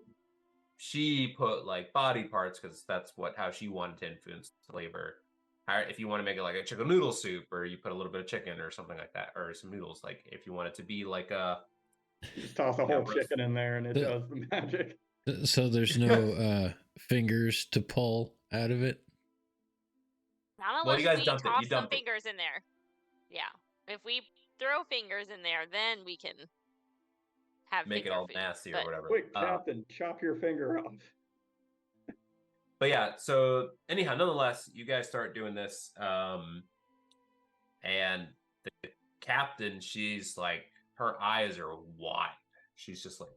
she put like body parts because that's how she wanted to influence the flavor. If you want to make it like a chicken noodle soup, or you put a little bit of chicken or something like that, or some noodles. Like if you want it to be like a, Just toss a whole chicken in there and it does the magic. So there's no fingers to pull out of it. Not Well, unless you guys we dumped it. toss You some dumped it. fingers in there. Yeah. If we throw fingers in there, then we can have make it finger all food. nasty or But whatever. Quick, Captain, chop your finger off. But yeah, so anyhow, nonetheless, you guys start doing this, and the captain, she's like, her eyes are wide. She's just like,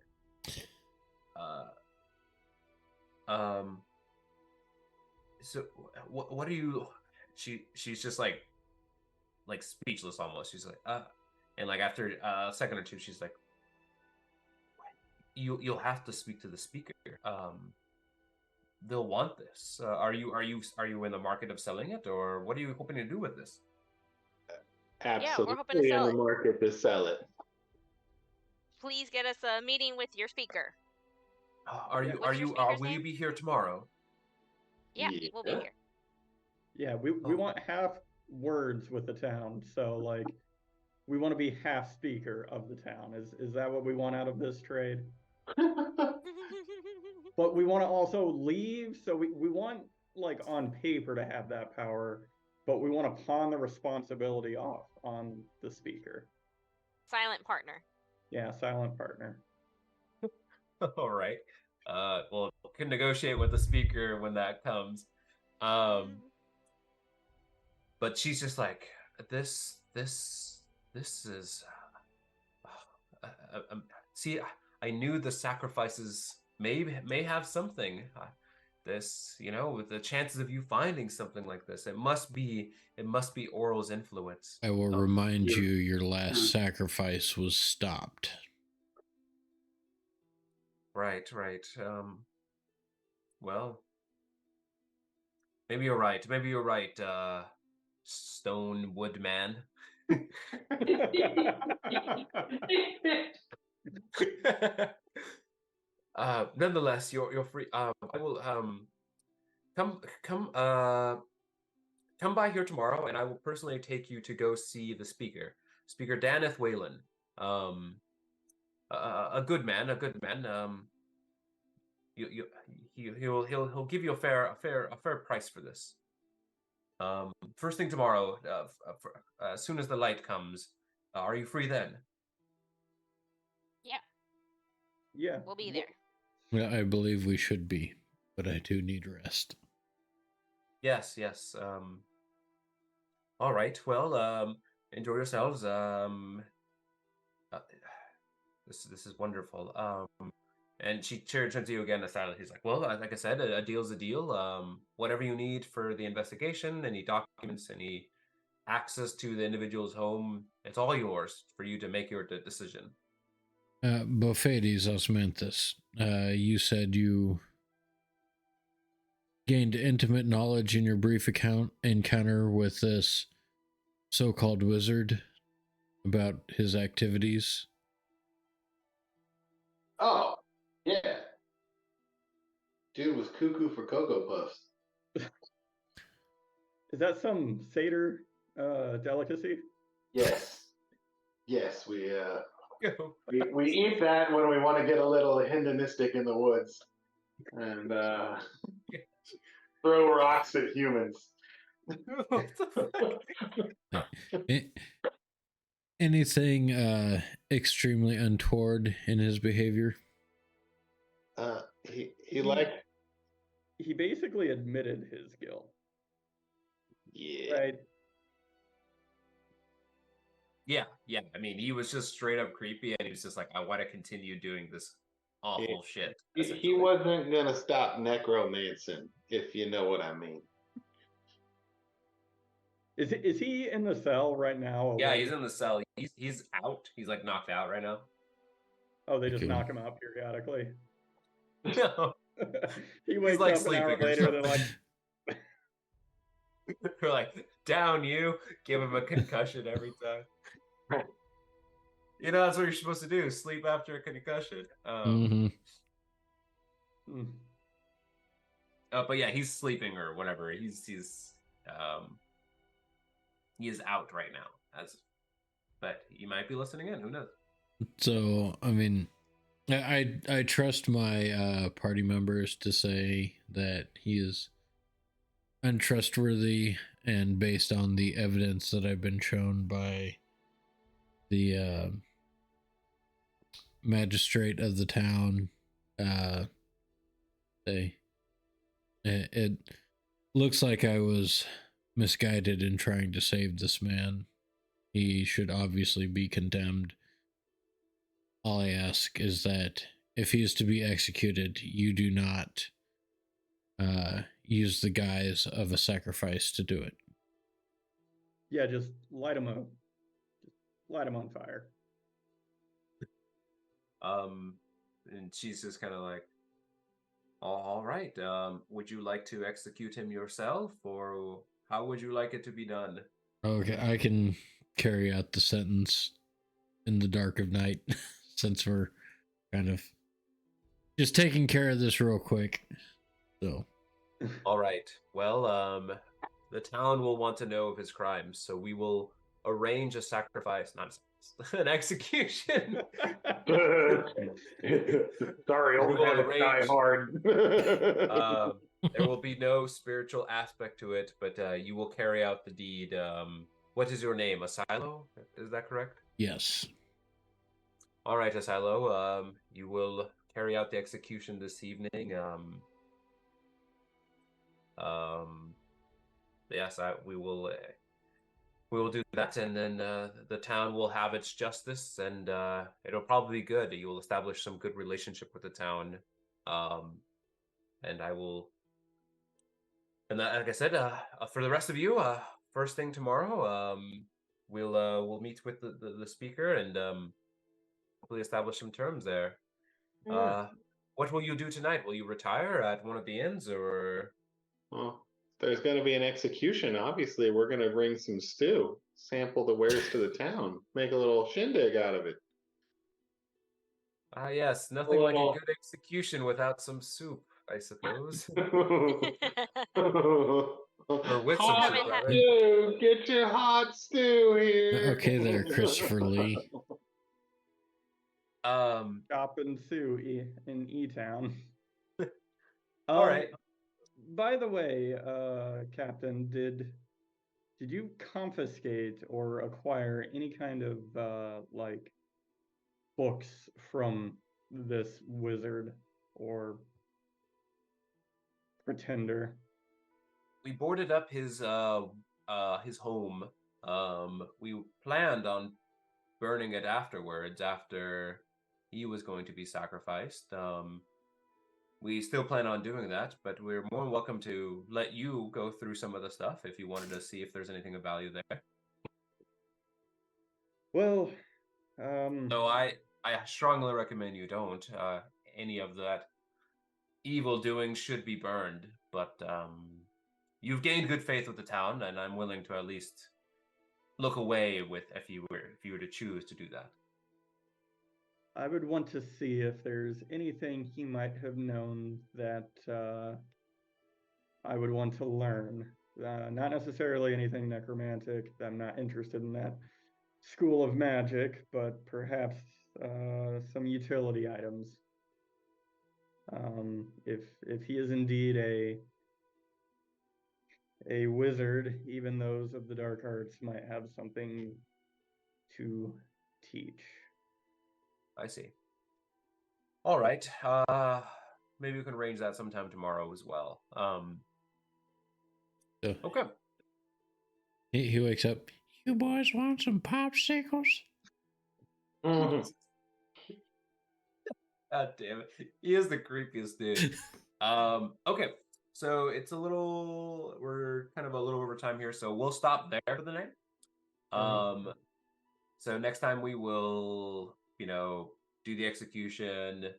so what are you? She's just like speechless almost. She's like, and like after a second or two, she's like, you'll have to speak to the speaker. They'll want this. Are you in the market of selling it, or what are you hoping to do with this? Absolutely hoping to sell in the it. market to sell it. please get us a meeting with your speaker. Will you be here tomorrow? Yeah, we'll be Yeah. here. Yeah, we want half words with the town. So like we want to be half speaker of the town. Is that what we want out of this trade? But we want to also leave, so we want like on paper to have that power, but we want to pawn the responsibility off on the speaker. Silent partner. Yeah, silent partner. All right. Well, can negotiate with the speaker when that comes. But she's just like, this is. See, I knew the sacrifices may have something. With the chances of you finding something like this, it must be Oral's influence. I will remind you, your last sacrifice was stopped. Right, right. Well, maybe you're right. Maybe you're right, Stone Wood Man. Nonetheless, you're free. I will come come come by here tomorrow, and I will personally take you to go see the speaker, Speaker Daneth Whalen. Um, a good man, a good man. You he'll give you a fair price for this. First thing tomorrow, as soon as the light comes, are you free then? Yeah, Yeah. we'll be there. Yeah, I believe we should be, but I do need rest. Yes, yes. All right. Well, enjoy yourselves. Uh, this is wonderful. And she turns to you again, Asylum. He's like, well, like I said, a deal's a deal. Whatever you need for the investigation, any documents, any access to the individual's home, it's all yours for you to make your decision. Buffedes Osmanthus, you said you gained intimate knowledge in your brief encounter with this so-called wizard about his activities. Oh, yeah. Dude was cuckoo for Cocoa Puffs. Is that some satyr delicacy? Yes. Yes, we eat that when we want to get a little hedonistic in the woods and throw rocks at humans. Anything extremely untoward in his behavior? He liked. He basically admitted his guilt. Yeah. Right. Yeah. I mean, he was just straight up creepy, and he was just like, I want to continue doing this awful shit. He wasn't gonna stop necromancing, if you know what I mean. Is he in the cell right now? Yeah, he's in the cell. He's out. He's like knocked out right now. Oh, they just Okay. knock him out periodically. No, He wakes like up an hour sleeping or later. They're like, we're like, down you. Give him a concussion every time. You know, that's what you're supposed to do. Sleep after a concussion. But yeah, he's sleeping or whatever. He is out right now. But he might be listening in. Who knows? So, I mean, I trust my party members to say that he is untrustworthy, and based on the evidence that I've been shown by the magistrate of the town, it looks like I was misguided in trying to save this man. He should obviously be condemned. All I ask is that if he is to be executed, you do not use the guise of a sacrifice to do it. yeah, just light him up. Just light him on fire. And she's just kind of like, all right. Would you like to execute him yourself, or how would you like it to be done? Okay, I can carry out the sentence in the dark of night since we're kind of just taking care of this real quick. So, All right. Well, the town will want to know of his crimes, so we will arrange a sacrifice, not an execution. Sorry, old We'll habits die arrange- hard. There will be no spiritual aspect to it, but you will carry out the deed. What is your name? Asilo? Is that correct? yes. All right, Asilo. You will carry out the execution this evening. Yes, we will. We will do that, and then the town will have its justice, and it'll probably be good. You will establish some good relationship with the town, and I will. And like I said, for the rest of you, first thing tomorrow, we'll meet with the speaker and hopefully establish some terms there. Yeah. what will you do tonight? Will you retire at one of the inns, or? Well, there's going to be an execution. Obviously, we're going to bring some stew, sample the wares to the town, make a little shindig out of it. Ah, yes, nothing like a little- good execution without some soup, I suppose. Or with some hot soup, rather. stew! Get your hot stew here! Okay there, Christopher Lee. Chop and sue in E-Town. All right. By the way, Captain, did you confiscate or acquire any kind of like books from this wizard or pretender? We boarded up his home. We planned on burning it afterwards, after he was going to be sacrificed. We still plan on doing that, but we're more than welcome to let you go through some of the stuff if you wanted to see if there's anything of value there. Well, So I strongly recommend you don't. Any of that evil doing should be burned, but you've gained good faith with the town, and I'm willing to at least look away with if you were to choose to do that. I would want to see if there's anything he might have known that I would want to learn. Not necessarily anything necromantic. I'm not interested in that school of magic, but perhaps some utility items. If he is indeed a wizard, even those of the dark arts might have something to teach. I see. All right. Maybe we can arrange that sometime tomorrow as well. So Okay. he wakes up. You boys want some popsicles? Mhm. God damn it. He is the creepiest dude. Okay. So we're kind of a little over time here, so we'll stop there for the night. So next time we will, do the execution,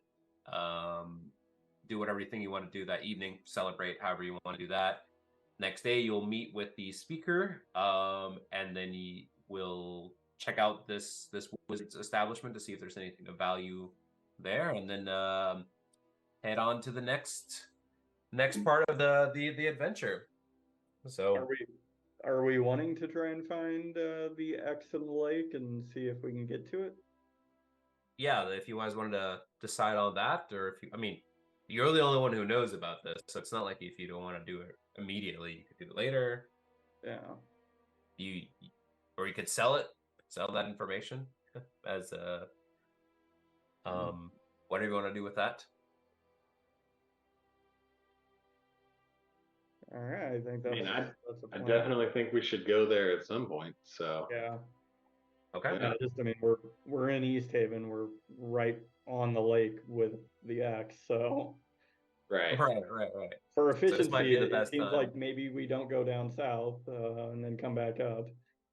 do whatever you want to do that evening, celebrate however you want to do that. Next day, you'll meet with the speaker, and then you will check out this wizard's establishment to see if there's anything of value there, and then head on to the next part of the adventure. So Are we wanting to try and find the X in the lake and see if we can get to it? yeah, if you guys wanted to decide on that, or if you're the only one who knows about this, so it's not like if you don't want to do it immediately, you could do it later. Yeah. Or you could sell that information as a whatever you want to do with that. All right, I think that's I that's a plan. definitely think we should go there at some point. So Yeah. Okay. Yeah. We're in East Haven. We're right on the lake with the X. So right. Right. for So this might efficiency, be the it best seems time. like maybe we don't go down south and then come back up.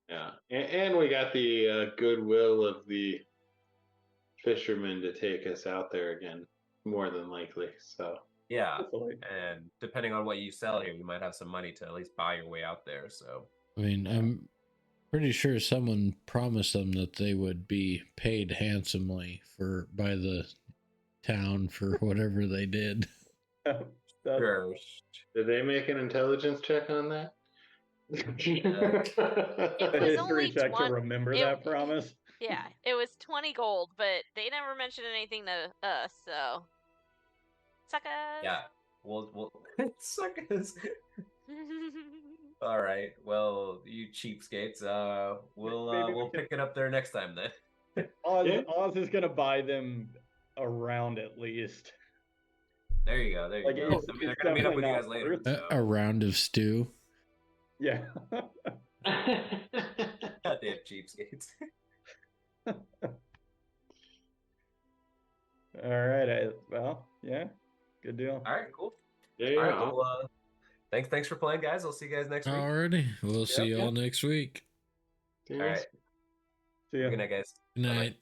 Yeah, and we got the goodwill of the fishermen to take us out there again, more than likely. So Yeah. Hopefully. And depending on what you sell here, you might have some money to at least buy your way out there. So I mean, I'm pretty sure someone promised them that they would be paid handsomely by the town for whatever they did. sure. did they make an intelligence check on that? A It was history only check to remember that promise. Yeah, it was 20 gold, but they never mentioned anything to us, so suckers. Yeah. We'll suckers. All right. Well, you cheapskates. We'll pick it up there next time then. Oz is gonna buy them a round at least. There you go. There you Like, go. it's- They're it's gonna meet up with you definitely guys not later. worth So. A round of stew. Yeah. Goddamn cheapskates. All right. Yeah. Good deal. All right. Cool. Yeah, All right. Well, thanks for playing, guys. I'll see you guys next week. Alrighty. We'll see Yep. y'all next week. All right. See ya. Good night, guys. Good Bye-bye. night.